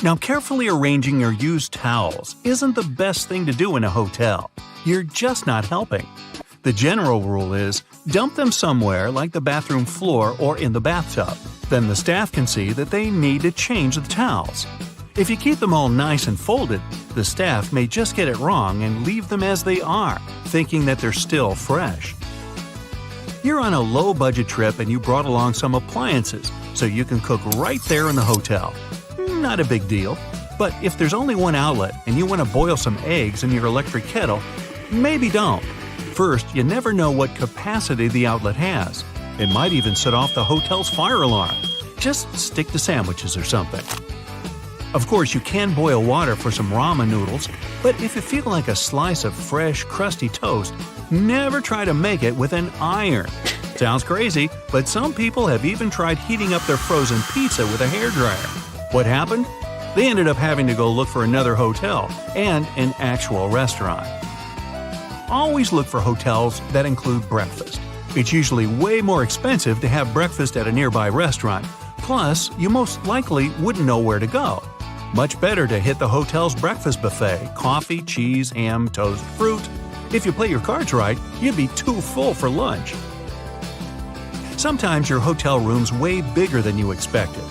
Now, carefully arranging your used towels isn't the best thing to do in a hotel. You're just not helping. The general rule is, dump them somewhere like the bathroom floor or in the bathtub. Then the staff can see that they need to change the towels. If you keep them all nice and folded, the staff may just get it wrong and leave them as they are, thinking that they're still fresh. You're on a low-budget trip and you brought along some appliances, so you can cook right there in the hotel. Not a big deal. But if there's only one outlet and you want to boil some eggs in your electric kettle, maybe don't. First, you never know what capacity the outlet has. It might even set off the hotel's fire alarm. Just stick to sandwiches or something. Of course, you can boil water for some ramen noodles, but if you feel like a slice of fresh, crusty toast, never try to make it with an iron. Sounds crazy, but some people have even tried heating up their frozen pizza with a hairdryer. What happened? They ended up having to go look for another hotel and an actual restaurant. Always look for hotels that include breakfast. It's usually way more expensive to have breakfast at a nearby restaurant, plus you most likely wouldn't know where to go. Much better to hit the hotel's breakfast buffet: coffee, cheese, ham, toast, fruit. If you play your cards right, you'd be too full for lunch. Sometimes your hotel room's way bigger than you expected.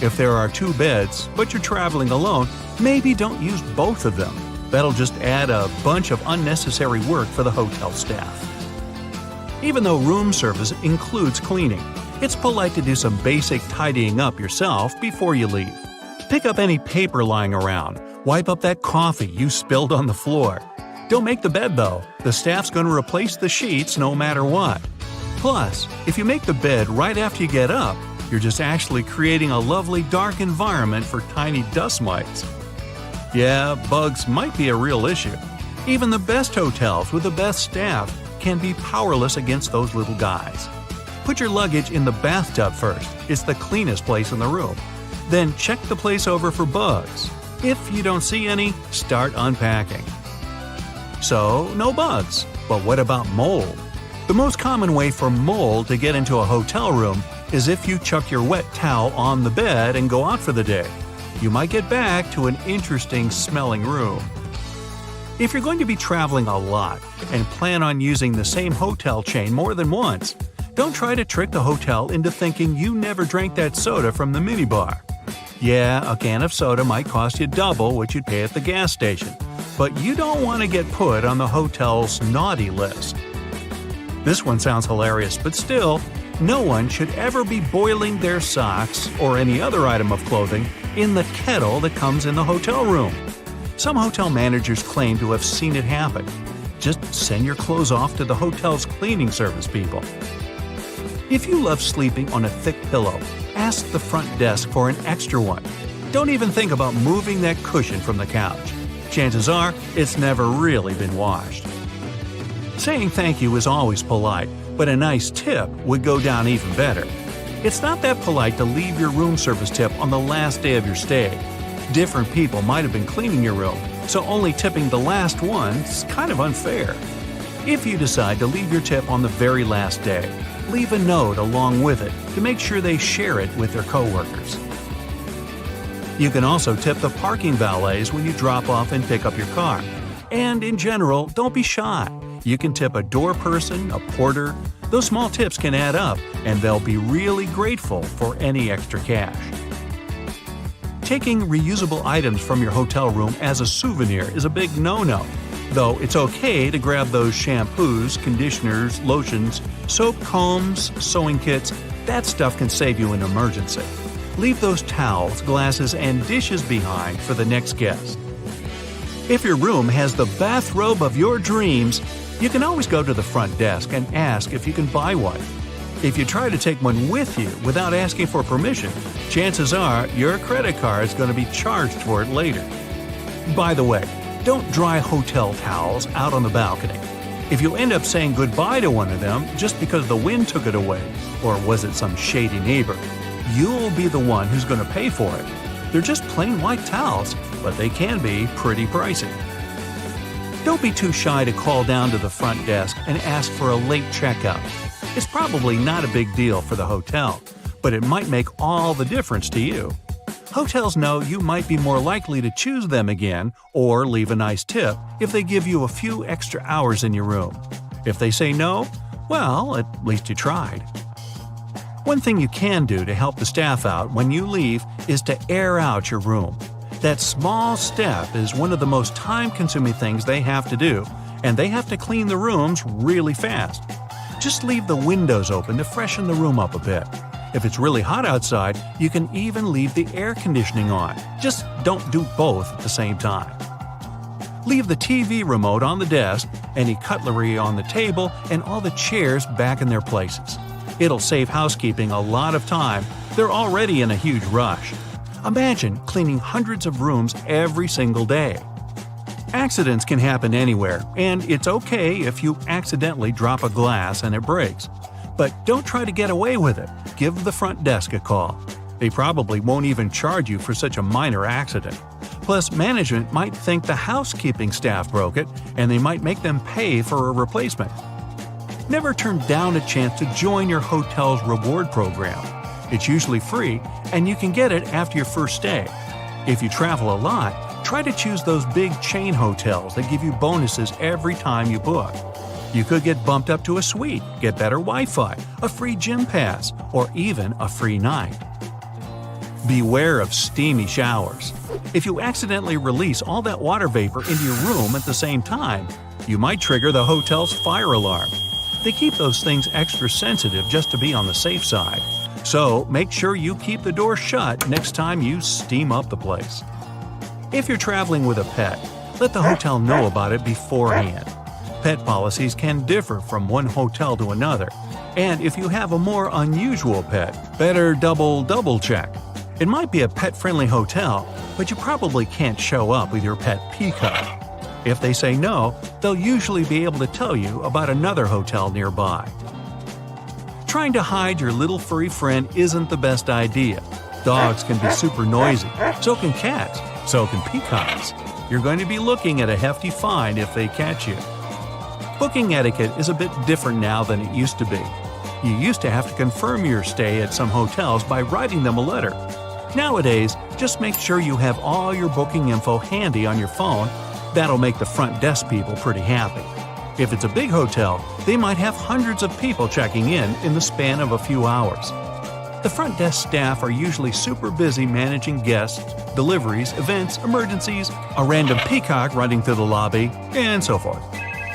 If there are 2 beds, but you're traveling alone, maybe don't use both of them. That'll just add a bunch of unnecessary work for the hotel staff. Even though room service includes cleaning, it's polite to do some basic tidying up yourself before you leave. Pick up any paper lying around. Wipe up that coffee you spilled on the floor. Don't make the bed though. The staff's going to replace the sheets no matter what. Plus, if you make the bed right after you get up, you're just actually creating a lovely dark environment for tiny dust mites. Yeah, bugs might be a real issue. Even the best hotels with the best staff can be powerless against those little guys. Put your luggage in the bathtub first. It's the cleanest place in the room. Then check the place over for bugs. If you don't see any, start unpacking. So, no bugs. But what about mold? The most common way for mold to get into a hotel room is if you chuck your wet towel on the bed and go out for the day. You might get back to an interesting smelling room. If you're going to be traveling a lot and plan on using the same hotel chain more than once, don't try to trick the hotel into thinking you never drank that soda from the minibar. Yeah, a can of soda might cost you double what you'd pay at the gas station, but you don't want to get put on the hotel's naughty list. This one sounds hilarious, but still, no one should ever be boiling their socks or any other item of clothing in the kettle that comes in the hotel room. Some hotel managers claim to have seen it happen. Just send your clothes off to the hotel's cleaning service people. If you love sleeping on a thick pillow, ask the front desk for an extra one. Don't even think about moving that cushion from the couch. Chances are, it's never really been washed. Saying thank you is always polite, but a nice tip would go down even better. It's not that polite to leave your room service tip on the last day of your stay. Different people might have been cleaning your room, so only tipping the last one is kind of unfair. If you decide to leave your tip on the very last day, leave a note along with it to make sure they share it with their coworkers. You can also tip the parking valets when you drop off and pick up your car. And in general, don't be shy. You can tip a door person, a porter. Those small tips can add up, and they'll be really grateful for any extra cash. Taking reusable items from your hotel room as a souvenir is a big no-no, though it's okay to grab those shampoos, conditioners, lotions, soap, combs, sewing kits. That stuff can save you an emergency. Leave those towels, glasses, and dishes behind for the next guest. If your room has the bathrobe of your dreams, you can always go to the front desk and ask if you can buy one. If you try to take one with you without asking for permission, chances are your credit card is going to be charged for it later. By the way, don't dry hotel towels out on the balcony. If you end up saying goodbye to one of them just because the wind took it away, or was it some shady neighbor, you'll be the one who's going to pay for it. They're just plain white towels, but they can be pretty pricey. Don't be too shy to call down to the front desk and ask for a late checkout. It's probably not a big deal for the hotel, but it might make all the difference to you. Hotels know you might be more likely to choose them again or leave a nice tip if they give you a few extra hours in your room. If they say no, well, at least you tried. One thing you can do to help the staff out when you leave is to air out your room. That small step is one of the most time-consuming things they have to do, and they have to clean the rooms really fast. Just leave the windows open to freshen the room up a bit. If it's really hot outside, you can even leave the air conditioning on. Just don't do both at the same time. Leave the TV remote on the desk, any cutlery on the table, and all the chairs back in their places. It'll save housekeeping a lot of time. They're already in a huge rush. Imagine cleaning hundreds of rooms every single day. Accidents can happen anywhere, and it's okay if you accidentally drop a glass and it breaks. But don't try to get away with it. Give the front desk a call. They probably won't even charge you for such a minor accident. Plus, management might think the housekeeping staff broke it, and they might make them pay for a replacement. Never turn down a chance to join your hotel's reward program. It's usually free, and you can get it after your first stay. If you travel a lot, try to choose those big chain hotels that give you bonuses every time you book. You could get bumped up to a suite, get better Wi-Fi, a free gym pass, or even a free night. Beware of steamy showers. If you accidentally release all that water vapor into your room at the same time, you might trigger the hotel's fire alarm. They keep those things extra sensitive just to be on the safe side. So make sure you keep the door shut next time you steam up the place. If you're traveling with a pet, let the hotel know about it beforehand. Pet policies can differ from one hotel to another, and if you have a more unusual pet, better double check. It might be a pet-friendly hotel, but you probably can't show up with your pet peacock. If they say no, they'll usually be able to tell you about another hotel nearby. Trying to hide your little furry friend isn't the best idea. Dogs can be super noisy, so can cats, so can peacocks. You're going to be looking at a hefty fine if they catch you. Booking etiquette is a bit different now than it used to be. You used to have to confirm your stay at some hotels by writing them a letter. Nowadays, just make sure you have all your booking info handy on your phone. That'll make the front desk people pretty happy. If it's a big hotel, they might have hundreds of people checking in the span of a few hours. The front desk staff are usually super busy managing guests, deliveries, events, emergencies, a random peacock running through the lobby, and so forth.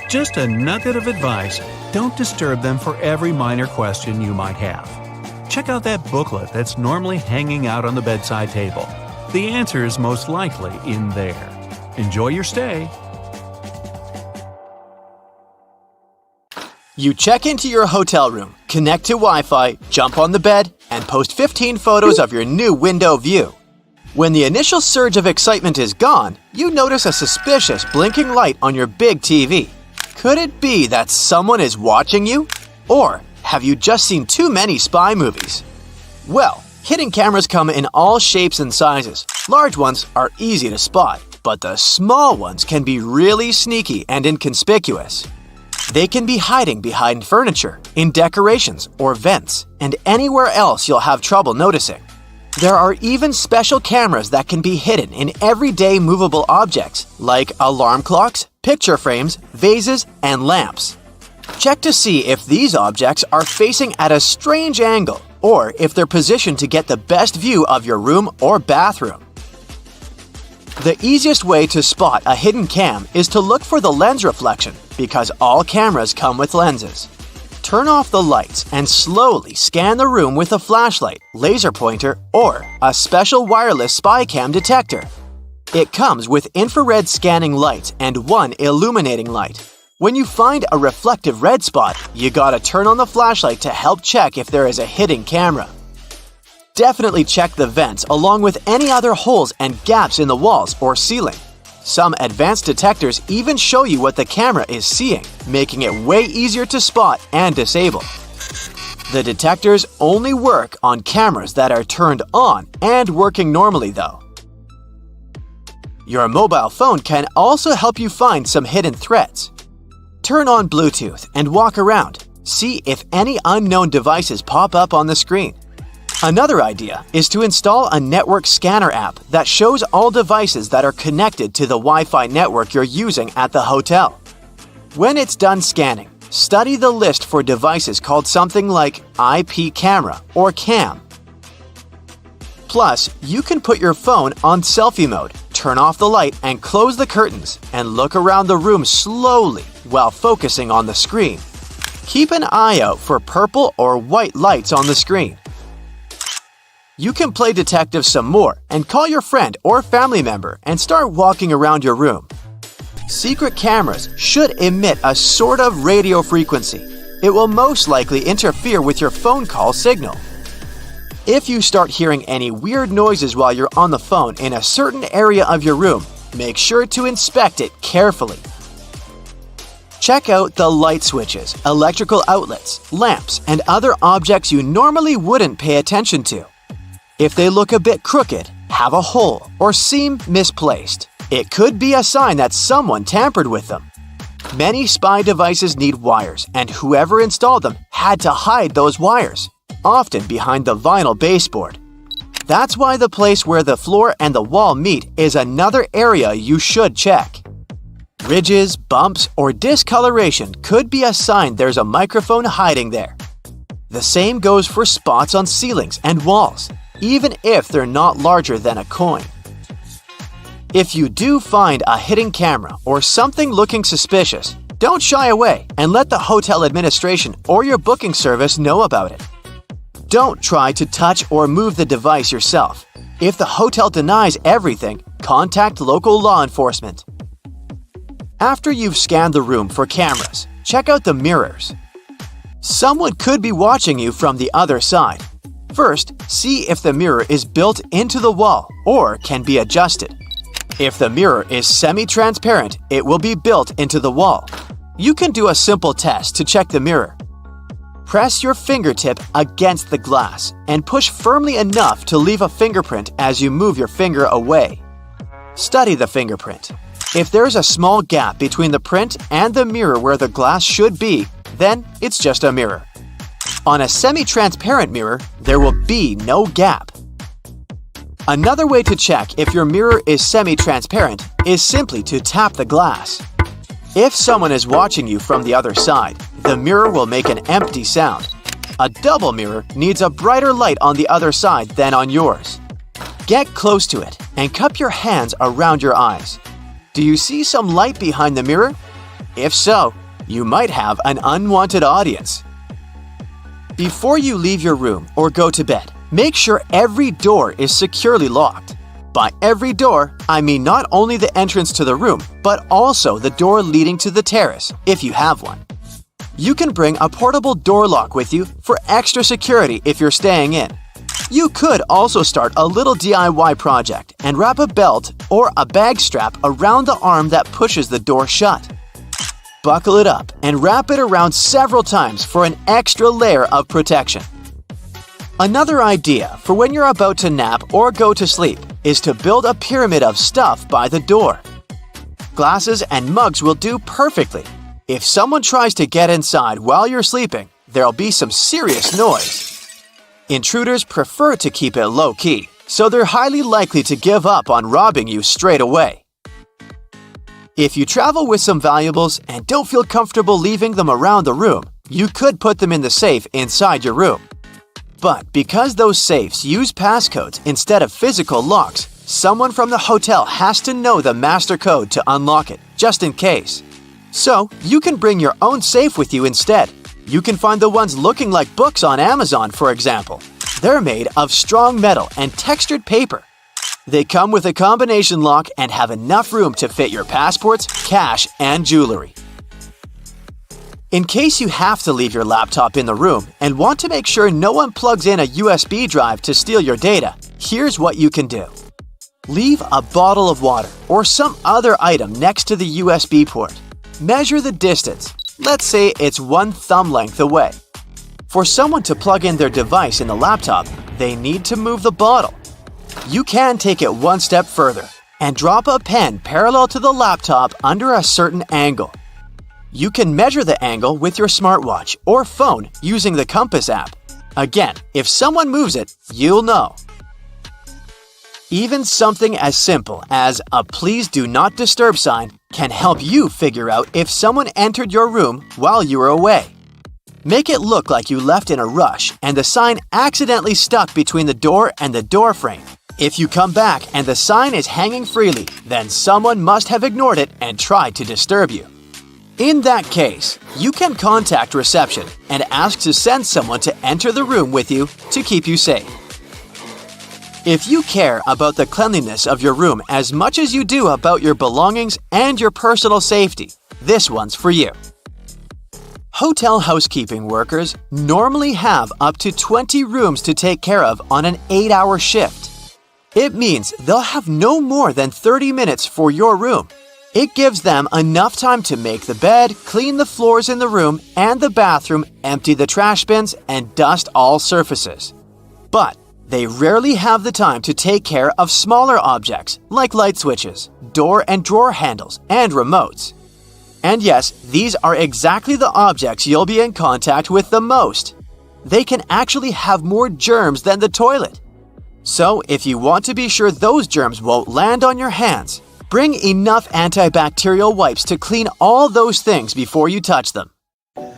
Just a nugget of advice: don't disturb them for every minor question you might have. Check out that booklet that's normally hanging out on the bedside table. The answer is most likely in there. Enjoy your stay. You check into your hotel room, connect to Wi-Fi, jump on the bed, and post 15 photos of your new window view. When the initial surge of excitement is gone, you notice a suspicious blinking light on your big TV. Could it be that someone is watching you? Or have you just seen too many spy movies? Well, hidden cameras come in all shapes and sizes. Large ones are easy to spot, but the small ones can be really sneaky and inconspicuous. They can be hiding behind furniture, in decorations or vents, and anywhere else you'll have trouble noticing. There are even special cameras that can be hidden in everyday movable objects like alarm clocks, picture frames, vases, and lamps. Check to see if these objects are facing at a strange angle or if they're positioned to get the best view of your room or bathroom. The easiest way to spot a hidden cam is to look for the lens reflection, because all cameras come with lenses. Turn off the lights and slowly scan the room with a flashlight, laser pointer, or a special wireless spy cam detector. It comes with infrared scanning lights and one illuminating light. When you find a reflective red spot, you gotta turn on the flashlight to help check if there is a hidden camera. Definitely check the vents along with any other holes and gaps in the walls or ceiling. Some advanced detectors even show you what the camera is seeing, making it way easier to spot and disable. The detectors only work on cameras that are turned on and working normally though. Your mobile phone can also help you find some hidden threats. Turn on Bluetooth and walk around. See if any unknown devices pop up on the screen. Another idea is to install a network scanner app that shows all devices that are connected to the Wi-Fi network you're using at the hotel. When it's done scanning, study the list for devices called something like IP camera or cam. Plus, you can put your phone on selfie mode, turn off the light and close the curtains, and look around the room slowly while focusing on the screen. Keep an eye out for purple or white lights on the screen. You can play detective some more and call your friend or family member and start walking around your room. Secret cameras should emit a sort of radio frequency. It will most likely interfere with your phone call signal. If you start hearing any weird noises while you're on the phone in a certain area of your room, make sure to inspect it carefully. Check out the light switches, electrical outlets, lamps, and other objects you normally wouldn't pay attention to. If they look a bit crooked, have a hole, or seem misplaced, it could be a sign that someone tampered with them. Many spy devices need wires, and whoever installed them had to hide those wires, often behind the vinyl baseboard. That's why the place where the floor and the wall meet is another area you should check. Ridges, bumps, or discoloration could be a sign there's a microphone hiding there. The same goes for spots on ceilings and walls, even if they're not larger than a coin. If you do find a hidden camera or something looking suspicious, don't shy away and let the hotel administration or your booking service know about it. Don't try to touch or move the device yourself. If the hotel denies everything, contact local law enforcement. After you've scanned the room for cameras, check out the mirrors. Someone could be watching you from the other side. First, see if the mirror is built into the wall or can be adjusted. If the mirror is semi-transparent, it will be built into the wall. You can do a simple test to check the mirror. Press your fingertip against the glass and push firmly enough to leave a fingerprint as you move your finger away. Study the fingerprint. If there's a small gap between the print and the mirror where the glass should be, then it's just a mirror. On a semi-transparent mirror, there will be no gap. Another way to check if your mirror is semi-transparent is simply to tap the glass. If someone is watching you from the other side, the mirror will make an empty sound. A double mirror needs a brighter light on the other side than on yours. Get close to it and cup your hands around your eyes. Do you see some light behind the mirror? If so, you might have an unwanted audience. Before you leave your room or go to bed, make sure every door is securely locked. By every door, I mean not only the entrance to the room, but also the door leading to the terrace, if you have one. You can bring a portable door lock with you for extra security if you're staying in. You could also start a little DIY project and wrap a belt or a bag strap around the arm that pushes the door shut. Buckle it up and wrap it around several times for an extra layer of protection. Another idea for when you're about to nap or go to sleep is to build a pyramid of stuff by the door. Glasses and mugs will do perfectly. If someone tries to get inside while you're sleeping, there'll be some serious noise. Intruders prefer to keep it low-key, so they're highly likely to give up on robbing you straight away. If you travel with some valuables and don't feel comfortable leaving them around the room, you could put them in the safe inside your room. But because those safes use passcodes instead of physical locks, someone from the hotel has to know the master code to unlock it, just in case. So, you can bring your own safe with you instead. You can find the ones looking like books on Amazon, for example. They're made of strong metal and textured paper. They come with a combination lock and have enough room to fit your passports, cash, and jewelry. In case you have to leave your laptop in the room and want to make sure no one plugs in a USB drive to steal your data, here's what you can do. Leave a bottle of water or some other item next to the USB port. Measure the distance. Let's say it's 1 thumb length away. For someone to plug in their device in the laptop, they need to move the bottle. You can take it one step further and drop a pen parallel to the laptop under a certain angle. You can measure the angle with your smartwatch or phone using the compass app. Again, if someone moves it, you'll know. Even something as simple as a "Please do not disturb" sign can help you figure out if someone entered your room while you were away. Make it look like you left in a rush and the sign accidentally stuck between the door and the door frame. If you come back and the sign is hanging freely, then someone must have ignored it and tried to disturb you. In that case, you can contact reception and ask to send someone to enter the room with you to keep you safe. If you care about the cleanliness of your room as much as you do about your belongings and your personal safety, this one's for you. Hotel housekeeping workers normally have up to 20 rooms to take care of on an 8-hour shift. It means they'll have no more than 30 minutes for your room. It gives them enough time to make the bed, clean the floors in the room and the bathroom, empty the trash bins, and dust all surfaces. But they rarely have the time to take care of smaller objects like light switches, door and drawer handles, and remotes. And yes, these are exactly the objects you'll be in contact with the most. They can actually have more germs than the toilet. So if you want to be sure those germs won't land on your hands, bring enough antibacterial wipes to clean all those things before you touch them.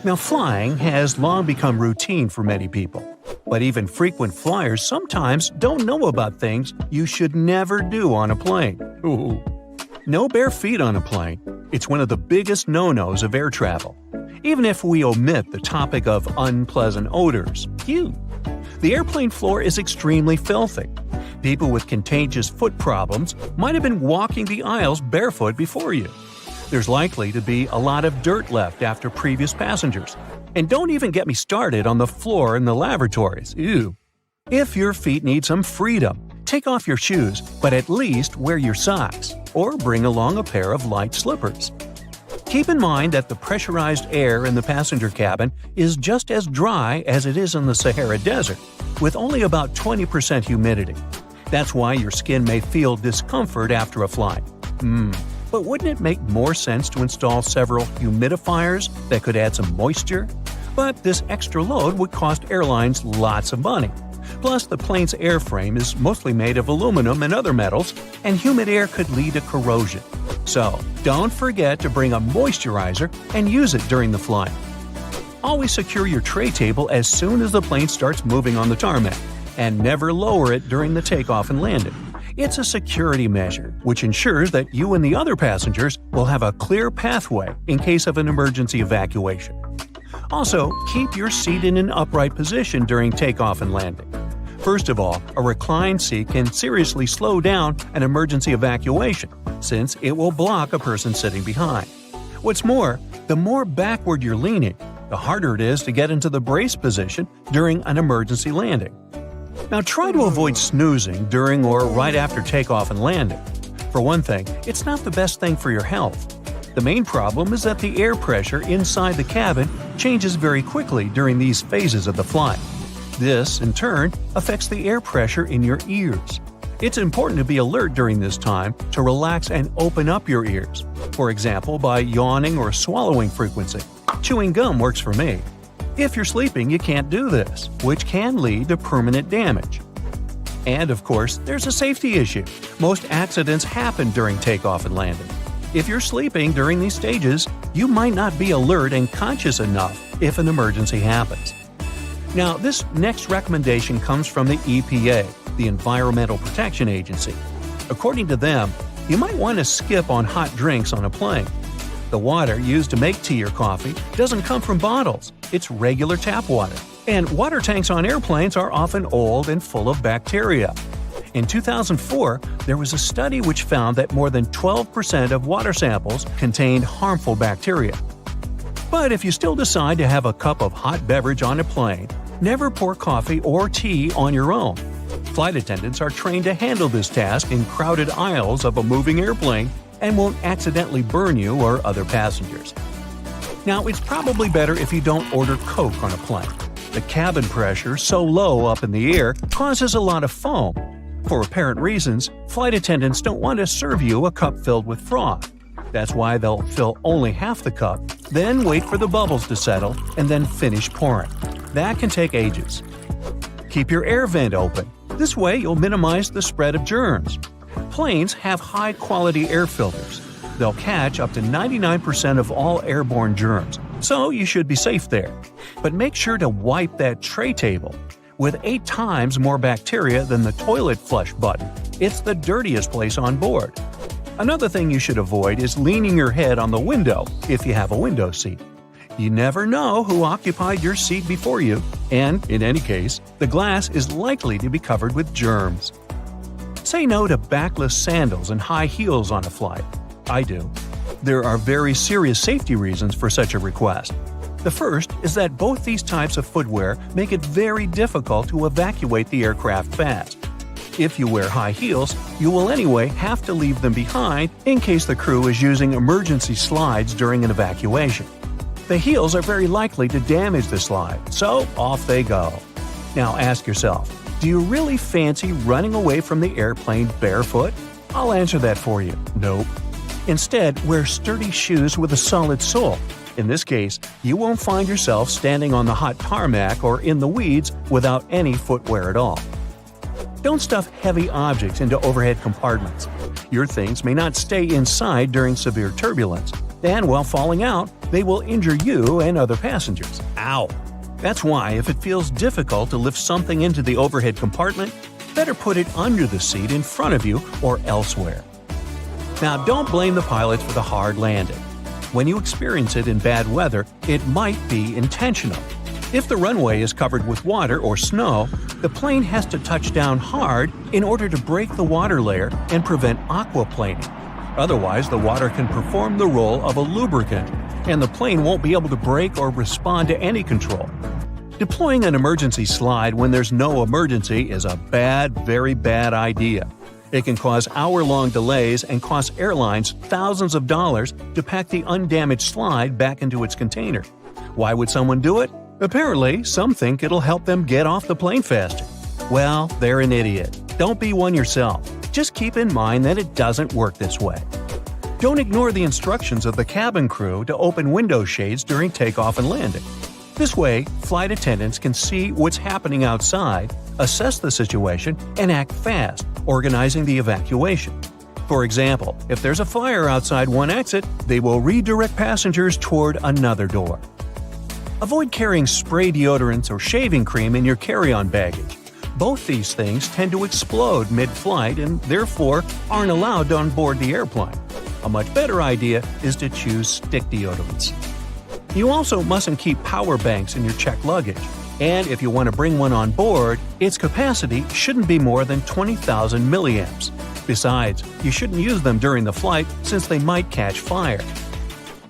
Now, flying has long become routine for many people, but even frequent flyers sometimes don't know about things you should never do on a plane. Ooh. No bare feet on a plane. It's one of the biggest no-nos of air travel. Even if we omit the topic of unpleasant odors, the airplane floor is extremely filthy. People with contagious foot problems might have been walking the aisles barefoot before you. There's likely to be a lot of dirt left after previous passengers. And don't even get me started on the floor in the lavatories. Ew. If your feet need some freedom, take off your shoes, but at least wear your socks, or bring along a pair of light slippers. Keep in mind that the pressurized air in the passenger cabin is just as dry as it is in the Sahara Desert, with only about 20% humidity. That's why your skin may feel discomfort after a flight. But wouldn't it make more sense to install several humidifiers that could add some moisture? But this extra load would cost airlines lots of money. Plus, the plane's airframe is mostly made of aluminum and other metals, and humid air could lead to corrosion. So, don't forget to bring a moisturizer and use it during the flight. Always secure your tray table as soon as the plane starts moving on the tarmac, and never lower it during the takeoff and landing. It's a security measure, which ensures that you and the other passengers will have a clear pathway in case of an emergency evacuation. Also, keep your seat in an upright position during takeoff and landing. First of all, a reclined seat can seriously slow down an emergency evacuation, since it will block a person sitting behind. What's more, the more backward you're leaning, the harder it is to get into the brace position during an emergency landing. Now try to avoid snoozing during or right after takeoff and landing. For one thing, it's not the best thing for your health. The main problem is that the air pressure inside the cabin changes very quickly during these phases of the flight. This, in turn, affects the air pressure in your ears. It's important to be alert during this time to relax and open up your ears, for example by yawning or swallowing frequency. Chewing gum works for me. If you're sleeping, you can't do this, which can lead to permanent damage. And of course, there's a safety issue. Most accidents happen during takeoff and landing. If you're sleeping during these stages, you might not be alert and conscious enough if an emergency happens. Now, this next recommendation comes from the EPA, the Environmental Protection Agency. According to them, you might want to skip on hot drinks on a plane. The water used to make tea or coffee doesn't come from bottles, it's regular tap water. And water tanks on airplanes are often old and full of bacteria. In 2004, there was a study which found that more than 12% of water samples contained harmful bacteria. But if you still decide to have a cup of hot beverage on a plane, never pour coffee or tea on your own. Flight attendants are trained to handle this task in crowded aisles of a moving airplane and won't accidentally burn you or other passengers. Now, it's probably better if you don't order Coke on a plane. The cabin pressure so low up in the air causes a lot of foam. For apparent reasons, flight attendants don't want to serve you a cup filled with froth. That's why they'll fill only half the cup, then wait for the bubbles to settle, and then finish pouring. That can take ages. Keep your air vent open. This way you'll minimize the spread of germs. Planes have high-quality air filters. They'll catch up to 99% of all airborne germs, so you should be safe there. But make sure to wipe that tray table. With 8 times more bacteria than the toilet flush button, it's the dirtiest place on board. Another thing you should avoid is leaning your head on the window if you have a window seat. You never know who occupied your seat before you, and, in any case, the glass is likely to be covered with germs. Say no to backless sandals and high heels on a flight. I do. There are very serious safety reasons for such a request. The first is that both these types of footwear make it very difficult to evacuate the aircraft fast. If you wear high heels, you will anyway have to leave them behind in case the crew is using emergency slides during an evacuation. The heels are very likely to damage the slide, so off they go. Now ask yourself, do you really fancy running away from the airplane barefoot? I'll answer that for you. Nope. Instead, wear sturdy shoes with a solid sole. In this case, you won't find yourself standing on the hot tarmac or in the weeds without any footwear at all. Don't stuff heavy objects into overhead compartments. Your things may not stay inside during severe turbulence, and while falling out, they will injure you and other passengers. Ow! That's why if it feels difficult to lift something into the overhead compartment, better put it under the seat in front of you or elsewhere. Now don't blame the pilots for the hard landing. When you experience it in bad weather, it might be intentional. If the runway is covered with water or snow, the plane has to touch down hard in order to break the water layer and prevent aquaplaning. Otherwise, the water can perform the role of a lubricant, and the plane won't be able to brake or respond to any control. Deploying an emergency slide when there's no emergency is a very bad idea. It can cause hour-long delays and cost airlines thousands of dollars to pack the undamaged slide back into its container. Why would someone do it? Apparently, some think it'll help them get off the plane faster. Well, they're an idiot. Don't be one yourself. Just keep in mind that it doesn't work this way. Don't ignore the instructions of the cabin crew to open window shades during takeoff and landing. This way, flight attendants can see what's happening outside, assess the situation, and act fast, organizing the evacuation. For example, if there's a fire outside one exit, they will redirect passengers toward another door. Avoid carrying spray deodorants or shaving cream in your carry-on baggage. Both these things tend to explode mid-flight and therefore aren't allowed on board the airplane. A much better idea is to choose stick deodorants. You also mustn't keep power banks in your checked luggage, and if you want to bring one on board, its capacity shouldn't be more than 20,000 milliamps. Besides, you shouldn't use them during the flight since they might catch fire.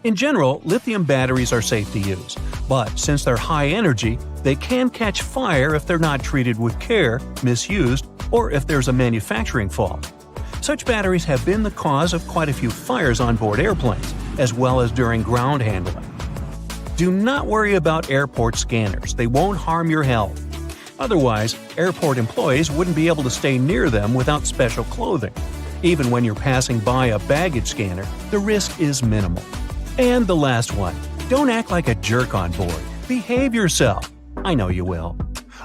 In general, lithium batteries are safe to use, but since they're high energy, they can catch fire if they're not treated with care, misused, or if there's a manufacturing fault. Such batteries have been the cause of quite a few fires on board airplanes, as well as during ground handling. Do not worry about airport scanners, they won't harm your health. Otherwise, airport employees wouldn't be able to stay near them without special clothing. Even when you're passing by a baggage scanner, the risk is minimal. And the last one, don't act like a jerk on board. Behave yourself. I know you will.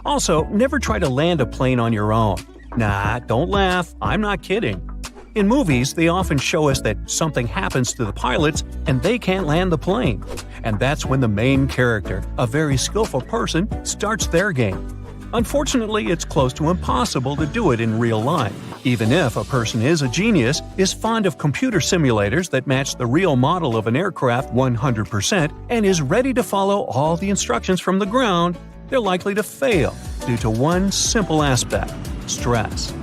Also, never try to land a plane on your own. Nah, don't laugh, I'm not kidding. In movies, they often show us that something happens to the pilots and they can't land the plane. And that's when the main character, a very skillful person, starts their game. Unfortunately, it's close to impossible to do it in real life. Even if a person is a genius, is fond of computer simulators that match the real model of an aircraft 100%, and is ready to follow all the instructions from the ground, they're likely to fail due to one simple aspect: stress.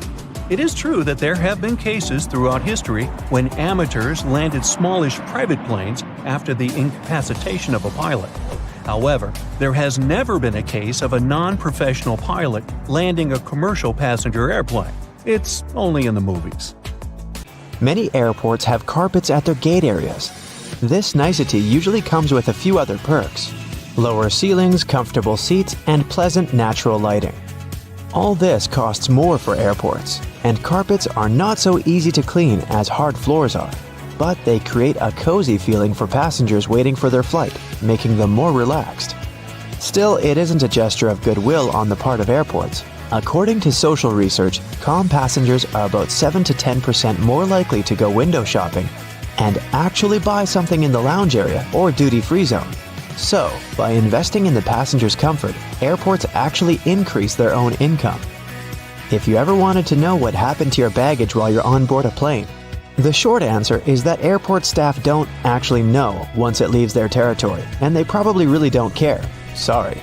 It is true that there have been cases throughout history when amateurs landed smallish private planes after the incapacitation of a pilot. However, there has never been a case of a non-professional pilot landing a commercial passenger airplane. It's only in the movies. Many airports have carpets at their gate areas. This nicety usually comes with a few other perks: lower ceilings, comfortable seats, and pleasant natural lighting. All this costs more for airports, and carpets are not so easy to clean as hard floors are, but they create a cozy feeling for passengers waiting for their flight, making them more relaxed. Still, it isn't a gesture of goodwill on the part of airports. According to social research, calm passengers are about 7 to 10% more likely to go window shopping and actually buy something in the lounge area or duty-free zone. So, by investing in the passenger's comfort, airports actually increase their own income. If you ever wanted to know what happened to your baggage while you're on board a plane, the short answer is that airport staff don't actually know once it leaves their territory, and they probably really don't care. Sorry.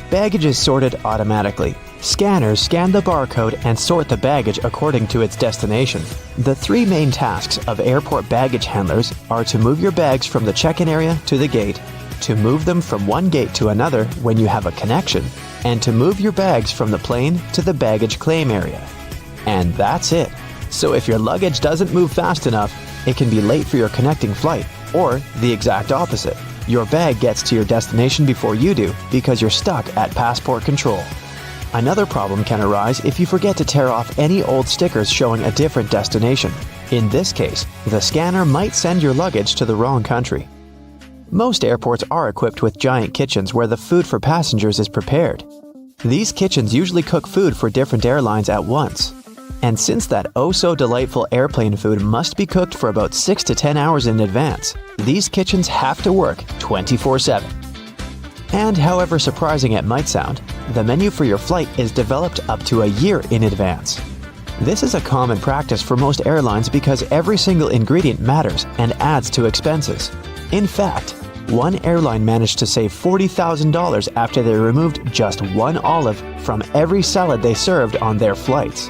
Baggage is sorted automatically. Scanners scan the barcode and sort the baggage according to its destination. The three main tasks of airport baggage handlers are to move your bags from the check-in area to the gate, to move them from one gate to another when you have a connection, and to move your bags from the plane to the baggage claim area. And that's it. So if your luggage doesn't move fast enough, it can be late for your connecting flight, or the exact opposite. Your bag gets to your destination before you do because you're stuck at passport control. Another problem can arise if you forget to tear off any old stickers showing a different destination. In this case, the scanner might send your luggage to the wrong country. Most airports are equipped with giant kitchens where the food for passengers is prepared. These kitchens usually cook food for different airlines at once. And since that oh-so-delightful airplane food must be cooked for about 6 to 10 hours in advance, these kitchens have to work 24/7. And however surprising it might sound, the menu for your flight is developed up to a year in advance. This is a common practice for most airlines because every single ingredient matters and adds to expenses. In fact, one airline managed to save $40,000 after they removed just one olive from every salad they served on their flights.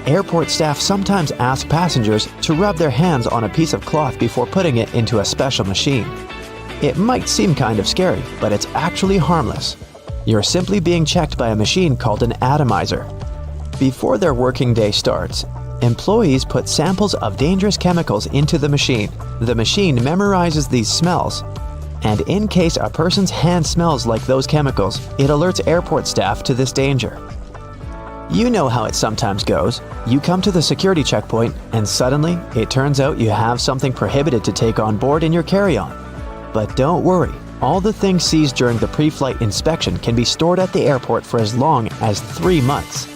Airport staff sometimes ask passengers to rub their hands on a piece of cloth before putting it into a special machine. It might seem kind of scary, but it's actually harmless. You're simply being checked by a machine called an atomizer. Before their working day starts, employees put samples of dangerous chemicals into the machine. The machine memorizes these smells, and in case a person's hand smells like those chemicals, it alerts airport staff to this danger. You know how it sometimes goes. You come to the security checkpoint, and suddenly, it turns out you have something prohibited to take on board in your carry-on. But don't worry, all the things seized during the pre-flight inspection can be stored at the airport for as long as 3 months.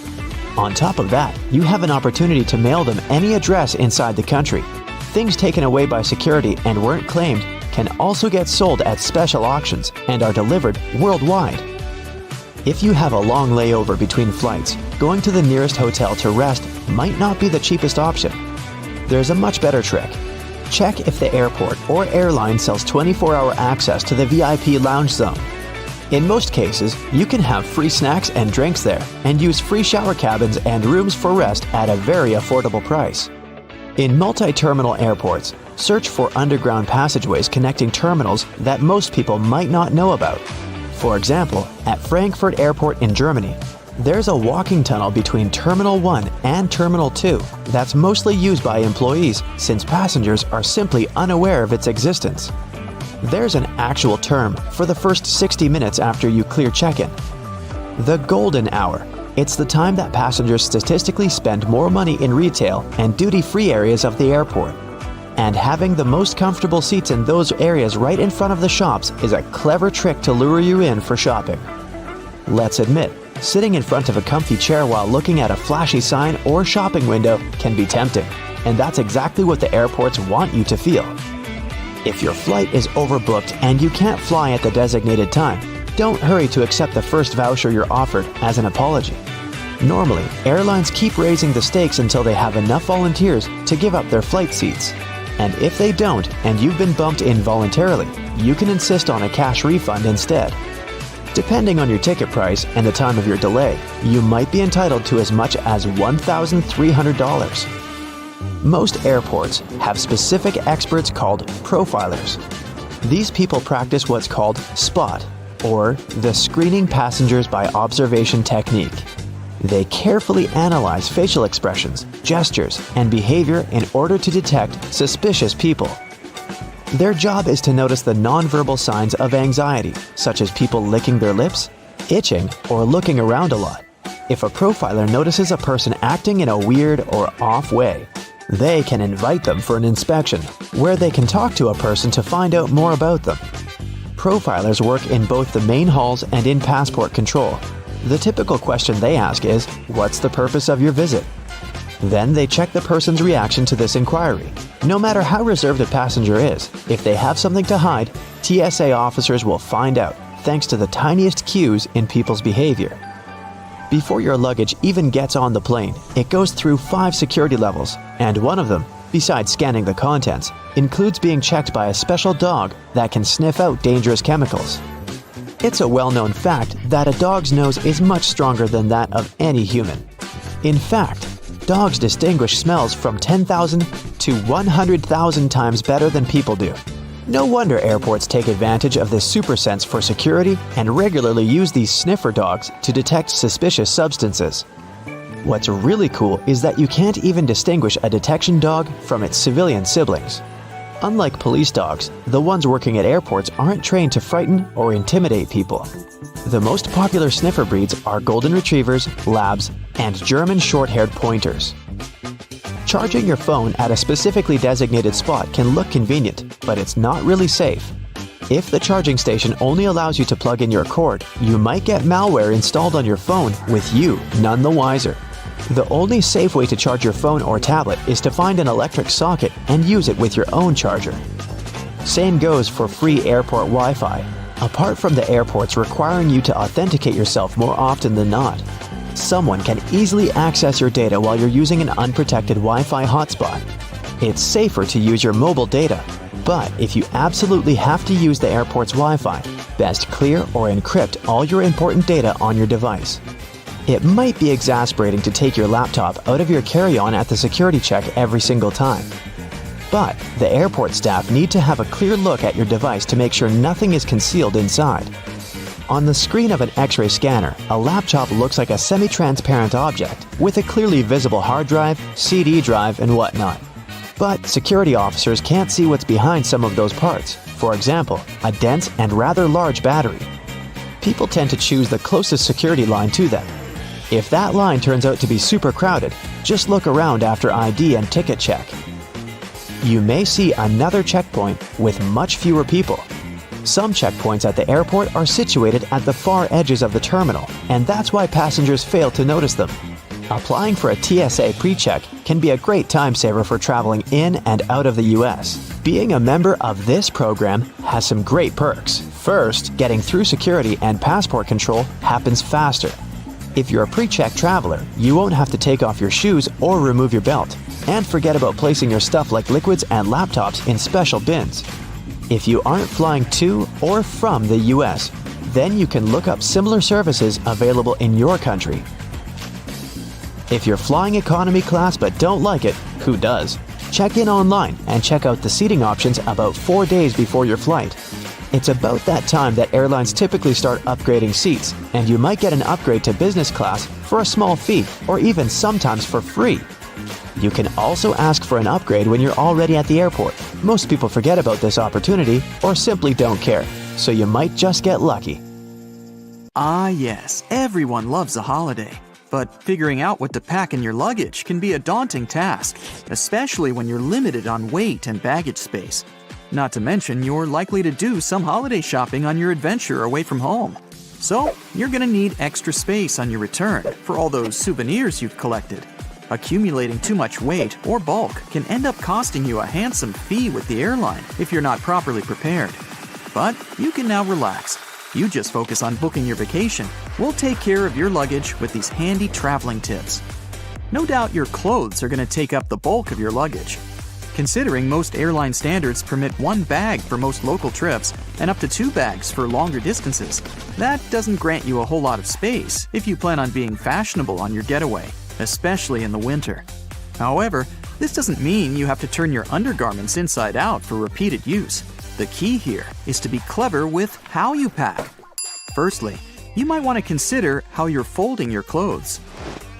On top of that, you have an opportunity to mail them any address inside the country. Things taken away by security and weren't claimed can also get sold at special auctions and are delivered worldwide. If you have a long layover between flights, going to the nearest hotel to rest might not be the cheapest option. There's a much better trick. Check if the airport or airline sells 24-hour access to the VIP lounge zone. In most cases, you can have free snacks and drinks there and use free shower cabins and rooms for rest at a very affordable price. In multi-terminal airports, search for underground passageways connecting terminals that most people might not know about. For example, at Frankfurt Airport in Germany, there's a walking tunnel between Terminal 1 and Terminal 2 that's mostly used by employees since passengers are simply unaware of its existence. There's an actual term for the first 60 minutes after you clear check-in. The golden hour. It's the time that passengers statistically spend more money in retail and duty-free areas of the airport. And having the most comfortable seats in those areas right in front of the shops is a clever trick to lure you in for shopping. Let's admit, sitting in front of a comfy chair while looking at a flashy sign or shopping window can be tempting, and that's exactly what the airports want you to feel. If your flight is overbooked and you can't fly at the designated time, don't hurry to accept the first voucher you're offered as an apology. Normally, airlines keep raising the stakes until they have enough volunteers to give up their flight seats. And if they don't, and you've been bumped in voluntarily, you can insist on a cash refund instead. Depending on your ticket price and the time of your delay, you might be entitled to as much as $1,300. Most airports have specific experts called profilers. These people practice what's called SPOT, or the screening passengers by observation technique. They carefully analyze facial expressions, gestures, and behavior in order to detect suspicious people. Their job is to notice the nonverbal signs of anxiety, such as people licking their lips, itching, or looking around a lot. If a profiler notices a person acting in a weird or off way, they can invite them for an inspection, where they can talk to a person to find out more about them. profilers work in both the main halls and in passport control. The typical question they ask is, "What's the purpose of your visit?" Then they check the person's reaction to this inquiry. No matter how reserved a passenger is, if they have something to hide, TSA officers will find out, thanks to the tiniest cues in people's behavior. Before your luggage even gets on the plane, it goes through 5 security levels, and one of them, besides scanning the contents, includes being checked by a special dog that can sniff out dangerous chemicals. It's a well-known fact that a dog's nose is much stronger than that of any human. In fact, dogs distinguish smells from 10,000 to 100,000 times better than people do. No wonder airports take advantage of this super sense for security and regularly use these sniffer dogs to detect suspicious substances. What's really cool is that you can't even distinguish a detection dog from its civilian siblings. Unlike police dogs, the ones working at airports aren't trained to frighten or intimidate people. The most popular sniffer breeds are golden retrievers, labs, and German short-haired pointers. Charging your phone at a specifically designated spot can look convenient, but it's not really safe. If the charging station only allows you to plug in your cord, you might get malware installed on your phone with you none the wiser. The only safe way to charge your phone or tablet is to find an electric socket and use it with your own charger. Same goes for free airport Wi-Fi, apart from the airports requiring you to authenticate yourself more often than not. Someone can easily access your data while you're using an unprotected Wi-Fi hotspot. It's safer to use your mobile data, but if you absolutely have to use the airport's Wi-Fi, best clear or encrypt all your important data on your device. It might be exasperating to take your laptop out of your carry-on at the security check every single time. But the airport staff need to have a clear look at your device to make sure nothing is concealed inside. On the screen of an X-ray scanner, a laptop looks like a semi-transparent object with a clearly visible hard drive, CD drive, and whatnot. But security officers can't see what's behind some of those parts. For example, a dense and rather large battery. People tend to choose the closest security line to them. If that line turns out to be super crowded, just look around after ID and ticket check. You may see another checkpoint with much fewer people. Some checkpoints at the airport are situated at the far edges of the terminal, and that's why passengers fail to notice them. Applying for a TSA pre-check can be a great time saver for traveling in and out of the US. Being a member of this program has some great perks. First, getting through security and passport control happens faster. If you're a pre-check traveler, you won't have to take off your shoes or remove your belt, and forget about placing your stuff like liquids and laptops in special bins. If you aren't flying to or from the US, then you can look up similar services available in your country. If you're flying economy class but don't like it, who does? Check in online and check out the seating options about 4 days before your flight. It's about that time that airlines typically start upgrading seats, and you might get an upgrade to business class for a small fee or even sometimes for free. You can also ask for an upgrade when you're already at the airport. Most people forget about this opportunity or simply don't care, so you might just get lucky. Ah yes, everyone loves a holiday. But figuring out what to pack in your luggage can be a daunting task, especially when you're limited on weight and baggage space. Not to mention, you're likely to do some holiday shopping on your adventure away from home. So, you're going to need extra space on your return for all those souvenirs you've collected. Accumulating too much weight or bulk can end up costing you a handsome fee with the airline if you're not properly prepared. But you can now relax. You just focus on booking your vacation. We'll take care of your luggage with these handy traveling tips. No doubt your clothes are going to take up the bulk of your luggage. Considering most airline standards permit 1 bag for most local trips and up to 2 bags for longer distances, that doesn't grant you a whole lot of space if you plan on being fashionable on your getaway, especially in the winter. However, this doesn't mean you have to turn your undergarments inside out for repeated use. The key here is to be clever with how you pack. Firstly, you might want to consider how you're folding your clothes.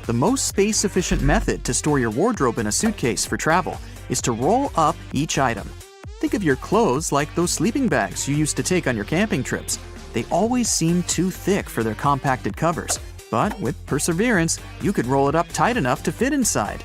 The most space-efficient method to store your wardrobe in a suitcase for travel is to roll up each item. Think of your clothes like those sleeping bags you used to take on your camping trips. They always seem too thick for their compacted covers, but with perseverance, you could roll it up tight enough to fit inside.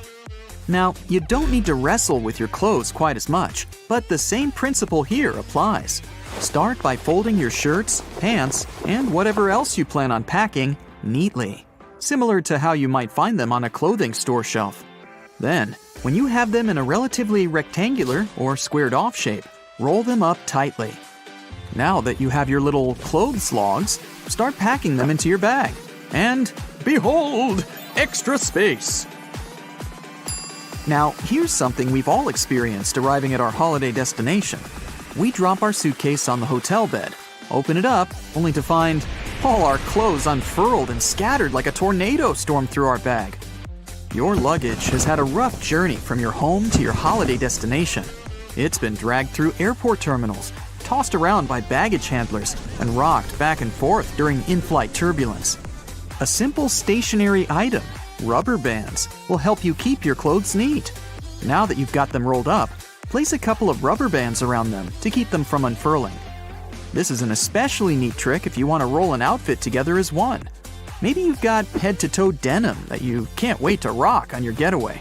Now, you don't need to wrestle with your clothes quite as much, but the same principle here applies. Start by folding your shirts, pants, and whatever else you plan on packing neatly, similar to how you might find them on a clothing store shelf. Then, when you have them in a relatively rectangular or squared-off shape, roll them up tightly. Now that you have your little clothes logs, start packing them into your bag. And behold, extra space! Now, here's something we've all experienced arriving at our holiday destination. We drop our suitcase on the hotel bed, open it up, only to find all our clothes unfurled and scattered like a tornado stormed through our bag. Your luggage has had a rough journey from your home to your holiday destination. It's been dragged through airport terminals, tossed around by baggage handlers, and rocked back and forth during in-flight turbulence. A simple stationary item, rubber bands, will help you keep your clothes neat. Now that you've got them rolled up, place a couple of rubber bands around them to keep them from unfurling. This is an especially neat trick if you want to roll an outfit together as one. Maybe you've got head-to-toe denim that you can't wait to rock on your getaway.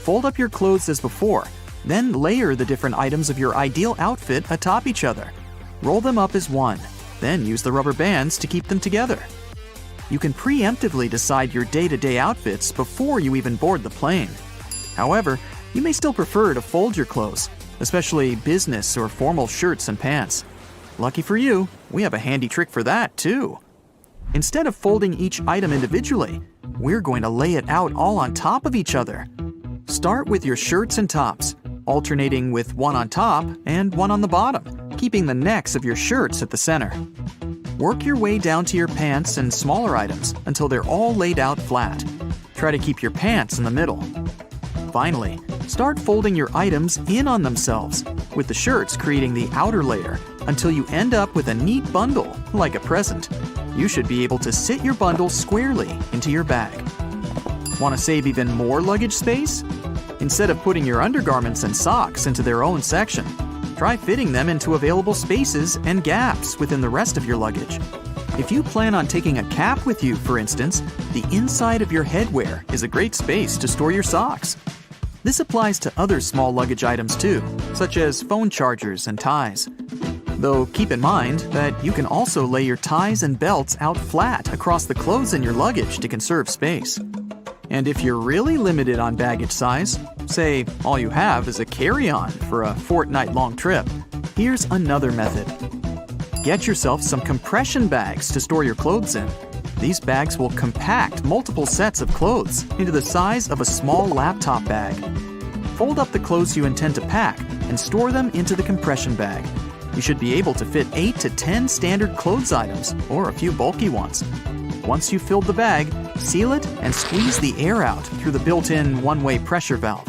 Fold up your clothes as before, then layer the different items of your ideal outfit atop each other. Roll them up as one, then use the rubber bands to keep them together. You can preemptively decide your day-to-day outfits before you even board the plane. However, you may still prefer to fold your clothes, especially business or formal shirts and pants. Lucky for you, we have a handy trick for that too. Instead of folding each item individually, we're going to lay it out all on top of each other. Start with your shirts and tops, alternating with one on top and one on the bottom, keeping the necks of your shirts at the center. Work your way down to your pants and smaller items until they're all laid out flat. Try to keep your pants in the middle. Finally, start folding your items in on themselves, with the shirts creating the outer layer until you end up with a neat bundle, like a present. You should be able to sit your bundle squarely into your bag. Want to save even more luggage space? Instead of putting your undergarments and socks into their own section, try fitting them into available spaces and gaps within the rest of your luggage. If you plan on taking a cap with you, for instance, the inside of your headwear is a great space to store your socks. This applies to other small luggage items too, such as phone chargers and ties. Though keep in mind that you can also lay your ties and belts out flat across the clothes in your luggage to conserve space. And if you're really limited on baggage size, say all you have is a carry-on for a fortnight-long trip, here's another method. Get yourself some compression bags to store your clothes in. These bags will compact multiple sets of clothes into the size of a small laptop bag. Fold up the clothes you intend to pack and store them into the compression bag. You should be able to fit 8 to 10 standard clothes items or a few bulky ones. Once you've filled the bag, seal it and squeeze the air out through the built-in one-way pressure valve.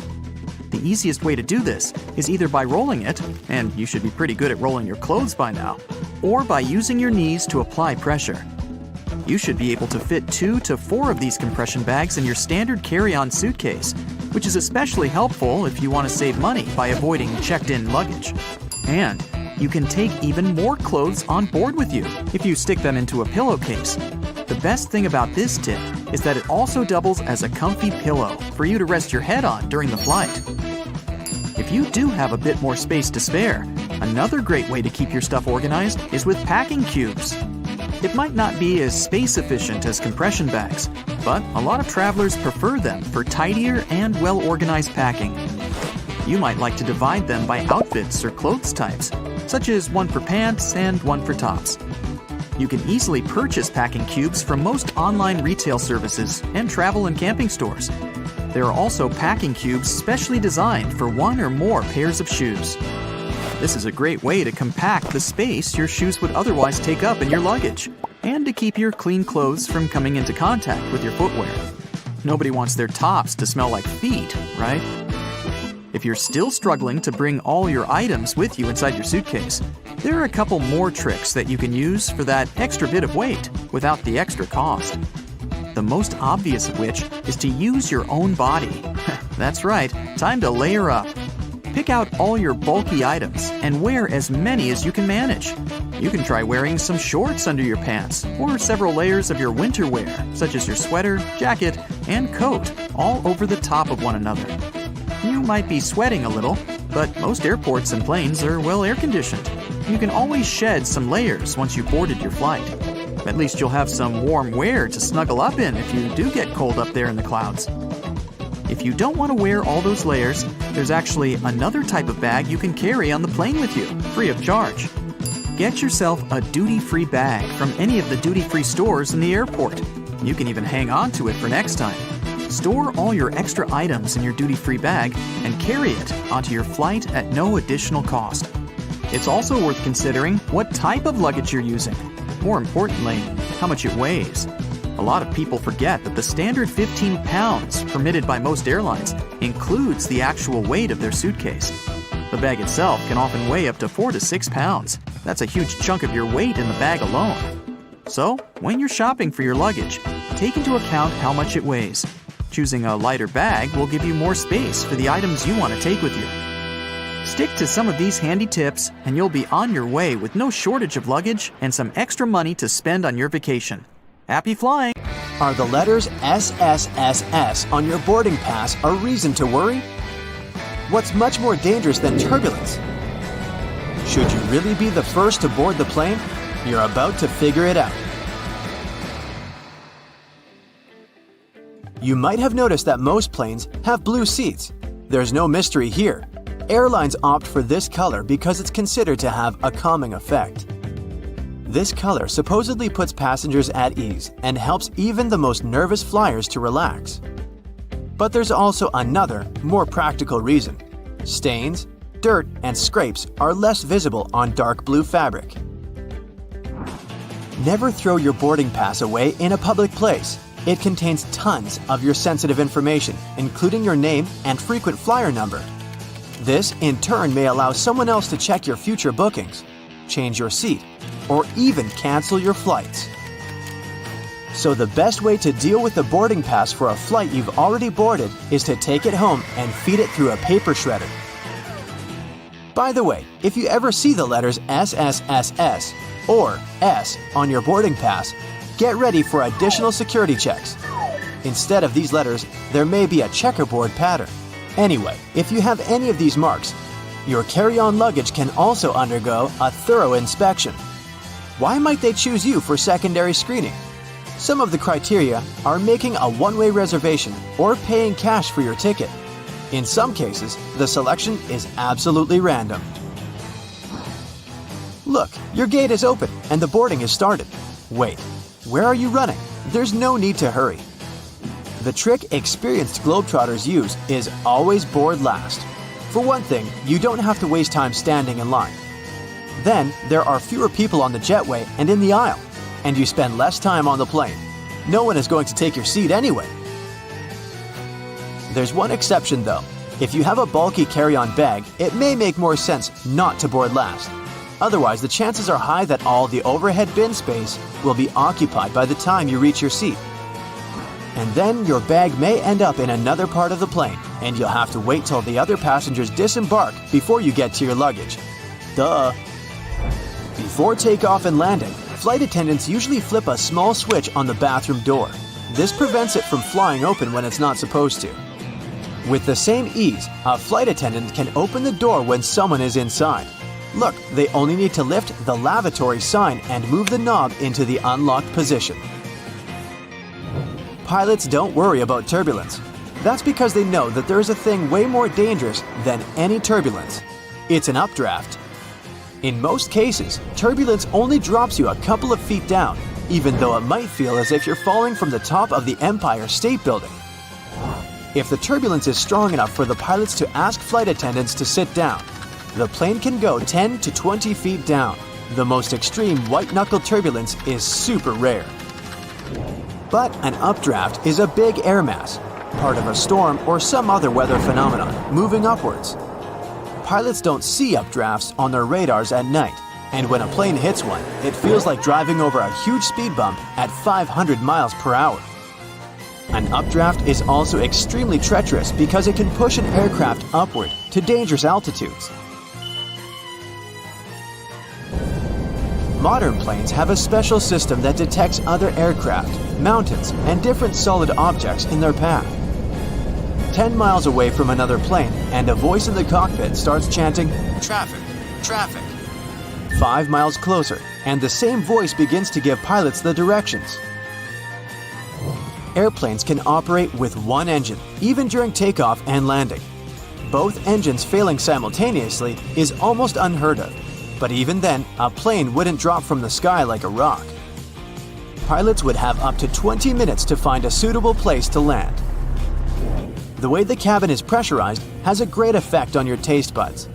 The easiest way to do this is either by rolling it, and you should be pretty good at rolling your clothes by now, or by using your knees to apply pressure. You should be able to fit 2 to 4 of these compression bags in your standard carry-on suitcase, which is especially helpful if you want to save money by avoiding checked-in luggage. And you can take even more clothes on board with you if you stick them into a pillowcase. The best thing about this tip is that it also doubles as a comfy pillow for you to rest your head on during the flight. If you do have a bit more space to spare, another great way to keep your stuff organized is with packing cubes. It might not be as space efficient as compression bags, but a lot of travelers prefer them for tidier and well-organized packing. You might like to divide them by outfits or clothes types, such as one for pants and one for tops. You can easily purchase packing cubes from most online retail services and travel and camping stores. There are also packing cubes specially designed for one or more pairs of shoes. This is a great way to compact the space your shoes would otherwise take up in your luggage, and to keep your clean clothes from coming into contact with your footwear. Nobody wants their tops to smell like feet, right? If you're still struggling to bring all your items with you inside your suitcase, there are a couple more tricks that you can use for that extra bit of weight without the extra cost. The most obvious of which is to use your own body. That's right, time to layer up. Pick out all your bulky items and wear as many as you can manage. You can try wearing some shorts under your pants or several layers of your winter wear, such as your sweater, jacket, and coat, all over the top of one another. You might be sweating a little, but most airports and planes are well air-conditioned. you can always shed some layers once you've boarded your flight. At least you'll have some warm wear to snuggle up in if you do get cold up there in the clouds. If you don't want to wear all those layers, there's actually another type of bag you can carry on the plane with you, free of charge. Get yourself a duty-free bag from any of the duty-free stores in the airport. You can even hang on to it for next time. Store all your extra items in your duty-free bag and carry it onto your flight at no additional cost. It's also worth considering what type of luggage you're using. More importantly, how much it weighs. A lot of people forget that the standard 15 pounds permitted by most airlines includes the actual weight of their suitcase. The bag itself can often weigh up to 4 to 6 pounds. That's a huge chunk of your weight in the bag alone. So, when you're shopping for your luggage, take into account how much it weighs. Choosing a lighter bag will give you more space for the items you want to take with you. Stick to some of these handy tips and you'll be on your way with no shortage of luggage and some extra money to spend on your vacation. Happy flying! Are the letters SSSS on your boarding pass a reason to worry? What's much more dangerous than turbulence? Should you really be the first to board the plane? You're about to figure it out. You might have noticed that most planes have blue seats. There's no mystery here. Airlines opt for this color because it's considered to have a calming effect. This color supposedly puts passengers at ease and helps even the most nervous flyers to relax. But there's also another, more practical reason. Stains, dirt, and scrapes are less visible on dark blue fabric. Never throw your boarding pass away in a public place. It contains tons of your sensitive information, including your name and frequent flyer number. This, in turn, may allow someone else to check your future bookings, change your seat, or even cancel your flights. So the best way to deal with the boarding pass for a flight you've already boarded is to take it home and feed it through a paper shredder. By the way, if you ever see the letters SSSS or S on your boarding pass, get ready for additional security checks. Instead of these letters, there may be a checkerboard pattern. Anyway, if you have any of these marks, your carry-on luggage can also undergo a thorough inspection. Why might they choose you for secondary screening? Some of the criteria are making a one-way reservation or paying cash for your ticket. In some cases, the selection is absolutely random. Look, your gate is open and the boarding has started. Wait, where are you running? There's no need to hurry. The trick experienced Globetrotters use is always board last. For one thing, you don't have to waste time standing in line. Then, there are fewer people on the jetway and in the aisle, and you spend less time on the plane. No one is going to take your seat anyway. There's one exception though. If you have a bulky carry-on bag, it may make more sense not to board last. Otherwise, the chances are high that all the overhead bin space will be occupied by the time you reach your seat. And then your bag may end up in another part of the plane, and you'll have to wait till the other passengers disembark before you get to your luggage. Duh! Before takeoff and landing, flight attendants usually flip a small switch on the bathroom door. This prevents it from flying open when it's not supposed to. With the same ease, a flight attendant can open the door when someone is inside. Look, they only need to lift the lavatory sign and move the knob into the unlocked position. Pilots don't worry about turbulence. That's because they know that there is a thing way more dangerous than any turbulence. It's an updraft. In most cases, turbulence only drops you a couple of feet down, even though it might feel as if you're falling from the top of the Empire State Building. If the turbulence is strong enough for the pilots to ask flight attendants to sit down, the plane can go 10 to 20 feet down. The most extreme white-knuckle turbulence is super rare. But an updraft is a big air mass, part of a storm or some other weather phenomenon, moving upwards. Pilots don't see updrafts on their radars at night, and when a plane hits one, it feels like driving over a huge speed bump at 500 miles per hour. An updraft is also extremely treacherous because it can push an aircraft upward to dangerous altitudes. Modern planes have a special system that detects other aircraft, mountains, and different solid objects in their path. 10 miles away from another plane, and a voice in the cockpit starts chanting, "Traffic, traffic." 5 miles closer, and the same voice begins to give pilots the directions. Airplanes can operate with one engine, even during takeoff and landing. Both engines failing simultaneously is almost unheard of, but even then, a plane wouldn't drop from the sky like a rock. Pilots would have up to 20 minutes to find a suitable place to land. The way the cabin is pressurized has a great effect on your taste buds.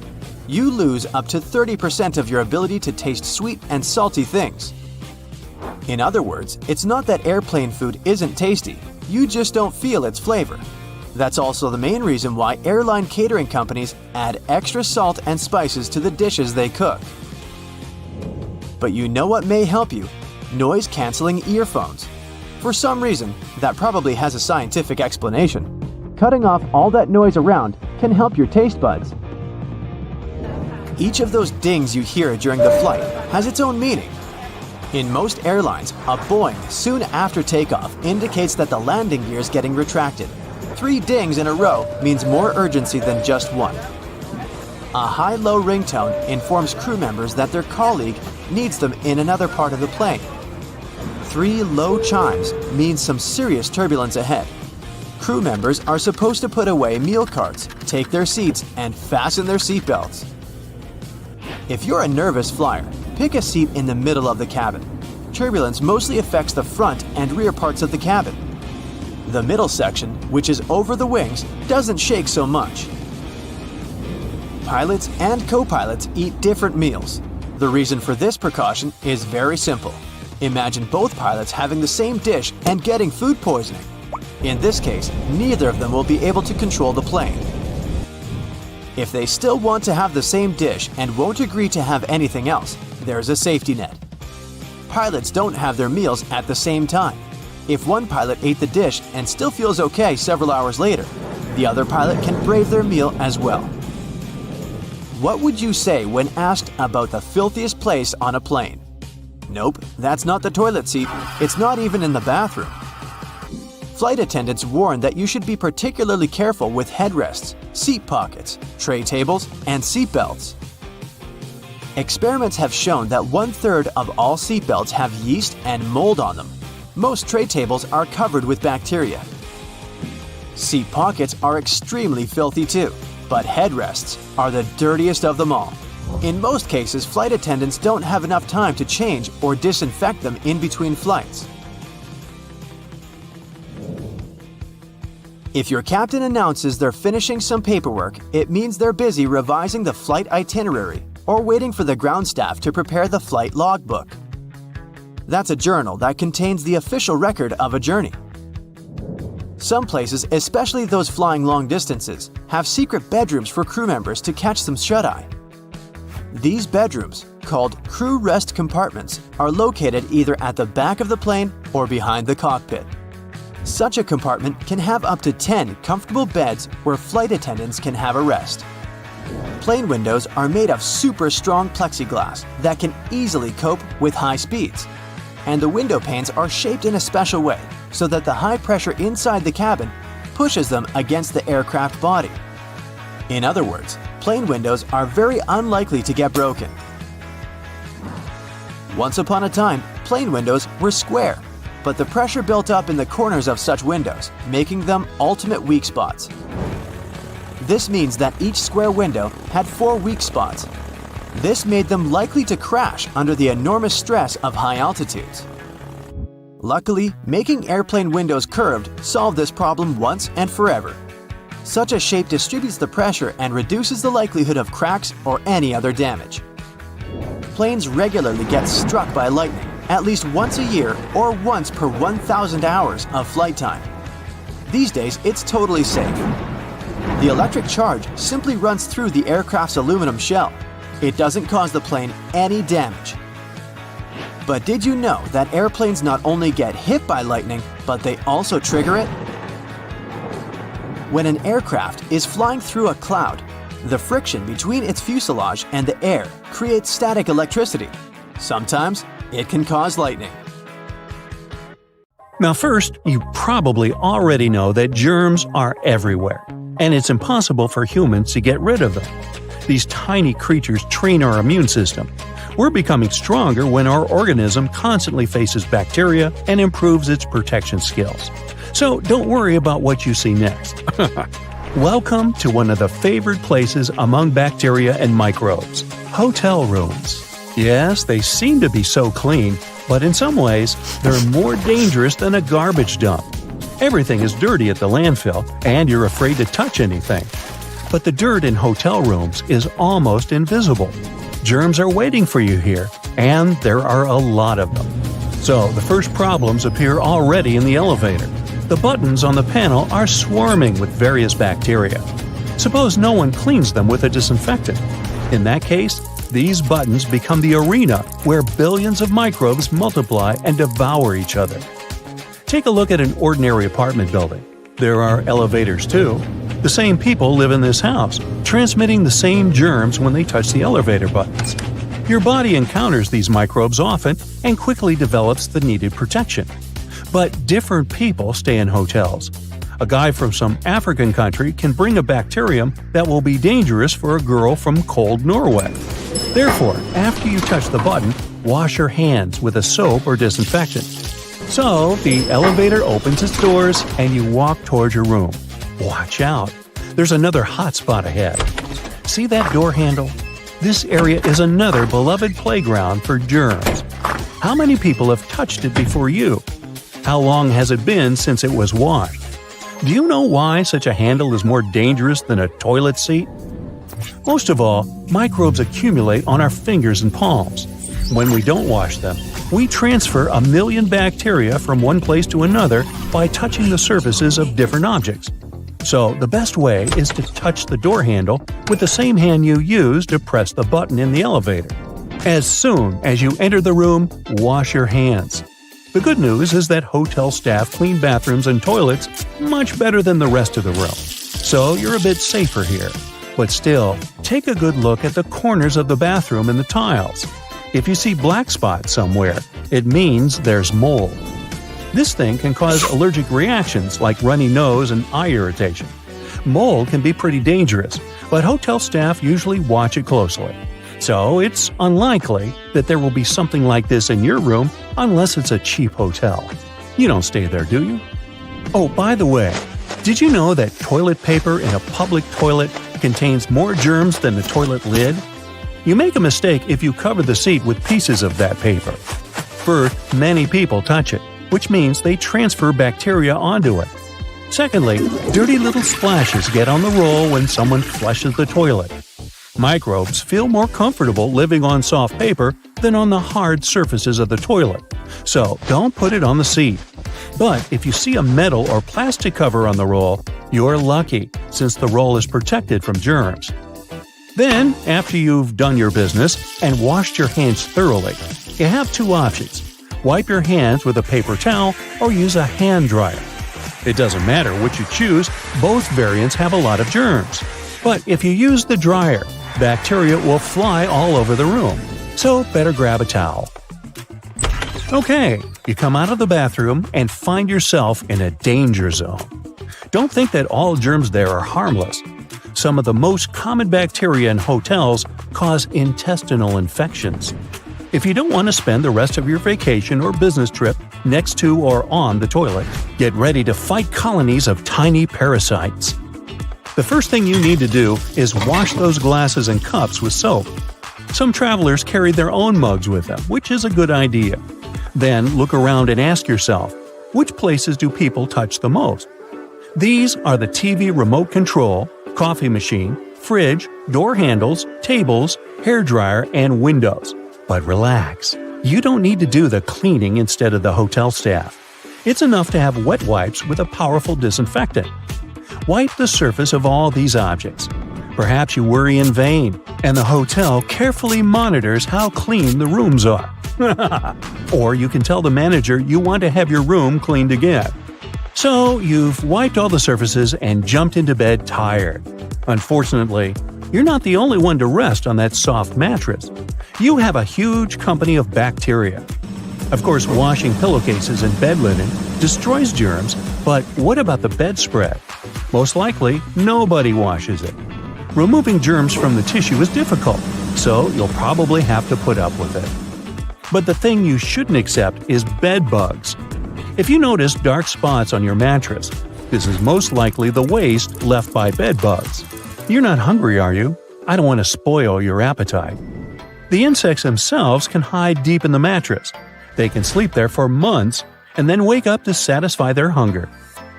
You lose up to 30% of your ability to taste sweet and salty things. In other words, it's not that airplane food isn't tasty, you just don't feel its flavor. That's also the main reason why airline catering companies add extra salt and spices to the dishes they cook. But you know what may help you? Noise-canceling earphones. For some reason, that probably has a scientific explanation. Cutting off all that noise around can help your taste buds. Each of those dings you hear during the flight has its own meaning. In most airlines, a boing soon after takeoff indicates that the landing gear is getting retracted. 3 dings in a row means more urgency than just one. A high-low ringtone informs crew members that their colleague needs them in another part of the plane. 3 low chimes means some serious turbulence ahead. Crew members are supposed to put away meal carts, take their seats, and fasten their seatbelts. If you're a nervous flyer, pick a seat in the middle of the cabin. Turbulence mostly affects the front and rear parts of the cabin. The middle section, which is over the wings, doesn't shake so much. Pilots and co-pilots eat different meals. The reason for this precaution is very simple. Imagine both pilots having the same dish and getting food poisoning. In this case, neither of them will be able to control the plane. If they still want to have the same dish and won't agree to have anything else, there's a safety net. Pilots don't have their meals at the same time. If one pilot ate the dish and still feels okay several hours later, the other pilot can brave their meal as well. What would you say when asked about the filthiest place on a plane? Nope, that's not the toilet seat. It's not even in the bathroom. Flight attendants warn that you should be particularly careful with headrests, seat pockets, tray tables, and seat belts. Experiments have shown that 1/3 of all seat belts have yeast and mold on them. Most tray tables are covered with bacteria. Seat pockets are extremely filthy too, but headrests are the dirtiest of them all. In most cases, flight attendants don't have enough time to change or disinfect them in between flights. If your captain announces they're finishing some paperwork, it means they're busy revising the flight itinerary or waiting for the ground staff to prepare the flight logbook. That's a journal that contains the official record of a journey. Some places, especially those flying long distances, have secret bedrooms for crew members to catch some shut-eye. These bedrooms, called crew rest compartments, are located either at the back of the plane or behind the cockpit. Such a compartment can have up to 10 comfortable beds where flight attendants can have a rest. Plane windows are made of super strong plexiglass that can easily cope with high speeds. And the window panes are shaped in a special way so that the high pressure inside the cabin pushes them against the aircraft body. In other words, plane windows are very unlikely to get broken. Once upon a time, plane windows were square, but the pressure built up in the corners of such windows, making them ultimate weak spots. This means that each square window had 4 weak spots. This made them likely to crash under the enormous stress of high altitudes. Luckily, making airplane windows curved solved this problem once and forever. Such a shape distributes the pressure and reduces the likelihood of cracks or any other damage. Planes regularly get struck by lightning, at least once a year or once per 1,000 hours of flight time. These days, it's totally safe. The electric charge simply runs through the aircraft's aluminum shell. It doesn't cause the plane any damage. But did you know that airplanes not only get hit by lightning, but they also trigger it? When an aircraft is flying through a cloud, the friction between its fuselage and the air creates static electricity. Sometimes it can cause lightning. Now first, you probably already know that germs are everywhere, and it's impossible for humans to get rid of them. These tiny creatures train our immune system. We're becoming stronger when our organism constantly faces bacteria and improves its protection skills. So don't worry about what you see next. Welcome to one of the favored places among bacteria and microbes – hotel rooms. Yes, they seem to be so clean, but in some ways, they're more dangerous than a garbage dump. Everything is dirty at the landfill, and you're afraid to touch anything. But the dirt in hotel rooms is almost invisible. Germs are waiting for you here, and there are a lot of them. So the first problems appear already in the elevator. The buttons on the panel are swarming with various bacteria. Suppose no one cleans them with a disinfectant. In that case, these buttons become the arena where billions of microbes multiply and devour each other. Take a look at an ordinary apartment building. There are elevators too. The same people live in this house, transmitting the same germs when they touch the elevator buttons. Your body encounters these microbes often and quickly develops the needed protection. But different people stay in hotels. A guy from some African country can bring a bacterium that will be dangerous for a girl from cold Norway. Therefore, after you touch the button, wash your hands with a soap or disinfectant. So, the elevator opens its doors and you walk towards your room. Watch out! There's another hot spot ahead. See that door handle? This area is another beloved playground for germs. How many people have touched it before you? How long has it been since it was washed? Do you know why such a handle is more dangerous than a toilet seat? Most of all, microbes accumulate on our fingers and palms. When we don't wash them, we transfer 1 million bacteria from one place to another by touching the surfaces of different objects. So the best way is to touch the door handle with the same hand you use to press the button in the elevator. As soon as you enter the room, wash your hands. The good news is that hotel staff clean bathrooms and toilets much better than the rest of the room. So you're a bit safer here. But still, take a good look at the corners of the bathroom and the tiles. If you see black spots somewhere, it means there's mold. This thing can cause allergic reactions like runny nose and eye irritation. Mold can be pretty dangerous, but hotel staff usually watch it closely. So it's unlikely that there will be something like this in your room unless it's a cheap hotel. You don't stay there, do you? Oh, by the way, did you know that toilet paper in a public toilet contains more germs than the toilet lid? You make a mistake if you cover the seat with pieces of that paper. First, many people touch it, which means they transfer bacteria onto it. Secondly, dirty little splashes get on the roll when someone flushes the toilet. Microbes feel more comfortable living on soft paper than on the hard surfaces of the toilet, so don't put it on the seat. But if you see a metal or plastic cover on the roll, you're lucky, since the roll is protected from germs. Then, after you've done your business and washed your hands thoroughly, you have two options. Wipe your hands with a paper towel or use a hand dryer. It doesn't matter which you choose, both variants have a lot of germs. But if you use the dryer, bacteria will fly all over the room, so better grab a towel. Okay, you come out of the bathroom and find yourself in a danger zone. Don't think that all germs there are harmless. Some of the most common bacteria in hotels cause intestinal infections. If you don't want to spend the rest of your vacation or business trip next to or on the toilet, get ready to fight colonies of tiny parasites. The first thing you need to do is wash those glasses and cups with soap. Some travelers carry their own mugs with them, which is a good idea. Then look around and ask yourself, which places do people touch the most? These are the TV remote control, coffee machine, fridge, door handles, tables, hairdryer, and windows. But relax, you don't need to do the cleaning instead of the hotel staff. It's enough to have wet wipes with a powerful disinfectant. Wipe the surface of all these objects. Perhaps you worry in vain, and the hotel carefully monitors how clean the rooms are. Or you can tell the manager you want to have your room cleaned again. So you've wiped all the surfaces and jumped into bed tired. Unfortunately, you're not the only one to rest on that soft mattress. You have a huge company of bacteria. Of course, washing pillowcases and bed linen destroys germs, but what about the bedspread? Most likely, nobody washes it. Removing germs from the tissue is difficult, so you'll probably have to put up with it. But the thing you shouldn't accept is bed bugs. If you notice dark spots on your mattress, this is most likely the waste left by bed bugs. You're not hungry, are you? I don't want to spoil your appetite. The insects themselves can hide deep in the mattress. They can sleep there for months and then wake up to satisfy their hunger.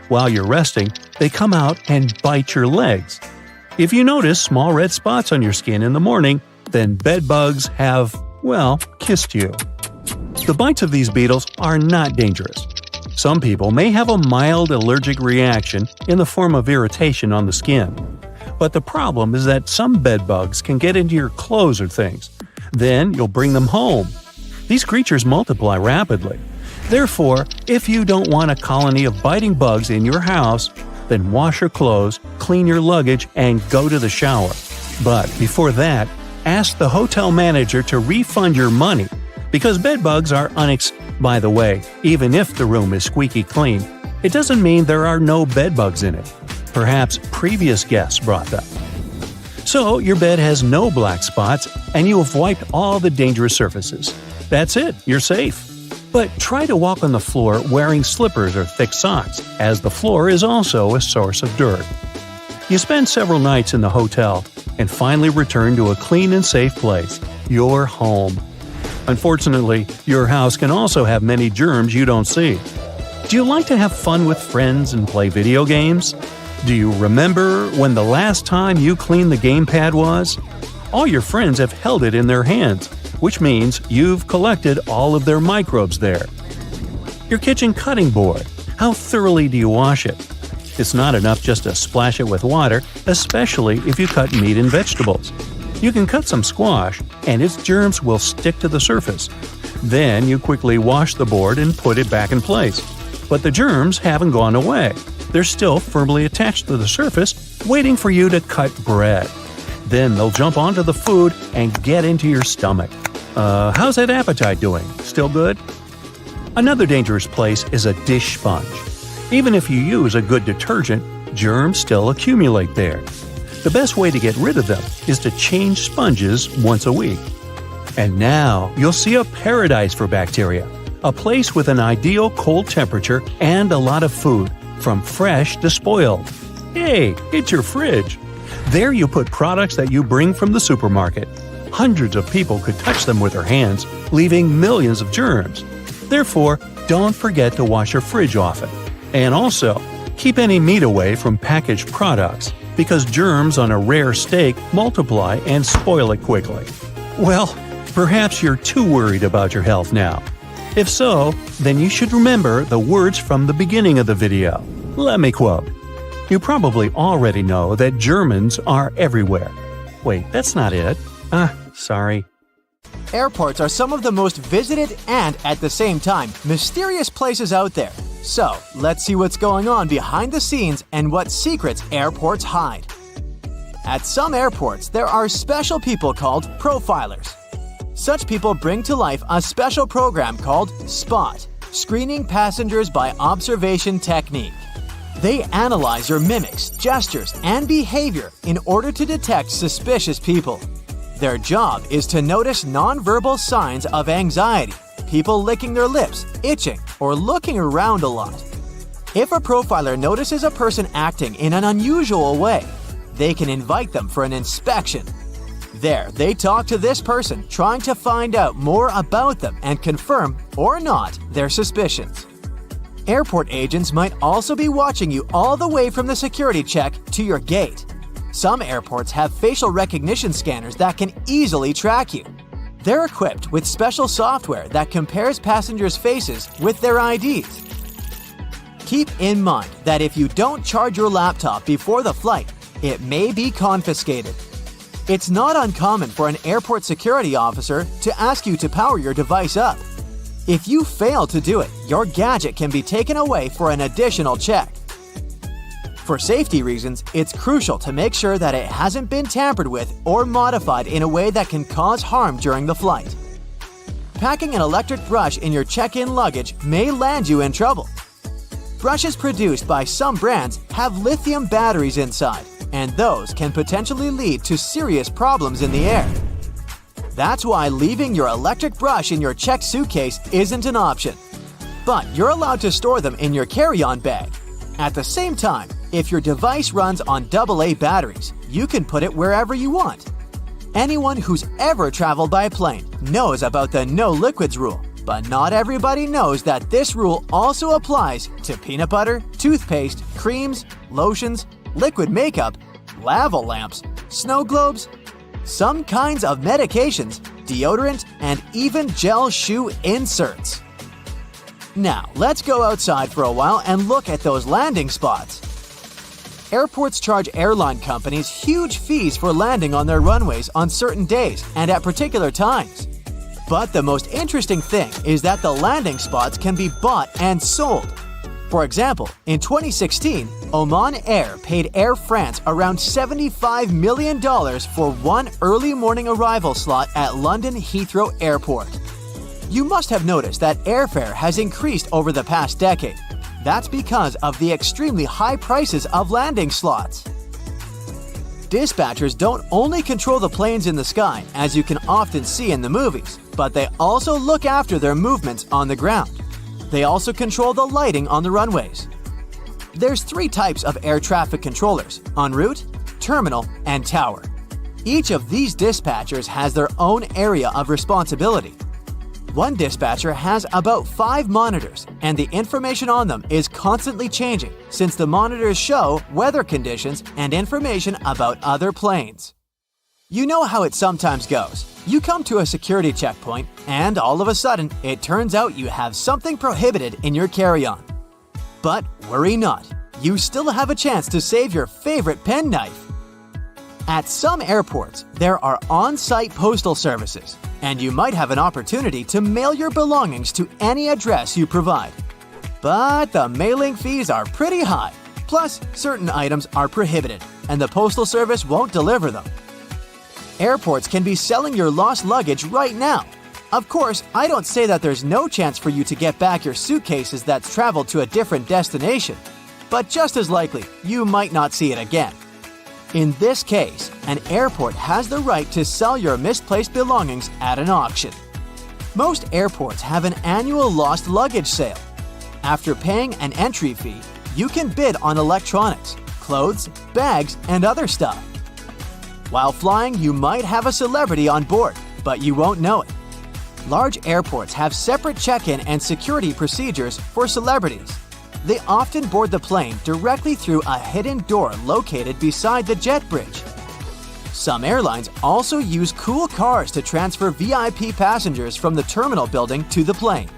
While you're resting, they come out and bite your legs. If you notice small red spots on your skin in the morning, then bed bugs have, well, kissed you. The bites of these beetles are not dangerous. Some people may have a mild allergic reaction in the form of irritation on the skin. But the problem is that some bed bugs can get into your clothes or things. Then you'll bring them home. These creatures multiply rapidly. Therefore, if you don't want a colony of biting bugs in your house, then wash your clothes, clean your luggage, and go to the shower. But before that, ask the hotel manager to refund your money, because bed bugs are By the way, even if the room is squeaky clean, it doesn't mean there are no bed bugs in it. Perhaps previous guests brought them. So your bed has no black spots and you have wiped all the dangerous surfaces. That's it, you're safe. But try to walk on the floor wearing slippers or thick socks, as the floor is also a source of dirt. You spend several nights in the hotel and finally return to a clean and safe place, your home. Unfortunately, your house can also have many germs you don't see. Do you like to have fun with friends and play video games? Do you remember when the last time you cleaned the gamepad was? All your friends have held it in their hands, which means you've collected all of their microbes there. Your kitchen cutting board. How thoroughly do you wash it? It's not enough just to splash it with water, especially if you cut meat and vegetables. You can cut some squash, and its germs will stick to the surface. Then you quickly wash the board and put it back in place. But the germs haven't gone away. They're still firmly attached to the surface, waiting for you to cut bread. Then they'll jump onto the food and get into your stomach. How's that appetite doing? Still good? Another dangerous place is a dish sponge. Even if you use a good detergent, germs still accumulate there. The best way to get rid of them is to change sponges once a week. And now you'll see a paradise for bacteria. A place with an ideal cold temperature and a lot of food, from fresh to spoiled. Hey, it's your fridge. There you put products that you bring from the supermarket. Hundreds of people could touch them with their hands, leaving millions of germs. Therefore, don't forget to wash your fridge often. And also, keep any meat away from packaged products, because germs on a rare steak multiply and spoil it quickly. Well, perhaps you're too worried about your health now. If so, then you should remember the words from the beginning of the video. Let me quote. You probably already know that Germans are everywhere. Wait, that's not it. Sorry. Airports are some of the most visited and, at the same time, mysterious places out there. So, let's see what's going on behind the scenes and what secrets airports hide. At some airports, there are special people called profilers. Such people bring to life a special program called SPOT, Screening Passengers by Observation Technique. They analyze your mimics, gestures, and behavior in order to detect suspicious people. Their job is to notice nonverbal signs of anxiety, people licking their lips, itching, or looking around a lot. If a profiler notices a person acting in an unusual way, they can invite them for an inspection. There, they talk to this person, trying to find out more about them and confirm, or not, their suspicions. Airport agents might also be watching you all the way from the security check to your gate. Some airports have facial recognition scanners that can easily track you. They're equipped with special software that compares passengers' faces with their IDs. Keep in mind that if you don't charge your laptop before the flight, it may be confiscated. It's not uncommon for an airport security officer to ask you to power your device up. If you fail to do it, your gadget can be taken away for an additional check. For safety reasons, it's crucial to make sure that it hasn't been tampered with or modified in a way that can cause harm during the flight. Packing an electric brush in your check-in luggage may land you in trouble. Brushes produced by some brands have lithium batteries inside, and those can potentially lead to serious problems in the air. That's why leaving your electric brush in your checked suitcase isn't an option. But you're allowed to store them in your carry-on bag. At the same time, if your device runs on AA batteries, you can put it wherever you want. Anyone who's ever traveled by plane knows about the no liquids rule, but not everybody knows that this rule also applies to peanut butter, toothpaste, creams, lotions, liquid makeup, lava lamps, snow globes, some kinds of medications, deodorant, and even gel shoe inserts. Now, let's go outside for a while and look at those landing spots. Airports charge airline companies huge fees for landing on their runways on certain days and at particular times. But the most interesting thing is that the landing spots can be bought and sold. For example, in 2016, Oman Air paid Air France around $75 million for one early morning arrival slot at London Heathrow Airport. You must have noticed that airfare has increased over the past decade. That's because of the extremely high prices of landing slots. Dispatchers don't only control the planes in the sky, as you can often see in the movies, but they also look after their movements on the ground. They also control the lighting on the runways. There's 3 types of air traffic controllers: en route, terminal, and tower. Each of these dispatchers has their own area of responsibility. One dispatcher has about 5 monitors, and the information on them is constantly changing since the monitors show weather conditions and information about other planes. You know how it sometimes goes. You come to a security checkpoint, and all of a sudden, it turns out you have something prohibited in your carry-on. But worry not, you still have a chance to save your favorite penknife. At some airports, there are on-site postal services, and you might have an opportunity to mail your belongings to any address you provide. But the mailing fees are pretty high, plus certain items are prohibited, and the postal service won't deliver them. Airports can be selling your lost luggage right now. Of course, I don't say that there's no chance for you to get back your suitcases that's traveled to a different destination, but just as likely, you might not see it again. In this case, an airport has the right to sell your misplaced belongings at an auction. Most airports have an annual lost luggage sale. After paying an entry fee, you can bid on electronics, clothes, bags, and other stuff. While flying, you might have a celebrity on board, but you won't know it. Large airports have separate check-in and security procedures for celebrities. They often board the plane directly through a hidden door located beside the jet bridge. Some airlines also use cool cars to transfer VIP passengers from the terminal building to the plane.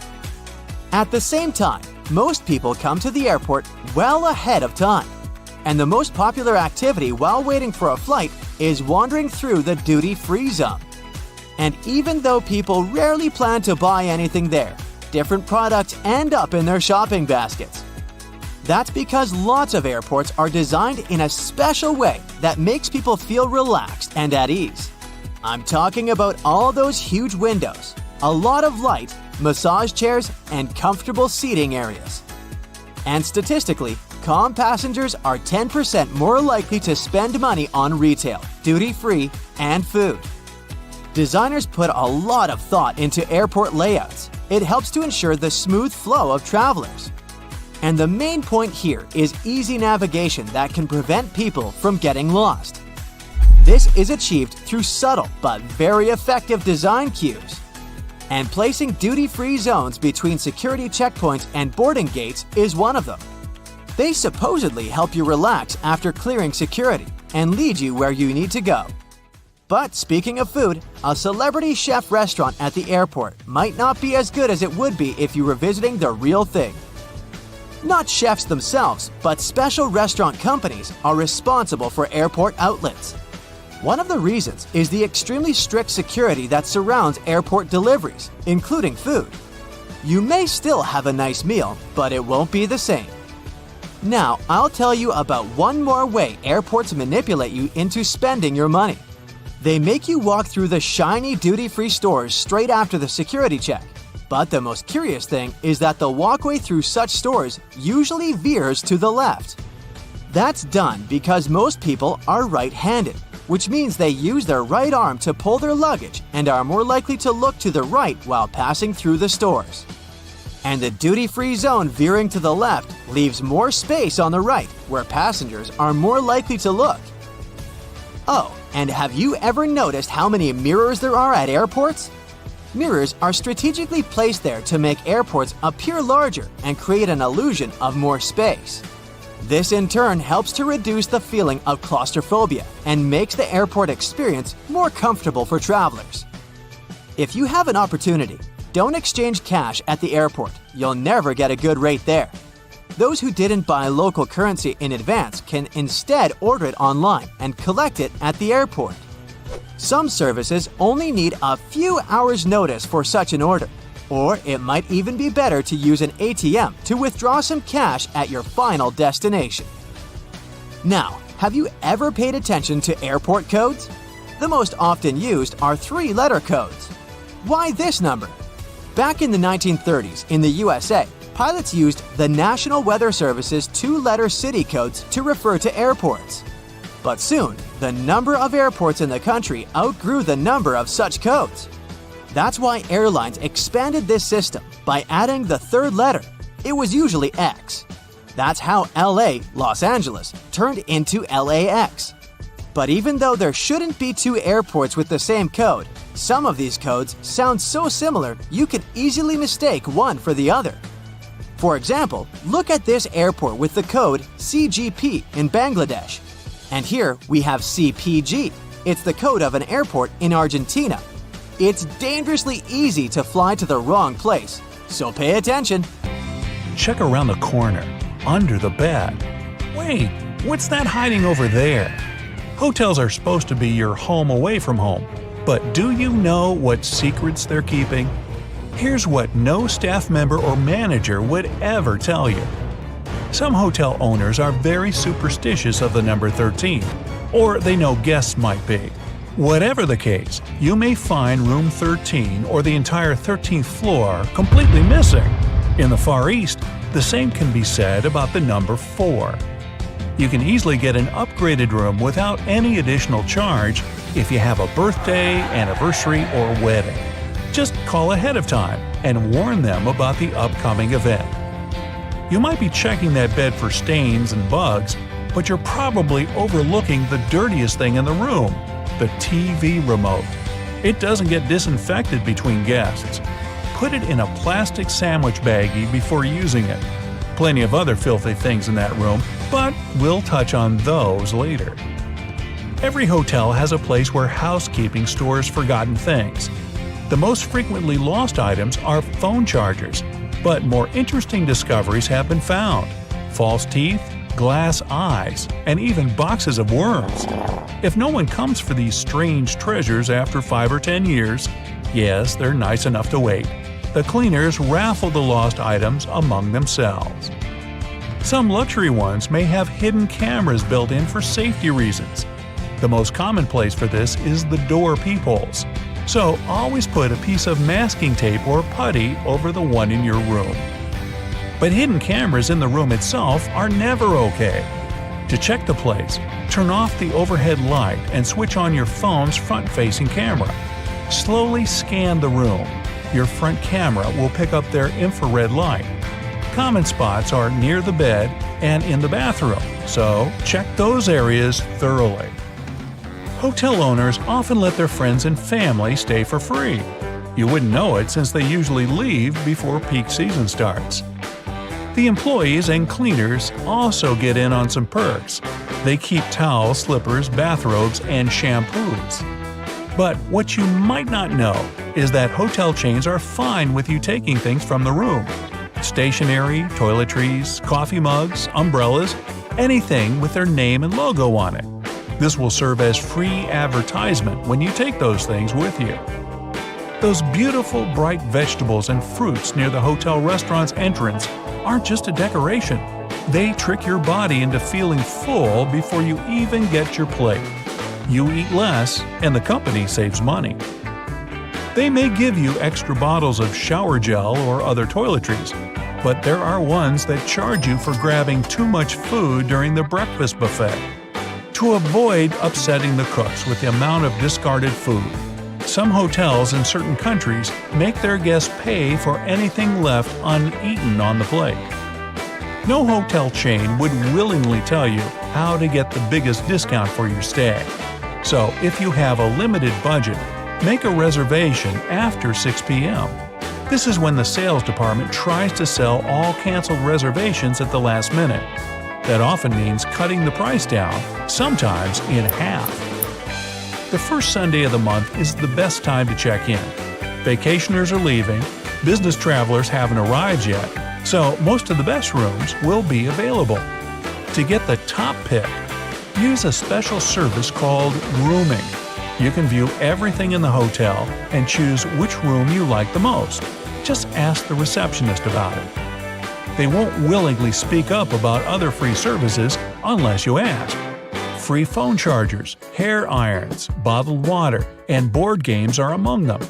At the same time, most people come to the airport well ahead of time. And the most popular activity while waiting for a flight is wandering through the duty-free zone. And even though people rarely plan to buy anything there, different products end up in their shopping baskets. That's because lots of airports are designed in a special way that makes people feel relaxed and at ease. I'm talking about all those huge windows, a lot of light, massage chairs, and comfortable seating areas. And statistically, calm passengers are 10% more likely to spend money on retail, duty-free, and food. Designers put a lot of thought into airport layouts. It helps to ensure the smooth flow of travelers. And the main point here is easy navigation that can prevent people from getting lost. This is achieved through subtle but very effective design cues. And placing duty-free zones between security checkpoints and boarding gates is one of them. They supposedly help you relax after clearing security and lead you where you need to go. But speaking of food, a celebrity chef restaurant at the airport might not be as good as it would be if you were visiting the real thing. Not chefs themselves, but special restaurant companies are responsible for airport outlets. One of the reasons is the extremely strict security that surrounds airport deliveries, including food. You may still have a nice meal, but it won't be the same. Now, I'll tell you about one more way airports manipulate you into spending your money. They make you walk through the shiny duty-free stores straight after the security check. But the most curious thing is that the walkway through such stores usually veers to the left. That's done because most people are right-handed, which means they use their right arm to pull their luggage and are more likely to look to the right while passing through the stores. And the duty-free zone veering to the left leaves more space on the right, where passengers are more likely to look. Oh, and have you ever noticed how many mirrors there are at airports? Mirrors are strategically placed there to make airports appear larger and create an illusion of more space. This in turn helps to reduce the feeling of claustrophobia and makes the airport experience more comfortable for travelers. If you have an opportunity, don't exchange cash at the airport. You'll never get a good rate there. Those who didn't buy local currency in advance can instead order it online and collect it at the airport. Some services only need a few hours' notice for such an order, or it might even be better to use an ATM to withdraw some cash at your final destination. Now, have you ever paid attention to airport codes? The most often used are 3-letter codes. Why this number? Back in the 1930s in the USA, pilots used the National Weather Service's 2-letter city codes to refer to airports. But soon, the number of airports in the country outgrew the number of such codes. That's why airlines expanded this system by adding the 3rd letter. It was usually X. That's how LA, Los Angeles, turned into LAX. But even though there shouldn't be 2 airports with the same code, some of these codes sound so similar you could easily mistake one for the other. For example, look at this airport with the code CGP in Bangladesh. And here we have CPG. It's the code of an airport in Argentina. It's dangerously easy to fly to the wrong place, so pay attention. Check around the corner, under the bed. Wait, what's that hiding over there? Hotels are supposed to be your home away from home, but do you know what secrets they're keeping? Here's what no staff member or manager would ever tell you. Some hotel owners are very superstitious of the number 13, or they know guests might be. Whatever the case, you may find room 13 or the entire 13th floor completely missing. In the Far East, the same can be said about the number 4. You can easily get an upgraded room without any additional charge if you have a birthday, anniversary, or wedding. Just call ahead of time and warn them about the upcoming event. You might be checking that bed for stains and bugs, but you're probably overlooking the dirtiest thing in the room, the TV remote. It doesn't get disinfected between guests. Put it in a plastic sandwich baggie before using it. Plenty of other filthy things in that room, but we'll touch on those later. Every hotel has a place where housekeeping stores forgotten things. The most frequently lost items are phone chargers, but more interesting discoveries have been found: false teeth, glass eyes, and even boxes of worms. If no one comes for these strange treasures after 5 or 10 years, yes, they're nice enough to wait. The cleaners raffle the lost items among themselves. Some luxury ones may have hidden cameras built in for safety reasons. The most common place for this is the door peepholes. So always put a piece of masking tape or putty over the one in your room. But hidden cameras in the room itself are never okay. To check the place, turn off the overhead light and switch on your phone's front-facing camera. Slowly scan the room. Your front camera will pick up their infrared light. Common spots are near the bed and in the bathroom, so check those areas thoroughly. Hotel owners often let their friends and family stay for free. You wouldn't know it since they usually leave before peak season starts. The employees and cleaners also get in on some perks. They keep towels, slippers, bathrobes, and shampoos. But what you might not know is that hotel chains are fine with you taking things from the room. Stationery, toiletries, coffee mugs, umbrellas, anything with their name and logo on it. This will serve as free advertisement when you take those things with you. Those beautiful bright vegetables and fruits near the hotel restaurant's entrance aren't just a decoration. They trick your body into feeling full before you even get your plate. You eat less, and the company saves money. They may give you extra bottles of shower gel or other toiletries, but there are ones that charge you for grabbing too much food during the breakfast buffet. to avoid upsetting the cooks with the amount of discarded food. Some hotels in certain countries make their guests pay for anything left uneaten on the plate. No hotel chain would willingly tell you how to get the biggest discount for your stay. So if you have a limited budget, make a reservation after 6 p.m. This is when the sales department tries to sell all canceled reservations at the last minute. That often means cutting the price down, sometimes in half. The first Sunday of the month is the best time to check in. Vacationers are leaving, business travelers haven't arrived yet, so most of the best rooms will be available. To get the top pick, use a special service called rooming. You can view everything in the hotel and choose which room you like the most. Just ask the receptionist about it. They won't willingly speak up about other free services unless you ask. Free phone chargers, hair irons, bottled water, and board games are among them.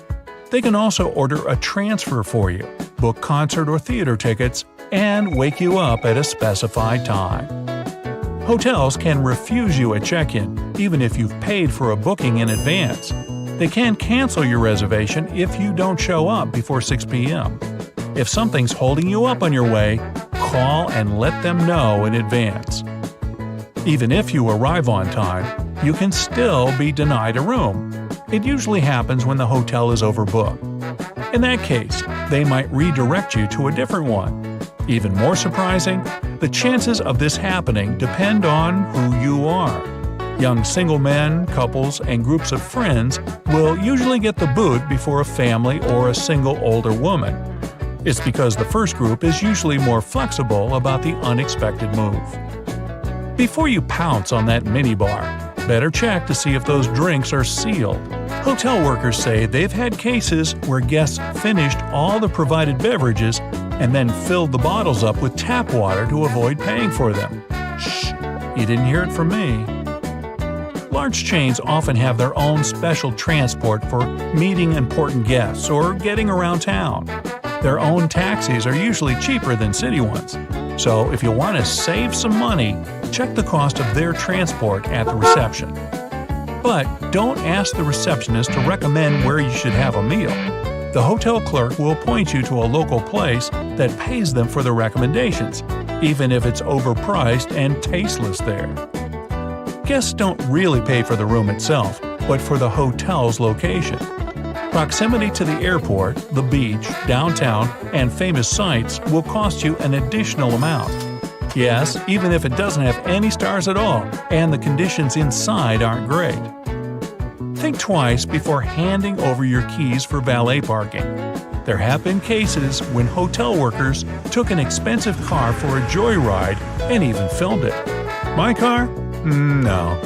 They can also order a transfer for you, book concert or theater tickets, and wake you up at a specified time. Hotels can refuse you at check-in, even if you've paid for a booking in advance. They can cancel your reservation if you don't show up before 6 p.m. If something's holding you up on your way, call and let them know in advance. Even if you arrive on time, you can still be denied a room. It usually happens when the hotel is overbooked. In that case, they might redirect you to a different one. Even more surprising, the chances of this happening depend on who you are. Young single men, couples, and groups of friends will usually get the boot before a family or a single older woman. It's because the first group is usually more flexible about the unexpected move. Before you pounce on that minibar, better check to see if those drinks are sealed. Hotel workers say they've had cases where guests finished all the provided beverages and then filled the bottles up with tap water to avoid paying for them. Shh, you didn't hear it from me. Large chains often have their own special transport for meeting important guests or getting around town. Their own taxis are usually cheaper than city ones. So if you want to save some money, check the cost of their transport at the reception. But don't ask the receptionist to recommend where you should have a meal. The hotel clerk will point you to a local place that pays them for the recommendations, even if it's overpriced and tasteless there. Guests don't really pay for the room itself, but for the hotel's location. Proximity to the airport, the beach, downtown, and famous sites will cost you an additional amount. Yes, even if it doesn't have any stars at all and the conditions inside aren't great. Think twice before handing over your keys for valet parking. There have been cases when hotel workers took an expensive car for a joyride and even filmed it. My car? No.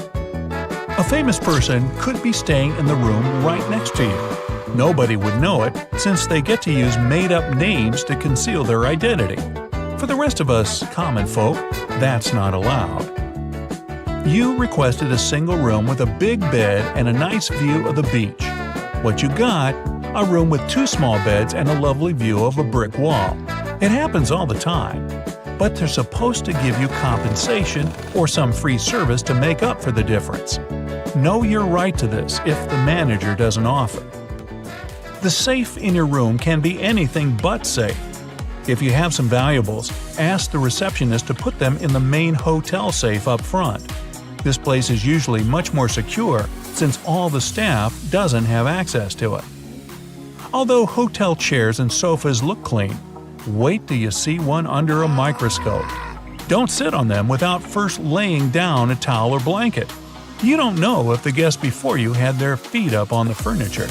A famous person could be staying in the room right next to you. Nobody would know it since they get to use made-up names to conceal their identity. For the rest of us common folk, that's not allowed. You requested a single room with a big bed and a nice view of the beach. What you got? A room with 2 small beds and a lovely view of a brick wall. It happens all the time. But they're supposed to give you compensation or some free service to make up for the difference. Know your right to this if the manager doesn't offer. The safe in your room can be anything but safe. If you have some valuables, ask the receptionist to put them in the main hotel safe up front. This place is usually much more secure since all the staff doesn't have access to it. Although hotel chairs and sofas look clean, wait till you see one under a microscope. Don't sit on them without first laying down a towel or blanket. You don't know if the guest before you had their feet up on the furniture.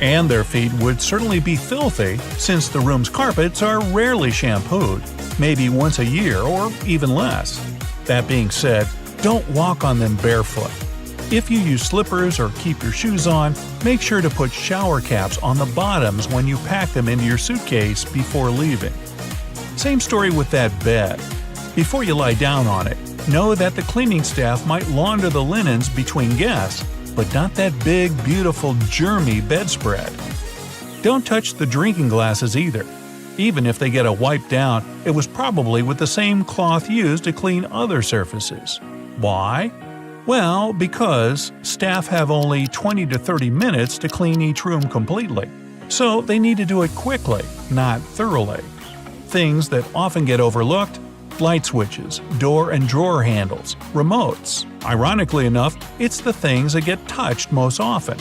And their feet would certainly be filthy since the room's carpets are rarely shampooed, maybe once a year or even less. That being said, don't walk on them barefoot. If you use slippers or keep your shoes on, make sure to put shower caps on the bottoms when you pack them into your suitcase before leaving. Same story with that bed. Before you lie down on it, know that the cleaning staff might launder the linens between guests, but not that big, beautiful, germy bedspread. Don't touch the drinking glasses either. Even if they get a wipe down, it was probably with the same cloth used to clean other surfaces. Why? Well, because staff have only 20 to 30 minutes to clean each room completely. So they need to do it quickly, not thoroughly. Things that often get overlooked: light switches, door and drawer handles, remotes. Ironically enough, it's the things that get touched most often.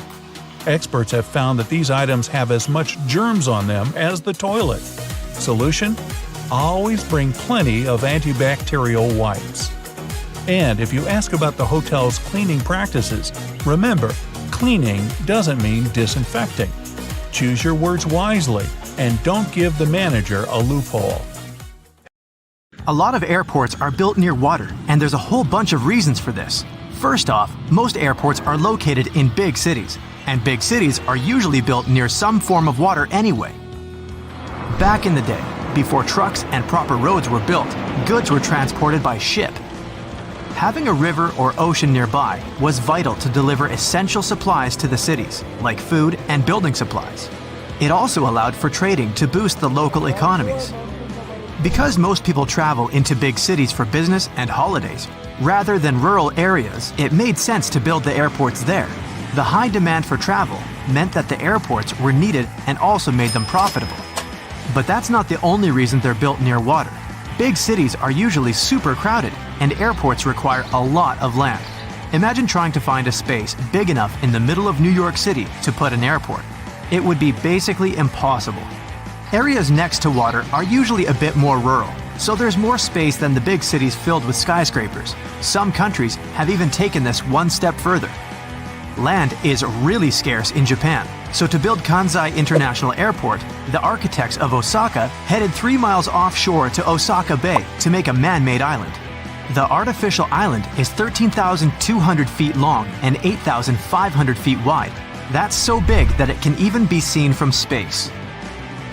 Experts have found that these items have as much germs on them as the toilet. Solution? Always bring plenty of antibacterial wipes. And if you ask about the hotel's cleaning practices, remember, cleaning doesn't mean disinfecting. Choose your words wisely and don't give the manager a loophole. A lot of airports are built near water, and there's a whole bunch of reasons for this. First off, most airports are located in big cities, and big cities are usually built near some form of water anyway. Back in the day, before trucks and proper roads were built, goods were transported by ship. Having a river or ocean nearby was vital to deliver essential supplies to the cities, like food and building supplies. It also allowed for trading to boost the local economies. Because most people travel into big cities for business and holidays, rather than rural areas, it made sense to build the airports there. The high demand for travel meant that the airports were needed and also made them profitable. But that's not the only reason they're built near water. Big cities are usually super crowded, and airports require a lot of land. Imagine trying to find a space big enough in the middle of New York City to put an airport. It would be basically impossible. Areas next to water are usually a bit more rural, so there's more space than the big cities filled with skyscrapers. Some countries have even taken this one step further. Land is really scarce in Japan, so to build Kansai International Airport, the architects of Osaka headed 3 miles offshore to Osaka Bay to make a man-made island. The artificial island is 13,200 feet long and 8,500 feet wide. That's so big that it can even be seen from space.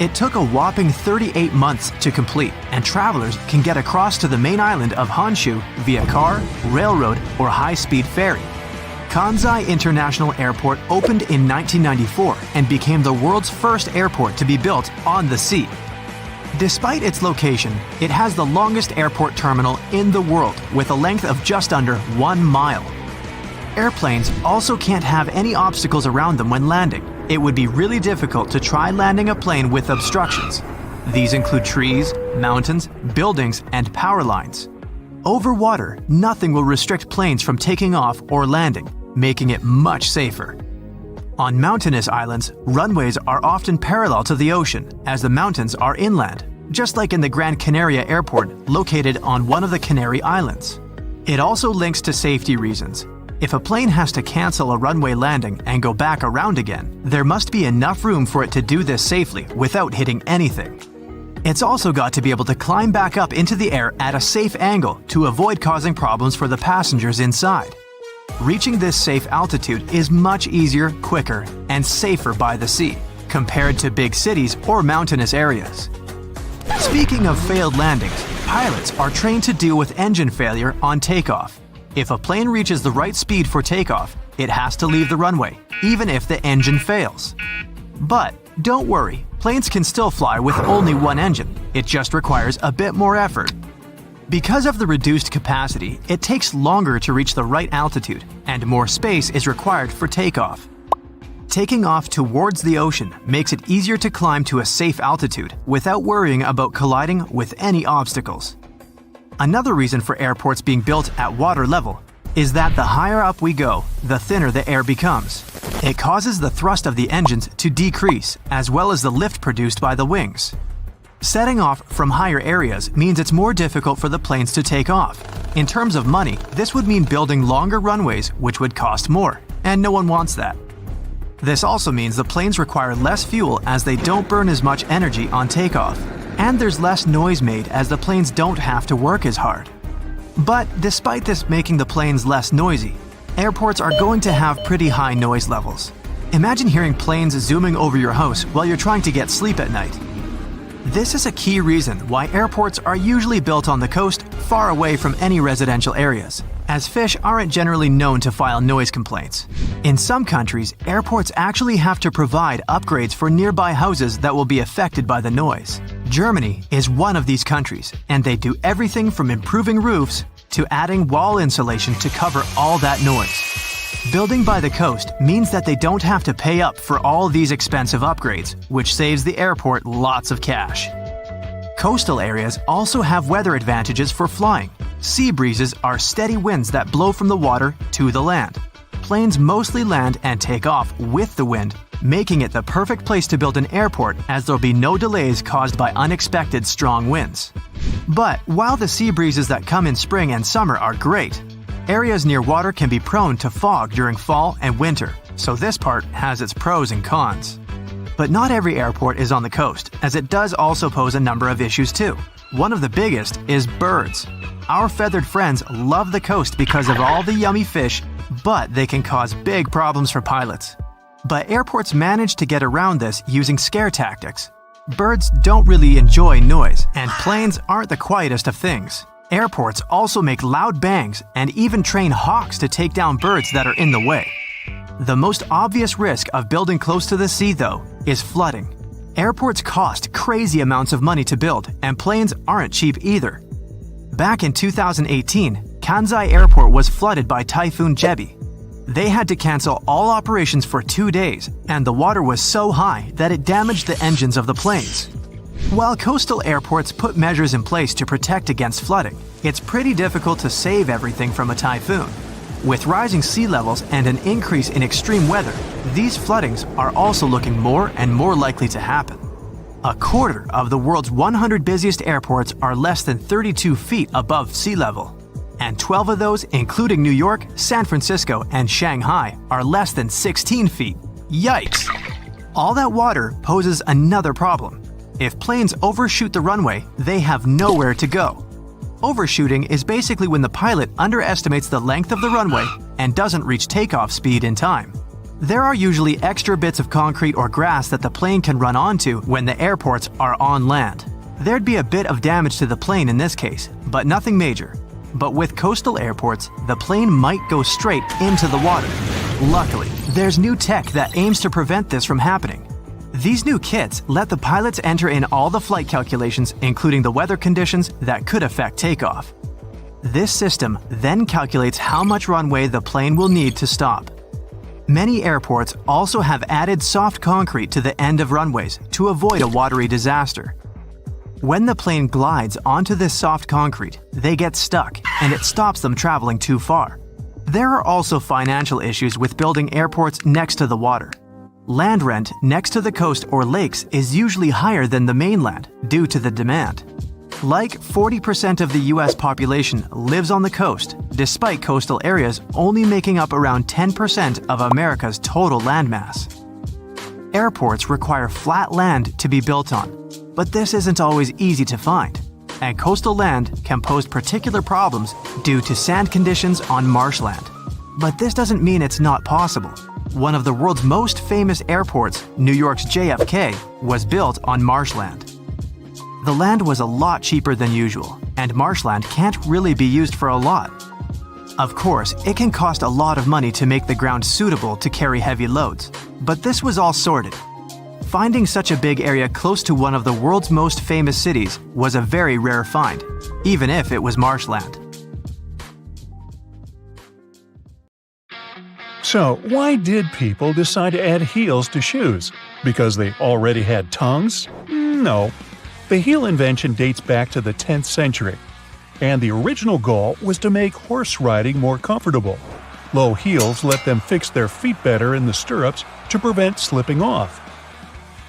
It took a whopping 38 months to complete, and travelers can get across to the main island of Honshu via car, railroad, or high-speed ferry. Kansai International Airport opened in 1994 and became the world's first airport to be built on the sea. Despite its location, it has the longest airport terminal in the world with a length of just under 1 mile. Airplanes also can't have any obstacles around them when landing. It would be really difficult to try landing a plane with obstructions. These include trees, mountains, buildings, and power lines. Over water, nothing will restrict planes from taking off or landing, making it much safer. On mountainous islands, runways are often parallel to the ocean, as the mountains are inland, just like in the Gran Canaria Airport located on one of the Canary Islands. It also links to safety reasons. If a plane has to cancel a runway landing and go back around again, there must be enough room for it to do this safely without hitting anything. It's also got to be able to climb back up into the air at a safe angle to avoid causing problems for the passengers inside. Reaching this safe altitude is much easier, quicker, and safer by the sea, compared to big cities or mountainous areas. Speaking of failed landings, pilots are trained to deal with engine failure on takeoff. If a plane reaches the right speed for takeoff, it has to leave the runway, even if the engine fails. But don't worry, planes can still fly with only one engine. It just requires a bit more effort. Because of the reduced capacity, it takes longer to reach the right altitude, and more space is required for takeoff. Taking off towards the ocean makes it easier to climb to a safe altitude without worrying about colliding with any obstacles. Another reason for airports being built at water level is that the higher up we go, the thinner the air becomes. It causes the thrust of the engines to decrease, as well as the lift produced by the wings. Setting off from higher areas means it's more difficult for the planes to take off. In terms of money, this would mean building longer runways, which would cost more, and no one wants that. This also means the planes require less fuel as they don't burn as much energy on takeoff, and there's less noise made as the planes don't have to work as hard. But despite this making the planes less noisy, airports are going to have pretty high noise levels. Imagine hearing planes zooming over your house while you're trying to get sleep at night. This is a key reason why airports are usually built on the coast, far away from any residential areas, as fish aren't generally known to file noise complaints. In some countries, airports actually have to provide upgrades for nearby houses that will be affected by the noise. Germany is one of these countries, and they do everything from improving roofs to adding wall insulation to cover all that noise. Building by the coast means that they don't have to pay up for all these expensive upgrades, which saves the airport lots of cash. Coastal areas also have weather advantages for flying. Sea breezes are steady winds that blow from the water to the land. Planes mostly land and take off with the wind, making it the perfect place to build an airport as there'll be no delays caused by unexpected strong winds. But while the sea breezes that come in spring and summer are great, areas near water can be prone to fog during fall and winter, so this part has its pros and cons. But not every airport is on the coast, as it does also pose a number of issues too. One of the biggest is birds. Our feathered friends love the coast because of all the yummy fish, but they can cause big problems for pilots. But airports manage to get around this using scare tactics. Birds don't really enjoy noise, and planes aren't the quietest of things. Airports also make loud bangs and even train hawks to take down birds that are in the way. The most obvious risk of building close to the sea, though, is flooding. Airports cost crazy amounts of money to build, and planes aren't cheap either. Back in 2018, Kansai Airport was flooded by Typhoon Jebi. They had to cancel all operations for 2 days, and the water was so high that it damaged the engines of the planes. While coastal airports put measures in place to protect against flooding, it's pretty difficult to save everything from a typhoon. With rising sea levels and an increase in extreme weather, these floodings are also looking more and more likely to happen. A quarter of the world's 100 busiest airports are less than 32 feet above sea level. And 12 of those, including New York, San Francisco, and Shanghai, are less than 16 feet. Yikes! All that water poses another problem. If planes overshoot the runway, they have nowhere to go. Overshooting is basically when the pilot underestimates the length of the runway and doesn't reach takeoff speed in time. There are usually extra bits of concrete or grass that the plane can run onto when the airports are on land. There'd be a bit of damage to the plane in this case, but nothing major. But with coastal airports, the plane might go straight into the water. Luckily, there's new tech that aims to prevent this from happening. These new kits let the pilots enter in all the flight calculations, including the weather conditions that could affect takeoff. This system then calculates how much runway the plane will need to stop. Many airports also have added soft concrete to the end of runways to avoid a watery disaster. When the plane glides onto this soft concrete, they get stuck and it stops them traveling too far. There are also financial issues with building airports next to the water. Land rent next to the coast or lakes is usually higher than the mainland due to the demand. Like 40% of the US population lives on the coast, despite coastal areas only making up around 10% of America's total landmass. Airports require flat land to be built on, but this isn't always easy to find, and coastal land can pose particular problems due to sand conditions on marshland. But this doesn't mean it's not possible. One of the world's most famous airports, New York's JFK, was built on marshland. The land was a lot cheaper than usual, and marshland can't really be used for a lot. Of course, it can cost a lot of money to make the ground suitable to carry heavy loads, but this was all sorted. Finding such a big area close to one of the world's most famous cities was a very rare find, even if it was marshland. So, why did people decide to add heels to shoes? Because they already had tongues? No. The heel invention dates back to the 10th century, and the original goal was to make horse riding more comfortable. Low heels let them fix their feet better in the stirrups to prevent slipping off.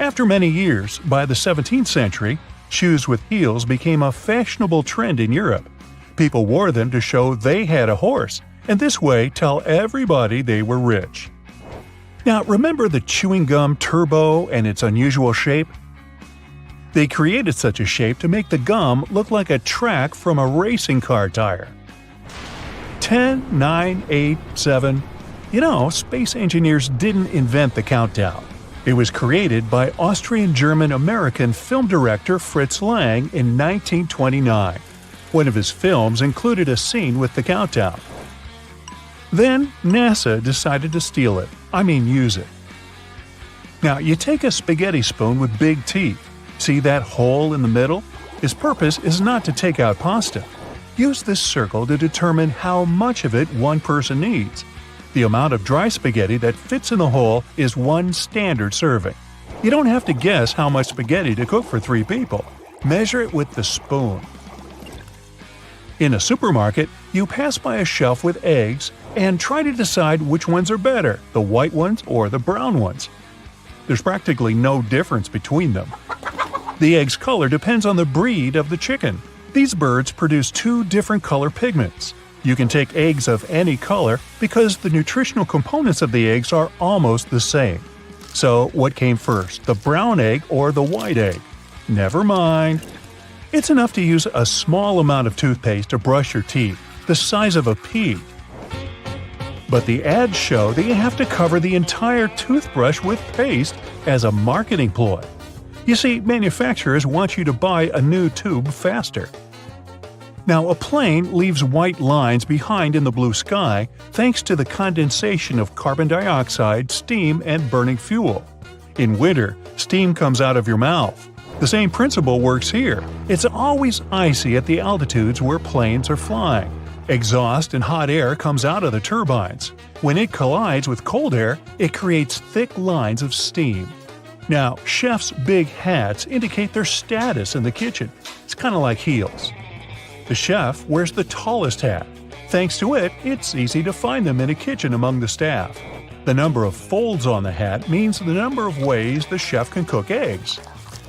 After many years, by the 17th century, shoes with heels became a fashionable trend in Europe. People wore them to show they had a horse, and this way tell everybody they were rich. Now, remember the chewing gum Turbo and its unusual shape? They created such a shape to make the gum look like a track from a racing car tire. 10, 9, 8, 7. Space engineers didn't invent the countdown. It was created by Austrian-German-American film director Fritz Lang in 1929. One of his films included a scene with the countdown. Then, NASA decided to steal it. Use it. Now, you take a spaghetti spoon with big teeth. See that hole in the middle? Its purpose is not to take out pasta. Use this circle to determine how much of it one person needs. The amount of dry spaghetti that fits in the hole is one standard serving. You don't have to guess how much spaghetti to cook for 3 people. Measure it with the spoon. In a supermarket, you pass by a shelf with eggs and try to decide which ones are better, the white ones or the brown ones. There's practically no difference between them. The egg's color depends on the breed of the chicken. These birds produce 2 different color pigments. You can take eggs of any color because the nutritional components of the eggs are almost the same. So, what came first, the brown egg or the white egg? Never mind. It's enough to use a small amount of toothpaste to brush your teeth, the size of a pea. But the ads show that you have to cover the entire toothbrush with paste as a marketing ploy. You see, manufacturers want you to buy a new tube faster. Now, a plane leaves white lines behind in the blue sky thanks to the condensation of carbon dioxide, steam, and burning fuel. In winter, steam comes out of your mouth. The same principle works here. It's always icy at the altitudes where planes are flying. Exhaust and hot air comes out of the turbines. When it collides with cold air, it creates thick lines of steam. Now, chefs' big hats indicate their status in the kitchen. It's kind of like heels. The chef wears the tallest hat. Thanks to it, it's easy to find them in a kitchen among the staff. The number of folds on the hat means the number of ways the chef can cook eggs.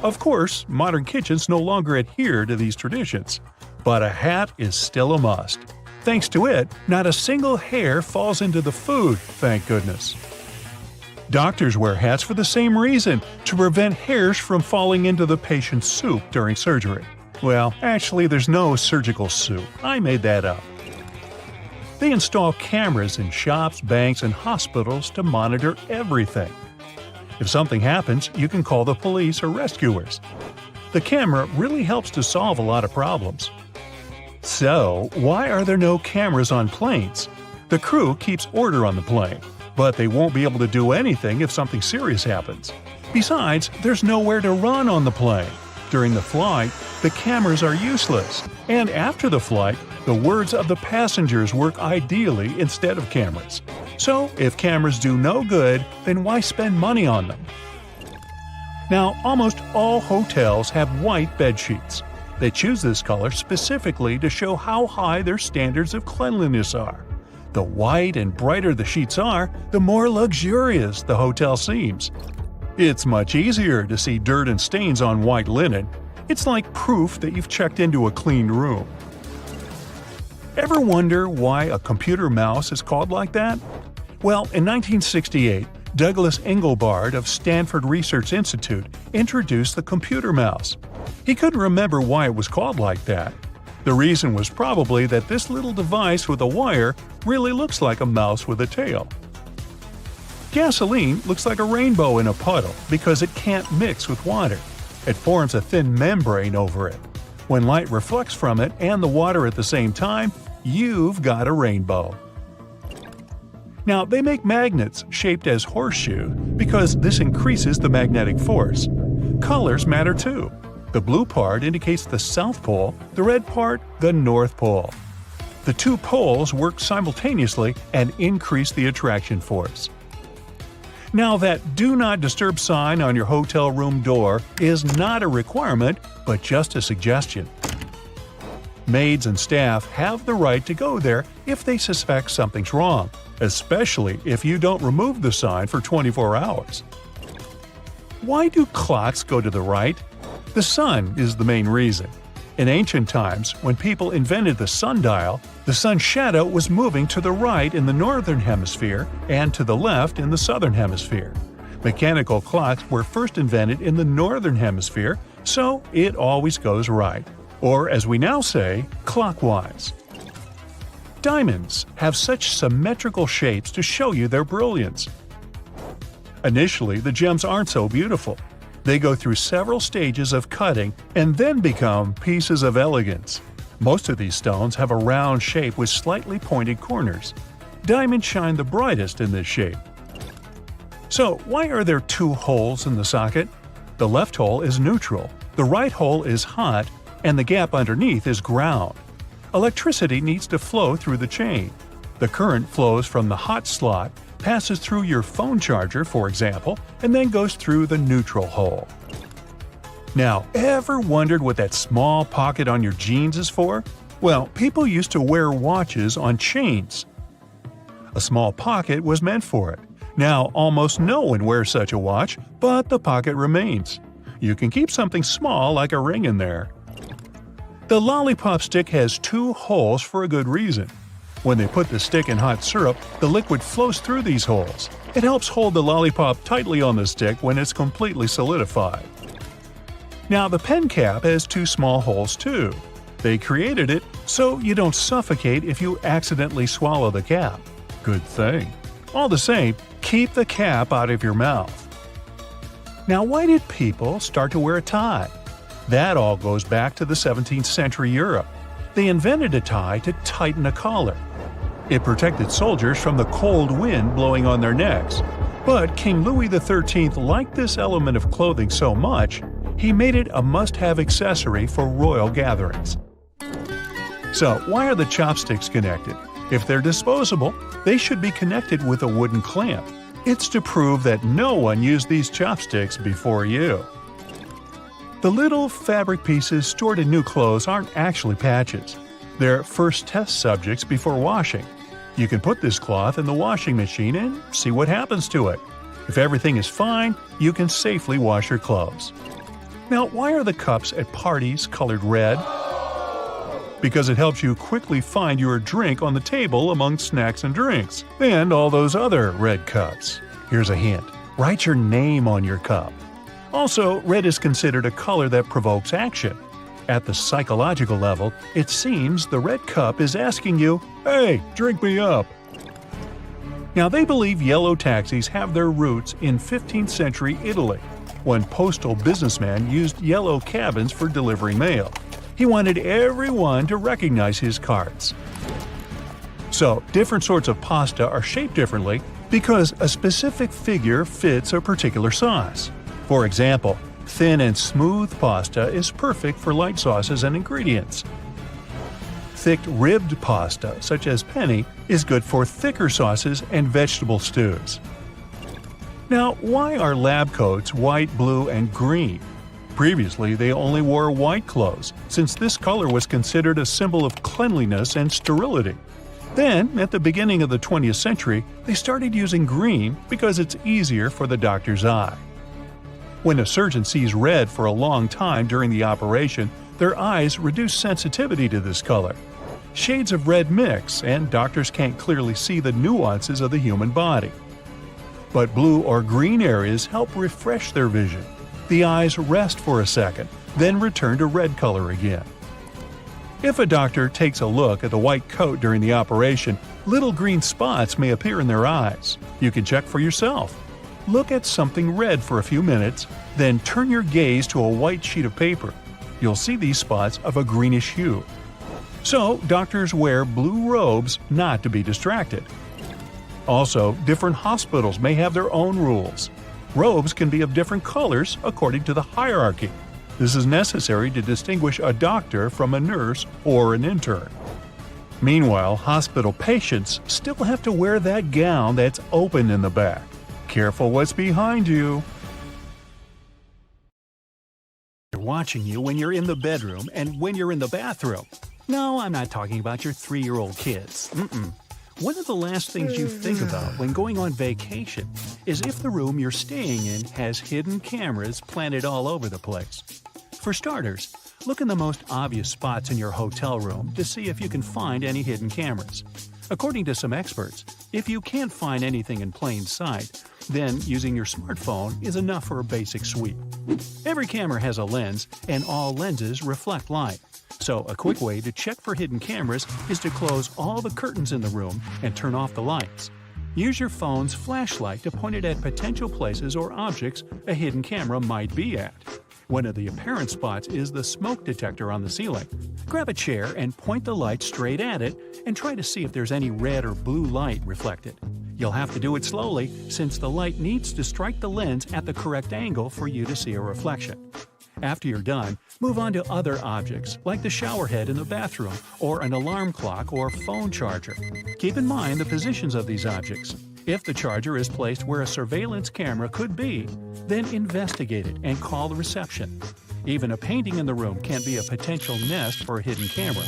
Of course, modern kitchens no longer adhere to these traditions, but a hat is still a must. Thanks to it, not a single hair falls into the food, thank goodness. Doctors wear hats for the same reason, to prevent hairs from falling into the patient's soup during surgery. Well, actually, there's no surgical soup. I made that up. They install cameras in shops, banks, and hospitals to monitor everything. If something happens, you can call the police or rescuers. The camera really helps to solve a lot of problems. So, why are there no cameras on planes? The crew keeps order on the plane, but they won't be able to do anything if something serious happens. Besides, there's nowhere to run on the plane. During the flight, the cameras are useless, and after the flight, the words of the passengers work ideally instead of cameras. So, if cameras do no good, then why spend money on them? Now, almost all hotels have white bed sheets. They choose this color specifically to show how high their standards of cleanliness are. The white and brighter the sheets are, the more luxurious the hotel seems. It's much easier to see dirt and stains on white linen. It's like proof that you've checked into a clean room. Ever wonder why a computer mouse is called like that? Well, in 1968, Douglas Engelbart of Stanford Research Institute introduced the computer mouse. He couldn't remember why it was called like that. The reason was probably that this little device with a wire really looks like a mouse with a tail. Gasoline looks like a rainbow in a puddle because it can't mix with water. It forms a thin membrane over it. When light reflects from it and the water at the same time, you've got a rainbow. Now, they make magnets shaped as horseshoe because this increases the magnetic force. Colors matter too. The blue part indicates the South Pole, the red part, the North Pole. The 2 poles work simultaneously and increase the attraction force. Now, that Do Not Disturb sign on your hotel room door is not a requirement, but just a suggestion. Maids and staff have the right to go there if they suspect something's wrong, especially if you don't remove the sign for 24 hours. Why do clocks go to the right? The sun is the main reason. In ancient times, when people invented the sundial, the sun's shadow was moving to the right in the northern hemisphere and to the left in the southern hemisphere. Mechanical clocks were first invented in the northern hemisphere, so it always goes right. Or, as we now say, clockwise. Diamonds have such symmetrical shapes to show you their brilliance. Initially, the gems aren't so beautiful. They go through several stages of cutting and then become pieces of elegance. Most of these stones have a round shape with slightly pointed corners. Diamonds shine the brightest in this shape. So, why are there 2 holes in the socket? The left hole is neutral, the right hole is hot, and the gap underneath is ground. electricity needs to flow through the chain. The current flows from the hot slot, passes through your phone charger, for example, and then goes through the neutral hole. Now, ever wondered what that small pocket on your jeans is for? Well, people used to wear watches on chains. A small pocket was meant for it. Now, almost no one wears such a watch, but the pocket remains. You can keep something small like a ring in there. The lollipop stick has 2 holes for a good reason. When they put the stick in hot syrup, the liquid flows through these holes. It helps hold the lollipop tightly on the stick when it's completely solidified. Now, the pen cap has 2 small holes too. They created it so you don't suffocate if you accidentally swallow the cap. Good thing. All the same, keep the cap out of your mouth. Now, why did people start to wear a tie? That all goes back to the 17th century Europe. They invented a tie to tighten a collar. It protected soldiers from the cold wind blowing on their necks. But King Louis XIII liked this element of clothing so much, he made it a must-have accessory for royal gatherings. So, why are the chopsticks connected? If they're disposable, they should be connected with a wooden clamp. It's to prove that no one used these chopsticks before you. The little fabric pieces stored in new clothes aren't actually patches. They're first test subjects before washing. You can put this cloth in the washing machine and see what happens to it. If everything is fine, you can safely wash your clothes. Now, why are the cups at parties colored red? Because it helps you quickly find your drink on the table among snacks and drinks, and all those other red cups. Here's a hint. Write your name on your cup. Also, red is considered a color that provokes action. At the psychological level, it seems the red cup is asking you, "Hey, drink me up." Now, they believe yellow taxis have their roots in 15th century Italy, when postal businessman used yellow cabins for delivering mail. He wanted everyone to recognize his carts. So, different sorts of pasta are shaped differently because a specific figure fits a particular sauce. For example, thin and smooth pasta is perfect for light sauces and ingredients. Thick ribbed pasta, such as penne, is good for thicker sauces and vegetable stews. Now, why are lab coats white, blue, and green? Previously, they only wore white clothes, since this color was considered a symbol of cleanliness and sterility. Then, at the beginning of the 20th century, they started using green because it's easier for the doctor's eye. When a surgeon sees red for a long time during the operation, their eyes reduce sensitivity to this color. Shades of red mix, and doctors can't clearly see the nuances of the human body. But blue or green areas help refresh their vision. The eyes rest for a second, then return to red color again. If a doctor takes a look at the white coat during the operation, little green spots may appear in their eyes. You can check for yourself. Look at something red for a few minutes, then turn your gaze to a white sheet of paper. You'll see these spots of a greenish hue. So, doctors wear blue robes not to be distracted. Also, different hospitals may have their own rules. Robes can be of different colors according to the hierarchy. This is necessary to distinguish a doctor from a nurse or an intern. Meanwhile, hospital patients still have to wear that gown that's open in the back. Careful what's behind you. They're watching you when you're in the bedroom and when you're in the bathroom. No, I'm not talking about your 3-year-old kids. One of the last things you think about when going on vacation is if the room you're staying in has hidden cameras planted all over the place. For starters, look in the most obvious spots in your hotel room to see if you can find any hidden cameras. According to some experts, if you can't find anything in plain sight, then using your smartphone is enough for a basic sweep. Every camera has a lens, and all lenses reflect light. So a quick way to check for hidden cameras is to close all the curtains in the room and turn off the lights. Use your phone's flashlight to point it at potential places or objects a hidden camera might be at. One of the apparent spots is the smoke detector on the ceiling. Grab a chair and point the light straight at it and try to see if there's any red or blue light reflected. You'll have to do it slowly since the light needs to strike the lens at the correct angle for you to see a reflection. After you're done, move on to other objects like the shower head in the bathroom or an alarm clock or phone charger. Keep in mind the positions of these objects. If the charger is placed where a surveillance camera could be, then investigate it and call the reception. Even a painting in the room can be a potential nest for a hidden camera.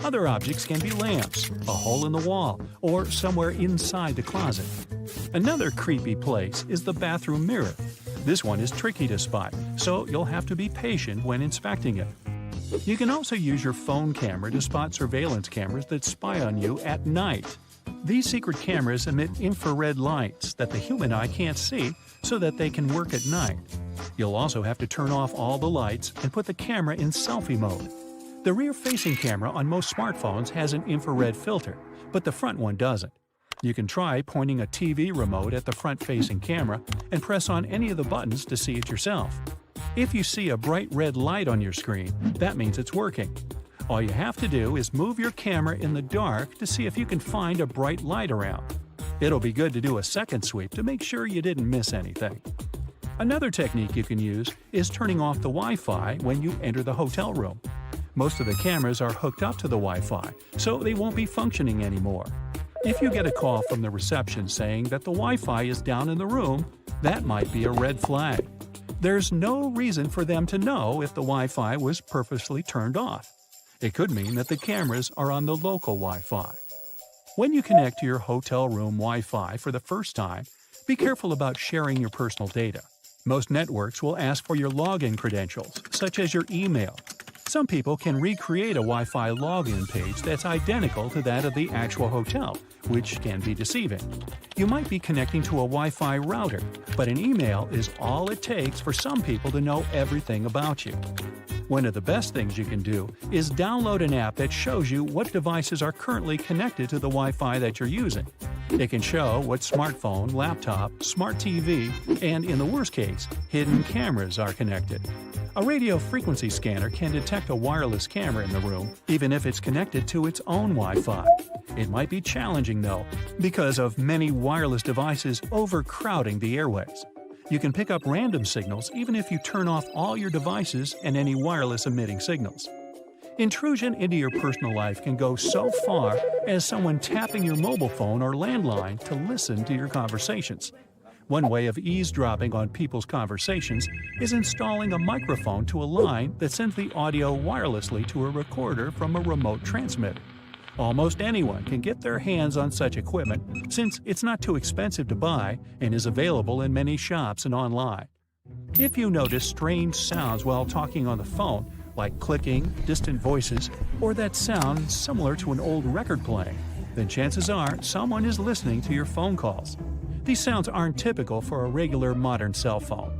Other objects can be lamps, a hole in the wall, or somewhere inside the closet. Another creepy place is the bathroom mirror. This one is tricky to spot, so you'll have to be patient when inspecting it. You can also use your phone camera to spot surveillance cameras that spy on you at night. These secret cameras emit infrared lights that the human eye can't see so that they can work at night. You'll also have to turn off all the lights and put the camera in selfie mode. The rear-facing camera on most smartphones has an infrared filter, but the front one doesn't. You can try pointing a TV remote at the front-facing camera and press on any of the buttons to see it yourself. If you see a bright red light on your screen, that means it's working. All you have to do is move your camera in the dark to see if you can find a bright light around. It'll be good to do a second sweep to make sure you didn't miss anything. Another technique you can use is turning off the Wi-Fi when you enter the hotel room. Most of the cameras are hooked up to the Wi-Fi, so they won't be functioning anymore. If you get a call from the reception saying that the Wi-Fi is down in the room, that might be a red flag. There's no reason for them to know if the Wi-Fi was purposely turned off. It could mean that the cameras are on the local Wi-Fi. When you connect to your hotel room Wi-Fi for the first time, be careful about sharing your personal data. Most networks will ask for your login credentials, such as your email. Some people can recreate a Wi-Fi login page that's identical to that of the actual hotel, which can be deceiving. You might be connecting to a Wi-Fi router, but an email is all it takes for some people to know everything about you. One of the best things you can do is download an app that shows you what devices are currently connected to the Wi-Fi that you're using. It can show what smartphone, laptop, smart TV, and in the worst case, hidden cameras are connected. A radio frequency scanner can detect a wireless camera in the room, even if it's connected to its own Wi-Fi. It might be challenging, though, because of many wireless devices overcrowding the airways. You can pick up random signals even if you turn off all your devices and any wireless emitting signals. Intrusion into your personal life can go so far as someone tapping your mobile phone or landline to listen to your conversations. One way of eavesdropping on people's conversations is installing a microphone to a line that sends the audio wirelessly to a recorder from a remote transmitter. Almost anyone can get their hands on such equipment since it's not too expensive to buy and is available in many shops and online. If you notice strange sounds while talking on the phone, like clicking, distant voices, or that sound similar to an old record playing, then chances are someone is listening to your phone calls. These sounds aren't typical for a regular modern cell phone.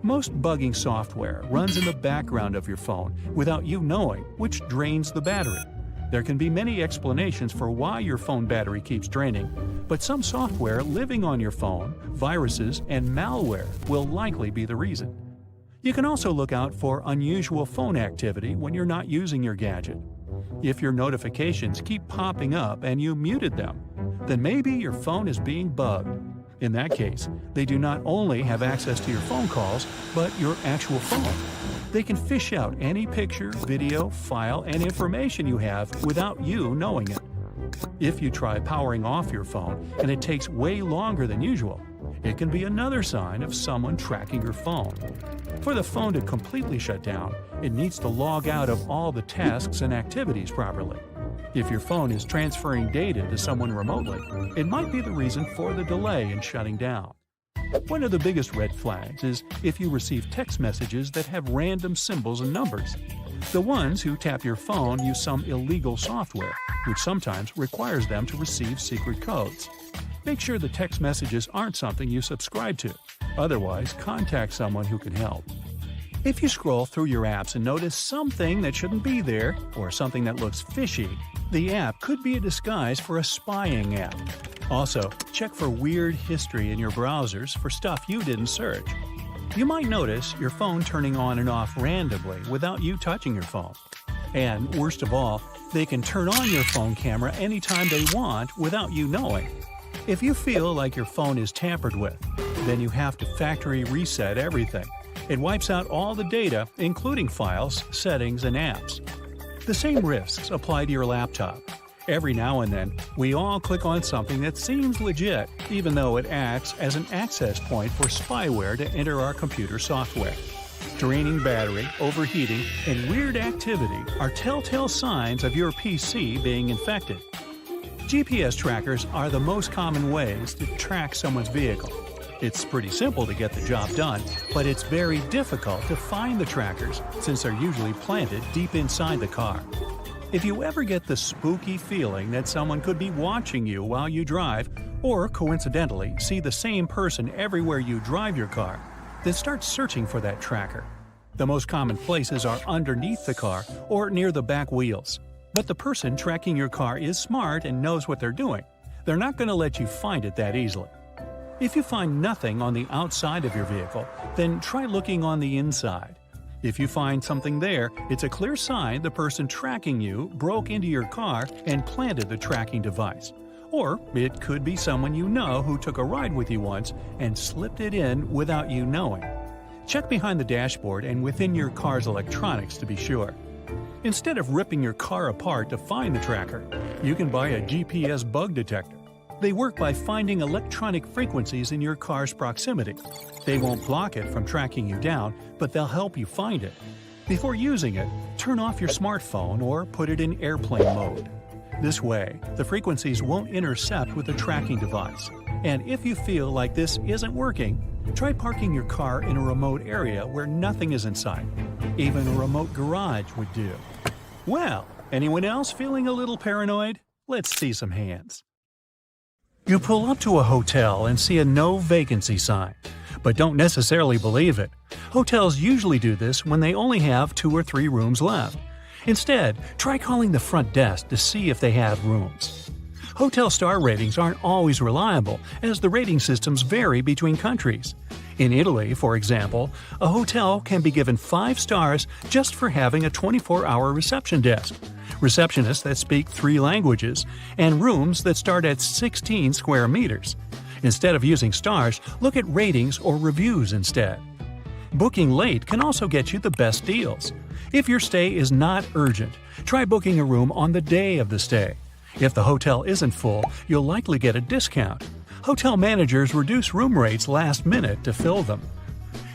Most bugging software runs in the background of your phone without you knowing, which drains the battery. There can be many explanations for why your phone battery keeps draining, but some software living on your phone, viruses, and malware will likely be the reason. You can also look out for unusual phone activity when you're not using your gadget. If your notifications keep popping up and you muted them, then maybe your phone is being bugged. In that case, they do not only have access to your phone calls, but your actual phone. They can fish out any picture, video, file, and information you have without you knowing it. If you try powering off your phone and it takes way longer than usual, it can be another sign of someone tracking your phone. For the phone to completely shut down, it needs to log out of all the tasks and activities properly. If your phone is transferring data to someone remotely, it might be the reason for the delay in shutting down. One of the biggest red flags is if you receive text messages that have random symbols and numbers. The ones who tap your phone use some illegal software, which sometimes requires them to receive secret codes. Make sure the text messages aren't something you subscribe to. Otherwise, contact someone who can help. If you scroll through your apps and notice something that shouldn't be there, or something that looks fishy, the app could be a disguise for a spying app. Also, check for weird history in your browsers for stuff you didn't search. You might notice your phone turning on and off randomly without you touching your phone. And worst of all, they can turn on your phone camera anytime they want without you knowing. If you feel like your phone is tampered with, then you have to factory reset everything. It wipes out all the data, including files, settings, and apps. The same risks apply to your laptop. Every now and then, we all click on something that seems legit, even though it acts as an access point for spyware to enter our computer software. Draining battery, overheating, and weird activity are telltale signs of your PC being infected. GPS trackers are the most common ways to track someone's vehicle. It's pretty simple to get the job done, but it's very difficult to find the trackers since they're usually planted deep inside the car. If you ever get the spooky feeling that someone could be watching you while you drive, or coincidentally see the same person everywhere you drive your car, then start searching for that tracker. The most common places are underneath the car or near the back wheels. But the person tracking your car is smart and knows what they're doing. They're not going to let you find it that easily. If you find nothing on the outside of your vehicle, then try looking on the inside. If you find something there, it's a clear sign the person tracking you broke into your car and planted the tracking device. Or it could be someone you know who took a ride with you once and slipped it in without you knowing. Check behind the dashboard and within your car's electronics to be sure. Instead of ripping your car apart to find the tracker, you can buy a GPS bug detector. They work by finding electronic frequencies in your car's proximity. They won't block it from tracking you down, but they'll help you find it. Before using it, turn off your smartphone or put it in airplane mode. This way, the frequencies won't intercept with the tracking device. And if you feel like this isn't working, try parking your car in a remote area where nothing is in sight. Even a remote garage would do. Well, anyone else feeling a little paranoid? Let's see some hands. You pull up to a hotel and see a no vacancy sign, but don't necessarily believe it. Hotels usually do this when they only have 2 or 3 rooms left. Instead, try calling the front desk to see if they have rooms. Hotel star ratings aren't always reliable, as the rating systems vary between countries. In Italy, for example, a hotel can be given 5 stars just for having a 24-hour reception desk, receptionists that speak 3 languages, and rooms that start at 16 square meters. Instead of using stars, look at ratings or reviews instead. Booking late can also get you the best deals. If your stay is not urgent, try booking a room on the day of the stay. If the hotel isn't full, you'll likely get a discount. Hotel managers reduce room rates last minute to fill them.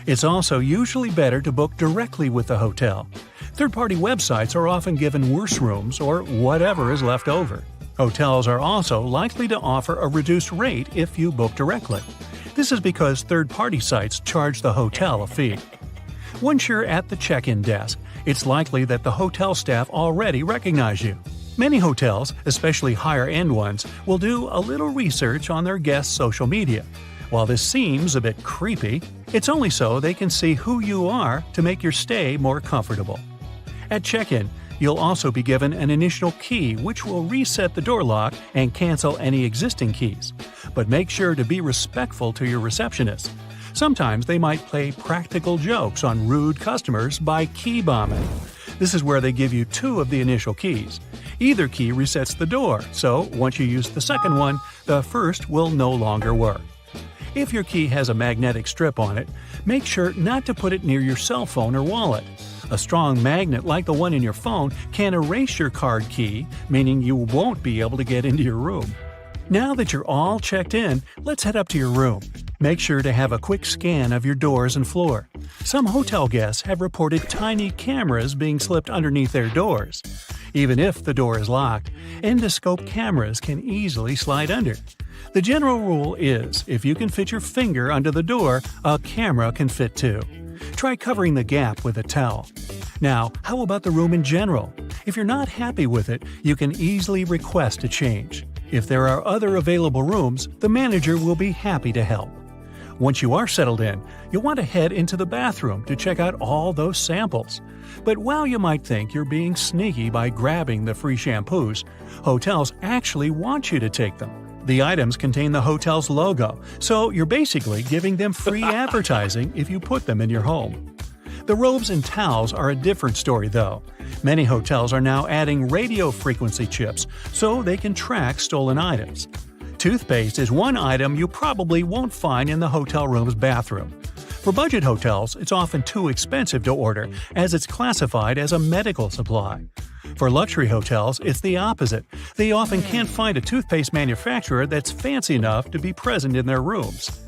It's also usually better to book directly with the hotel. Third-party websites are often given worse rooms or whatever is left over. Hotels are also likely to offer a reduced rate if you book directly. This is because third-party sites charge the hotel a fee. Once you're at the check-in desk, it's likely that the hotel staff already recognize you. Many hotels, especially higher-end ones, will do a little research on their guests' social media. While this seems a bit creepy, it's only so they can see who you are to make your stay more comfortable. At check-in, you'll also be given an initial key which will reset the door lock and cancel any existing keys. But make sure to be respectful to your receptionist. Sometimes they might play practical jokes on rude customers by key bombing. This is where they give you 2 of the initial keys. Either key resets the door, so once you use the second one, the first will no longer work. If your key has a magnetic strip on it, make sure not to put it near your cell phone or wallet. A strong magnet like the one in your phone can erase your card key, meaning you won't be able to get into your room. Now that you're all checked in, let's head up to your room. Make sure to have a quick scan of your doors and floor. Some hotel guests have reported tiny cameras being slipped underneath their doors. Even if the door is locked, endoscope cameras can easily slide under. The general rule is, if you can fit your finger under the door, a camera can fit too. Try covering the gap with a towel. Now, how about the room in general? If you're not happy with it, you can easily request a change. If there are other available rooms, the manager will be happy to help. Once you are settled in, you'll want to head into the bathroom to check out all those samples. But while you might think you're being sneaky by grabbing the free shampoos, hotels actually want you to take them. The items contain the hotel's logo, so you're basically giving them free advertising if you put them in your home. The robes and towels are a different story though. Many hotels are now adding radio frequency chips so they can track stolen items. Toothpaste is one item you probably won't find in the hotel room's bathroom. For budget hotels, it's often too expensive to order as it's classified as a medical supply. For luxury hotels, it's the opposite. They often can't find a toothpaste manufacturer that's fancy enough to be present in their rooms.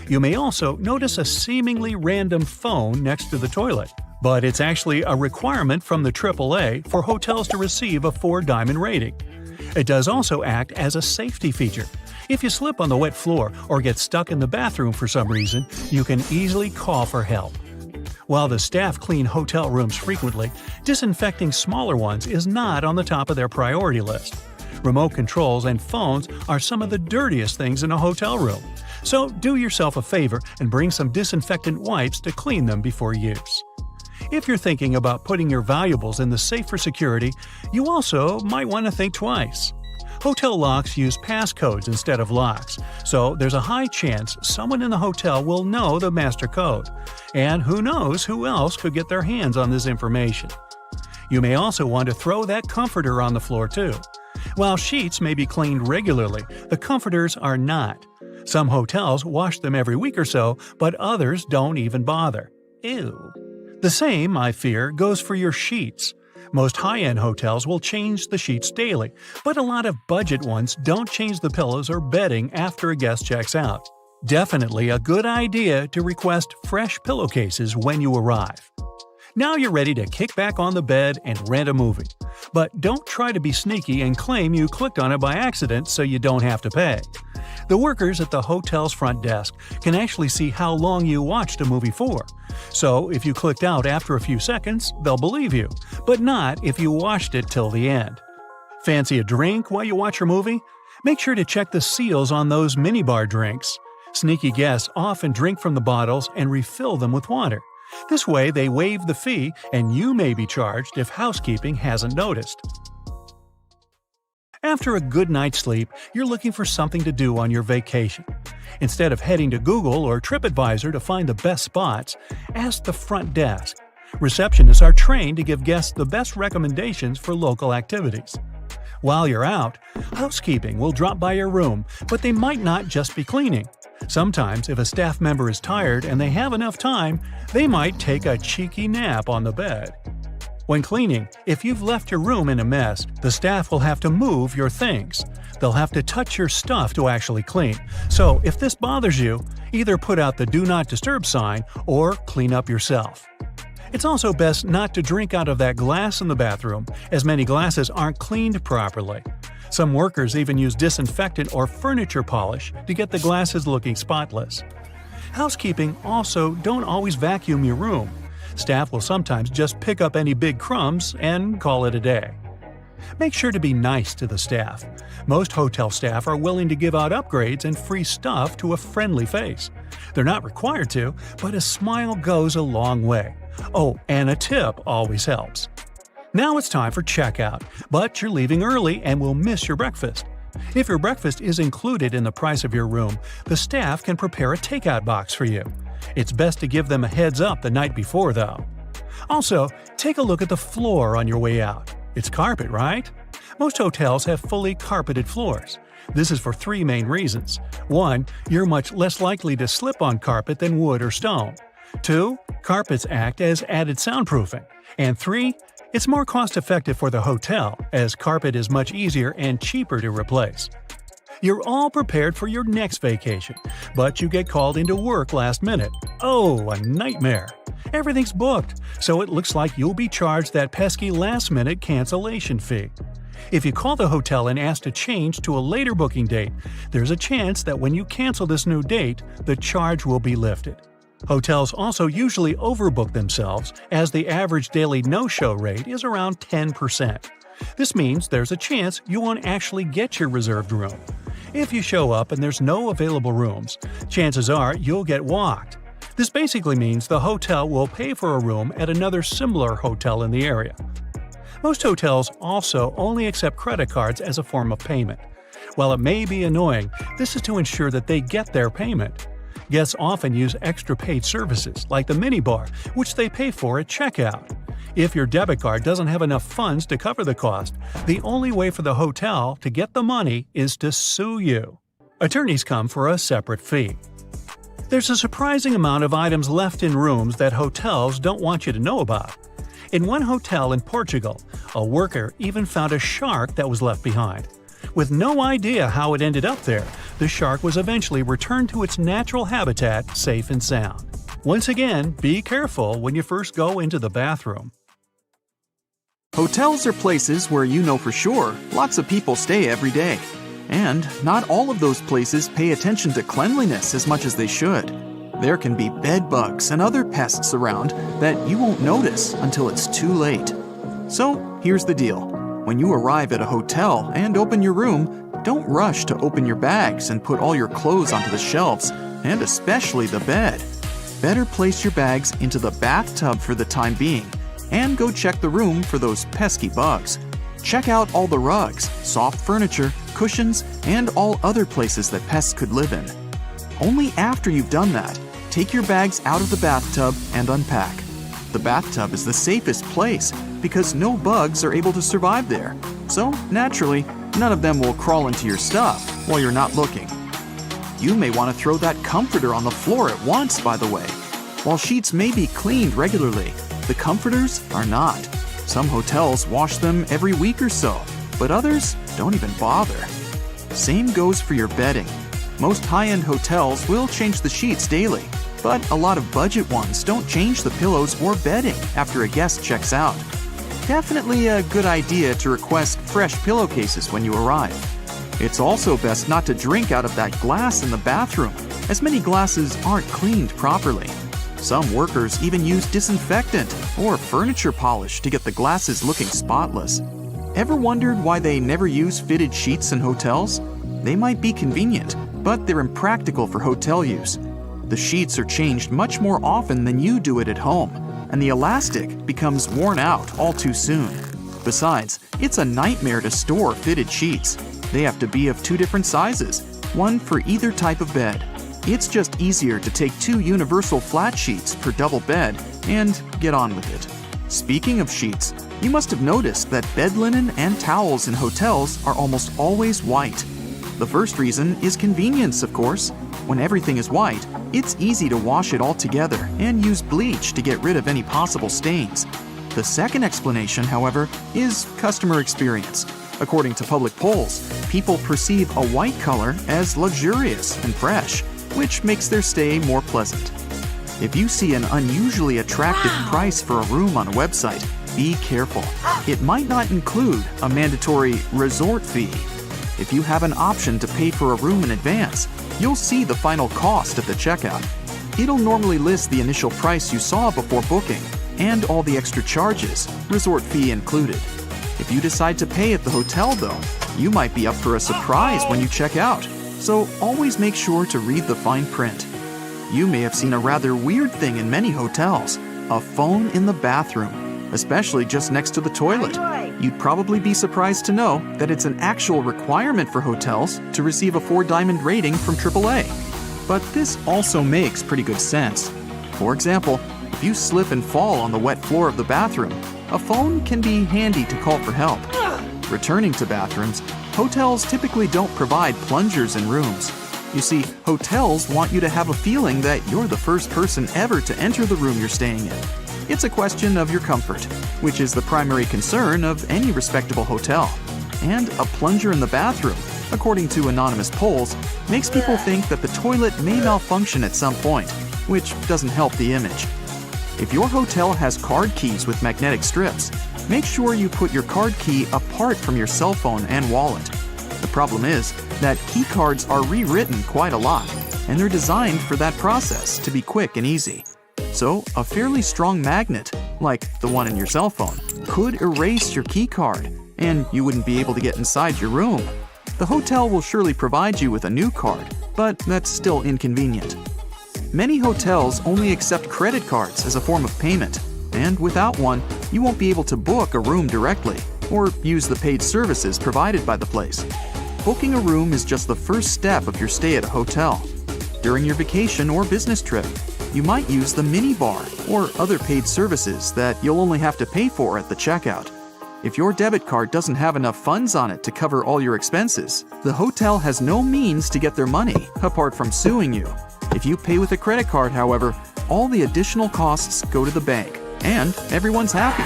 You may also notice a seemingly random phone next to the toilet, but it's actually a requirement from the AAA for hotels to receive a 4-diamond rating. It does also act as a safety feature. If you slip on the wet floor or get stuck in the bathroom for some reason, you can easily call for help. While the staff clean hotel rooms frequently, disinfecting smaller ones is not on the top of their priority list. Remote controls and phones are some of the dirtiest things in a hotel room, so do yourself a favor and bring some disinfectant wipes to clean them before use. If you're thinking about putting your valuables in the safe for security, you also might want to think twice. Hotel locks use passcodes instead of locks, so there's a high chance someone in the hotel will know the master code, and who knows who else could get their hands on this information. You may also want to throw that comforter on the floor too. While sheets may be cleaned regularly, the comforters are not. Some hotels wash them every week or so, but others don't even bother. Ew. The same, I fear, goes for your sheets. Most high-end hotels will change the sheets daily, but a lot of budget ones don't change the pillows or bedding after a guest checks out. Definitely a good idea to request fresh pillowcases when you arrive. Now you're ready to kick back on the bed and rent a movie. But don't try to be sneaky and claim you clicked on it by accident so you don't have to pay. The workers at the hotel's front desk can actually see how long you watched a movie for. So if you clicked out after a few seconds, they'll believe you, but not if you watched it till the end. Fancy a drink while you watch your movie? Make sure to check the seals on those minibar drinks. Sneaky guests often drink from the bottles and refill them with water. This way they waive the fee and you may be charged if housekeeping hasn't noticed. After a good night's sleep, you're looking for something to do on your vacation. Instead of heading to Google or TripAdvisor to find the best spots, ask the front desk. Receptionists are trained to give guests the best recommendations for local activities. While you're out, housekeeping will drop by your room, but they might not just be cleaning. Sometimes, if a staff member is tired and they have enough time, they might take a cheeky nap on the bed. When cleaning, if you've left your room in a mess, the staff will have to move your things. They'll have to touch your stuff to actually clean. So if this bothers you, either put out the Do Not Disturb sign or clean up yourself. It's also best not to drink out of that glass in the bathroom, as many glasses aren't cleaned properly. Some workers even use disinfectant or furniture polish to get the glasses looking spotless. Housekeeping also don't always vacuum your room. Staff will sometimes just pick up any big crumbs and call it a day. Make sure to be nice to the staff. Most hotel staff are willing to give out upgrades and free stuff to a friendly face. They're not required to, but a smile goes a long way. Oh, and a tip always helps. Now it's time for checkout, but you're leaving early and will miss your breakfast. If your breakfast is included in the price of your room, the staff can prepare a takeout box for you. It's best to give them a heads up the night before, though. Also, take a look at the floor on your way out. It's carpet, right? Most hotels have fully carpeted floors. This is for 3 main reasons. 1. You're much less likely to slip on carpet than wood or stone. 2. Carpets act as added soundproofing. And 3. It's more cost-effective for the hotel, as carpet is much easier and cheaper to replace. You're all prepared for your next vacation, but you get called into work last minute. Oh, a nightmare! Everything's booked, so it looks like you'll be charged that pesky last-minute cancellation fee. If you call the hotel and ask to change to a later booking date, there's a chance that when you cancel this new date, the charge will be lifted. Hotels also usually overbook themselves, as the average daily no-show rate is around 10%. This means there's a chance you won't actually get your reserved room. If you show up and there's no available rooms, chances are you'll get walked. This basically means the hotel will pay for a room at another similar hotel in the area. Most hotels also only accept credit cards as a form of payment. While it may be annoying, this is to ensure that they get their payment. Guests often use extra paid services, like the minibar, which they pay for at checkout. If your debit card doesn't have enough funds to cover the cost, the only way for the hotel to get the money is to sue you. Attorneys come for a separate fee. There's a surprising amount of items left in rooms that hotels don't want you to know about. In one hotel in Portugal, a worker even found a shark that was left behind. With no idea how it ended up there, the shark was eventually returned to its natural habitat safe and sound. Once again, be careful when you first go into the bathroom. Hotels are places where you know for sure lots of people stay every day. And not all of those places pay attention to cleanliness as much as they should. There can be bed bugs and other pests around that you won't notice until it's too late. So here's the deal. When you arrive at a hotel and open your room, don't rush to open your bags and put all your clothes onto the shelves, and especially the bed. Better place your bags into the bathtub for the time being, and go check the room for those pesky bugs. Check out all the rugs, soft furniture, cushions, and all other places that pests could live in. Only after you've done that, take your bags out of the bathtub and unpack. The bathtub is the safest place because no bugs are able to survive there. So, naturally, none of them will crawl into your stuff while you're not looking. You may want to throw that comforter on the floor at once, by the way. While sheets may be cleaned regularly, the comforters are not. Some hotels wash them every week or so, but others don't even bother. Same goes for your bedding. Most high-end hotels will change the sheets daily, but a lot of budget ones don't change the pillows or bedding after a guest checks out. Definitely a good idea to request fresh pillowcases when you arrive. It's also best not to drink out of that glass in the bathroom, as many glasses aren't cleaned properly. Some workers even use disinfectant or furniture polish to get the glasses looking spotless. Ever wondered why they never use fitted sheets in hotels? They might be convenient, but they're impractical for hotel use. The sheets are changed much more often than you do it at home, and the elastic becomes worn out all too soon. Besides, it's a nightmare to store fitted sheets. They have to be of two different sizes, one for either type of bed. It's just easier to take 2 universal flat sheets per double bed and get on with it. Speaking of sheets, you must have noticed that bed linen and towels in hotels are almost always white. The first reason is convenience, of course. When everything is white, it's easy to wash it all together and use bleach to get rid of any possible stains. The second explanation, however, is customer experience. According to public polls, people perceive a white color as luxurious and fresh, which makes their stay more pleasant. If you see an unusually attractive price for a room on a website, be careful. It might not include a mandatory resort fee. If you have an option to pay for a room in advance, you'll see the final cost at the checkout. It'll normally list the initial price you saw before booking and all the extra charges, resort fee included. If you decide to pay at the hotel, though, you might be up for a surprise when you check out. So always make sure to read the fine print. You may have seen a rather weird thing in many hotels, a phone in the bathroom, especially just next to the toilet. You'd probably be surprised to know that it's an actual requirement for hotels to receive a 4-diamond rating from AAA. But this also makes pretty good sense. For example, if you slip and fall on the wet floor of the bathroom, a phone can be handy to call for help. Returning to bathrooms, hotels typically don't provide plungers in rooms. You see, hotels want you to have a feeling that you're the first person ever to enter the room you're staying in. It's a question of your comfort, which is the primary concern of any respectable hotel. And a plunger in the bathroom, according to anonymous polls, makes people think that the toilet may malfunction at some point, which doesn't help the image. If your hotel has card keys with magnetic strips, make sure you put your card key apart from your cell phone and wallet. The problem is that key cards are rewritten quite a lot, and they're designed for that process to be quick and easy. So, a fairly strong magnet, like the one in your cell phone, could erase your key card, and you wouldn't be able to get inside your room. The hotel will surely provide you with a new card, but that's still inconvenient. Many hotels only accept credit cards as a form of payment, and without one, you won't be able to book a room directly or use the paid services provided by the place. Booking a room is just the first step of your stay at a hotel. During your vacation or business trip, you might use the minibar or other paid services that you'll only have to pay for at the checkout. If your debit card doesn't have enough funds on it to cover all your expenses, the hotel has no means to get their money apart from suing you. If you pay with a credit card, however, all the additional costs go to the bank, and everyone's happy.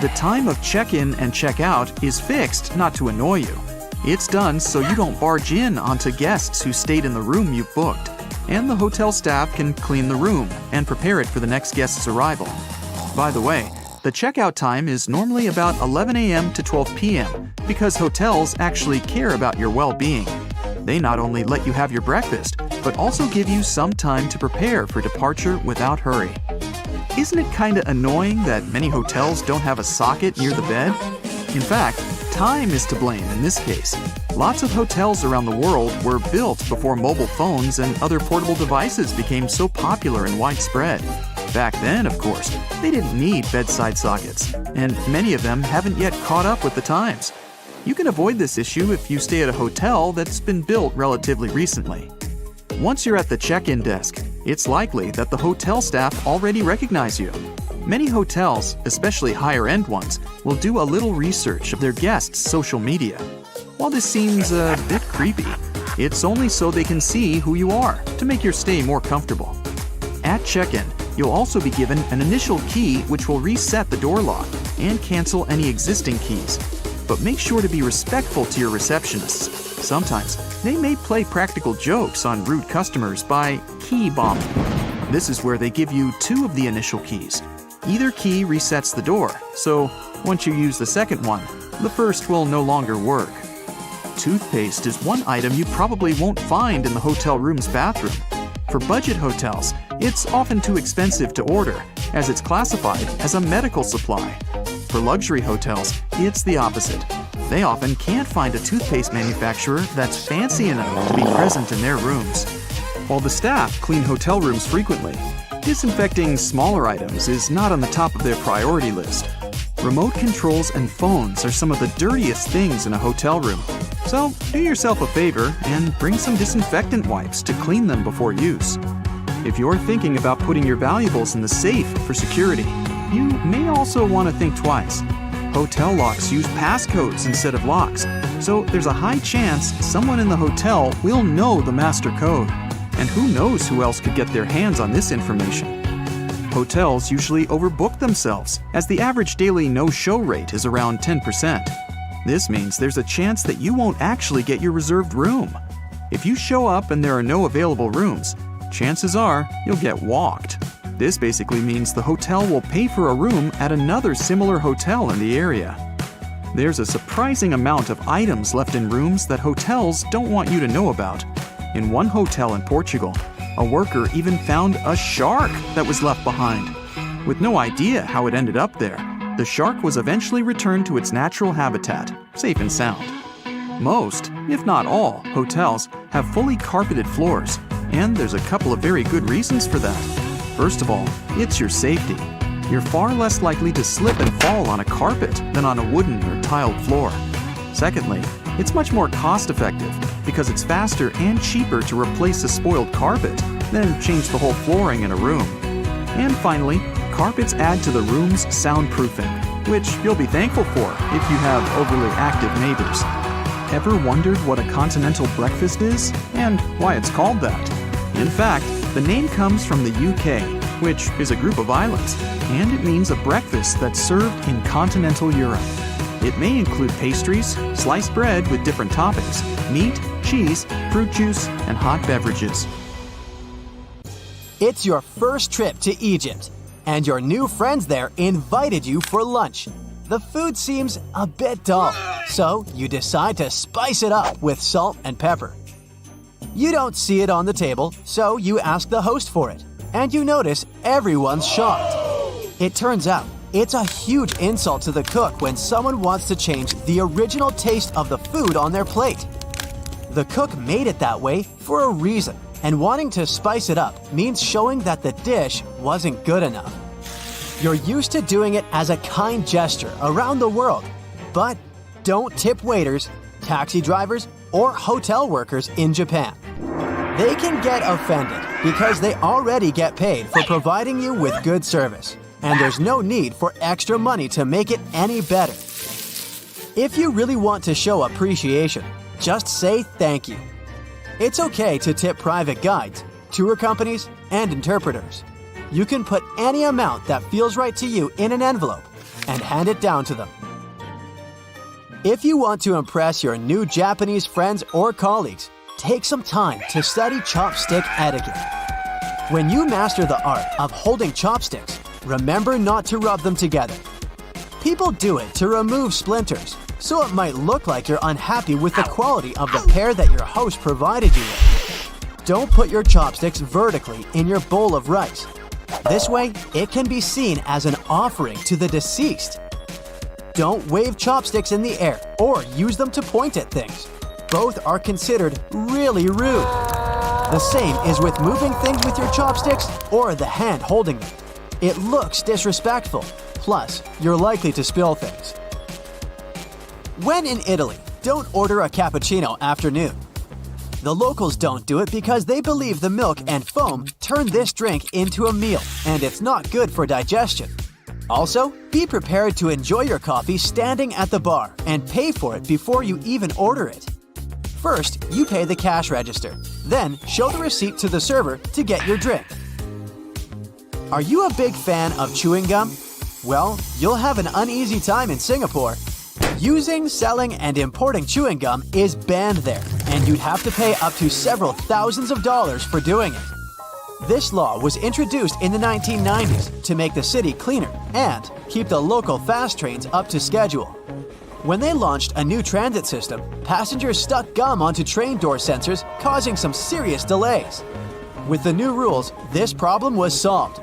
The time of check-in and check-out is fixed not to annoy you. It's done so you don't barge in onto guests who stayed in the room you've booked, and the hotel staff can clean the room and prepare it for the next guest's arrival. By the way, the checkout time is normally about 11 a.m. to 12 p.m. because hotels actually care about your well-being. They not only let you have your breakfast, but also give you some time to prepare for departure without hurry. Isn't it kinda annoying that many hotels don't have a socket near the bed? In fact, time is to blame in this case. Lots of hotels around the world were built before mobile phones and other portable devices became so popular and widespread. Back then, of course, they didn't need bedside sockets, and many of them haven't yet caught up with the times. You can avoid this issue if you stay at a hotel that's been built relatively recently. Once you're at the check-in desk, it's likely that the hotel staff already recognize you. Many hotels, especially higher-end ones, will do a little research of their guests' social media. While this seems a bit creepy, it's only so they can see who you are to make your stay more comfortable. At check-in, you'll also be given an initial key which will reset the door lock and cancel any existing keys. But make sure to be respectful to your receptionists. Sometimes, they may play practical jokes on rude customers by key bombing. This is where they give you 2 of the initial keys. Either key resets the door, so once you use the second one, the first will no longer work. Toothpaste is one item you probably won't find in the hotel room's bathroom. For budget hotels, it's often too expensive to order, as it's classified as a medical supply. For luxury hotels, it's the opposite. They often can't find a toothpaste manufacturer that's fancy enough to be present in their rooms. While the staff clean hotel rooms frequently, disinfecting smaller items is not on the top of their priority list. Remote controls and phones are some of the dirtiest things in a hotel room. So do yourself a favor and bring some disinfectant wipes to clean them before use. If you're thinking about putting your valuables in the safe for security, you may also want to think twice. Hotel locks use passcodes instead of locks, so there's a high chance someone in the hotel will know the master code. And who knows who else could get their hands on this information? Hotels usually overbook themselves, as the average daily no-show rate is around 10%. This means there's a chance that you won't actually get your reserved room. If you show up and there are no available rooms, chances are you'll get walked. This basically means the hotel will pay for a room at another similar hotel in the area. There's a surprising amount of items left in rooms that hotels don't want you to know about. In one hotel in Portugal, a worker even found a shark that was left behind. With no idea how it ended up there, the shark was eventually returned to its natural habitat, safe and sound. Most, if not all, hotels have fully carpeted floors, and there's a couple of very good reasons for that. First of all, it's your safety. You're far less likely to slip and fall on a carpet than on a wooden or tiled floor. Secondly, it's much more cost-effective because it's faster and cheaper to replace a spoiled carpet than change the whole flooring in a room. And finally, carpets add to the room's soundproofing, which you'll be thankful for if you have overly active neighbors. Ever wondered what a continental breakfast is and why it's called that? In fact, the name comes from the UK, which is a group of islands, and it means a breakfast that's served in continental Europe. It may include pastries, sliced bread with different toppings, meat, cheese, fruit juice, and hot beverages. It's your first trip to Egypt, and your new friends there invited you for lunch. The food seems a bit dull, so you decide to spice it up with salt and pepper. You don't see it on the table, so you ask the host for it, and you notice everyone's shocked. It turns out, it's a huge insult to the cook when someone wants to change the original taste of the food on their plate. The cook made it that way for a reason, and wanting to spice it up means showing that the dish wasn't good enough. You're used to doing it as a kind gesture around the world, but don't tip waiters, taxi drivers, or hotel workers in Japan. They can get offended because they already get paid for providing you with good service, and there's no need for extra money to make it any better. If you really want to show appreciation, just say thank you. It's okay to tip private guides, tour companies, and interpreters. You can put any amount that feels right to you in an envelope and hand it down to them. If you want to impress your new Japanese friends or colleagues, take some time to study chopstick etiquette. When you master the art of holding chopsticks, remember not to rub them together. People do it to remove splinters, so it might look like you're unhappy with the quality of the pair that your host provided you with. Don't put your chopsticks vertically in your bowl of rice. This way, it can be seen as an offering to the deceased. Don't wave chopsticks in the air or use them to point at things. Both are considered really rude. The same is with moving things with your chopsticks or the hand holding them. It looks disrespectful. Plus, you're likely to spill things. When in Italy, don't order a cappuccino after noon. The locals don't do it because they believe the milk and foam turn this drink into a meal, and it's not good for digestion. Also, be prepared to enjoy your coffee standing at the bar and pay for it before you even order it. First, you pay the cash register. Then, show the receipt to the server to get your drink. Are you a big fan of chewing gum? Well, you'll have an uneasy time in Singapore. Using, selling, and importing chewing gum is banned there, and you'd have to pay up to several thousands of dollars for doing it. This law was introduced in the 1990s to make the city cleaner and keep the local fast trains up to schedule. When they launched a new transit system, passengers stuck gum onto train door sensors, causing some serious delays. With the new rules, this problem was solved.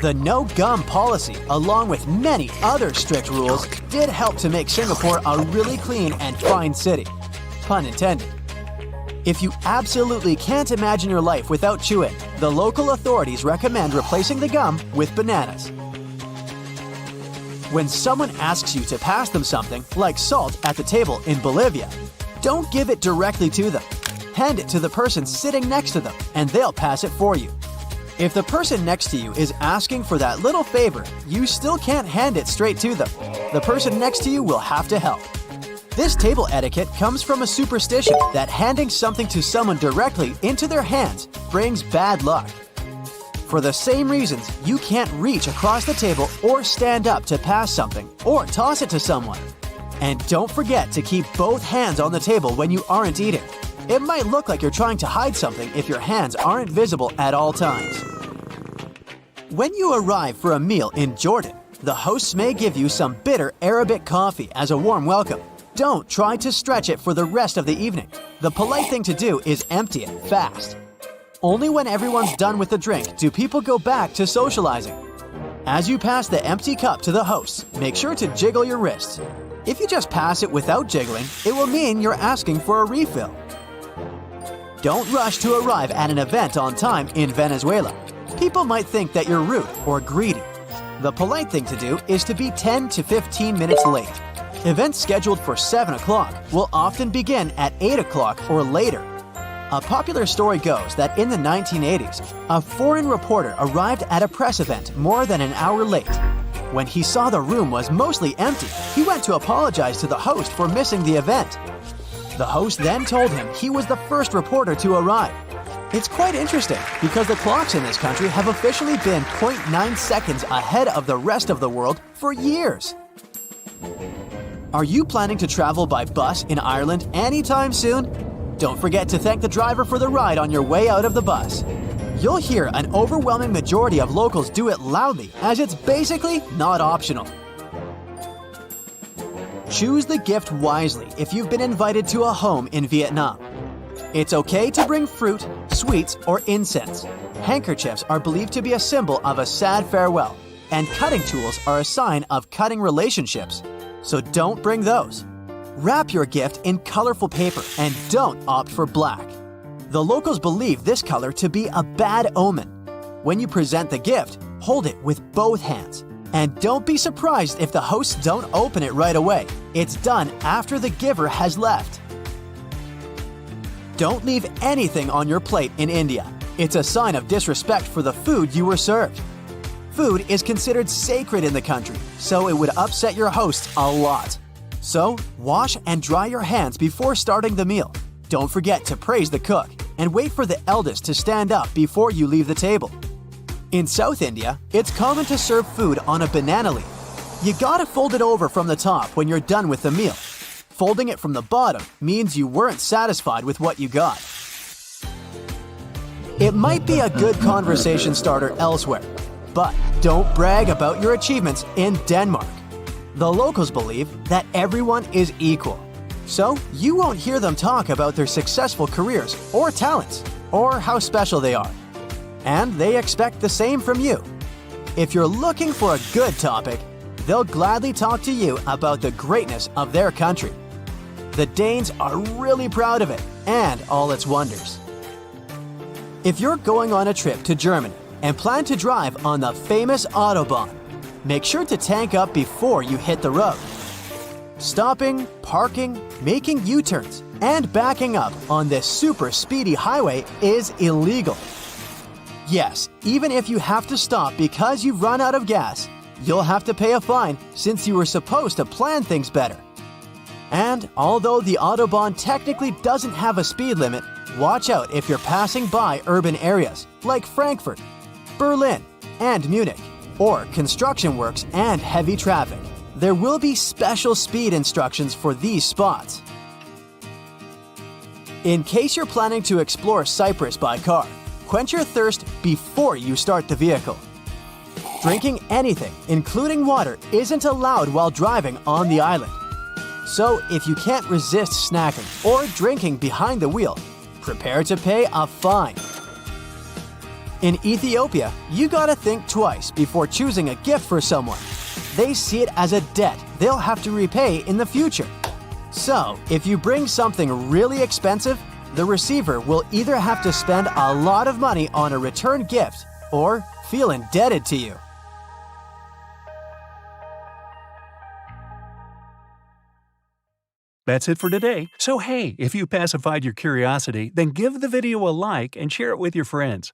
The no gum policy, along with many other strict rules, did help to make Singapore a really clean and fine city. Pun intended. If you absolutely can't imagine your life without chewing, the local authorities recommend replacing the gum with bananas. When someone asks you to pass them something, like salt at the table in Bolivia, don't give it directly to them. Hand it to the person sitting next to them, and they'll pass it for you. If the person next to you is asking for that little favor, you still can't hand it straight to them. The person next to you will have to help. This table etiquette comes from a superstition that handing something to someone directly into their hands brings bad luck. For the same reasons, you can't reach across the table or stand up to pass something or toss it to someone. And don't forget to keep both hands on the table when you aren't eating. It might look like you're trying to hide something if your hands aren't visible at all times. When you arrive for a meal in Jordan, the hosts may give you some bitter Arabic coffee as a warm welcome. Don't try to stretch it for the rest of the evening. The polite thing to do is empty it fast. Only when everyone's done with the drink do people go back to socializing. As you pass the empty cup to the hosts, make sure to jiggle your wrists. If you just pass it without jiggling, it will mean you're asking for a refill. Don't rush to arrive at an event on time in Venezuela. People might think that you're rude or greedy. The polite thing to do is to be 10 to 15 minutes late. Events scheduled for 7 o'clock will often begin at 8 o'clock or later. A popular story goes that in the 1980s, a foreign reporter arrived at a press event more than an hour late. When he saw the room was mostly empty, he went to apologize to the host for missing the event. The host then told him he was the first reporter to arrive. It's quite interesting because the clocks in this country have officially been 0.9 seconds ahead of the rest of the world for years. Are you planning to travel by bus in Ireland anytime soon? Don't forget to thank the driver for the ride on your way out of the bus. You'll hear an overwhelming majority of locals do it loudly, as it's basically not optional. Choose the gift wisely if you've been invited to a home in Vietnam. It's okay to bring fruit, sweets, or incense. Handkerchiefs are believed to be a symbol of a sad farewell, and cutting tools are a sign of cutting relationships. So don't bring those. Wrap your gift in colorful paper and don't opt for black. The locals believe this color to be a bad omen. When you present the gift, hold it with both hands. And don't be surprised if the hosts don't open it right away. It's done after the giver has left. Don't leave anything on your plate in India. It's a sign of disrespect for the food you were served. Food is considered sacred in the country, so it would upset your hosts a lot. So, wash and dry your hands before starting the meal. Don't forget to praise the cook. and wait for the eldest to stand up before you leave the table. In South India, it's common to serve food on a banana leaf. You gotta fold it over from the top when you're done with the meal. Folding it from the bottom means you weren't satisfied with what you got. It might be a good conversation starter elsewhere, but don't brag about your achievements in Denmark. The locals believe that everyone is equal, so you won't hear them talk about their successful careers or talents or how special they are. And they expect the same from you. If you're looking for a good topic, they'll gladly talk to you about the greatness of their country. The Danes are really proud of it and all its wonders. If you're going on a trip to Germany and plan to drive on the famous Autobahn, make sure to tank up before you hit the road. Stopping, parking, making U-turns, and backing up on this super speedy highway is illegal. Yes, even if you have to stop because you've run out of gas, you'll have to pay a fine since you were supposed to plan things better. And although the Autobahn technically doesn't have a speed limit, watch out if you're passing by urban areas like Frankfurt, Berlin, and Munich, or construction works and heavy traffic. There will be special speed instructions for these spots. In case you're planning to explore Cyprus by car, quench your thirst before you start the vehicle. Drinking anything, including water, isn't allowed while driving on the island. So if you can't resist snacking or drinking behind the wheel, prepare to pay a fine. In Ethiopia, you gotta think twice before choosing a gift for someone. They see it as a debt they'll have to repay in the future. So, if you bring something really expensive, the receiver will either have to spend a lot of money on a return gift or feel indebted to you. That's it for today. So hey, if you pacified your curiosity, then give the video a like and share it with your friends.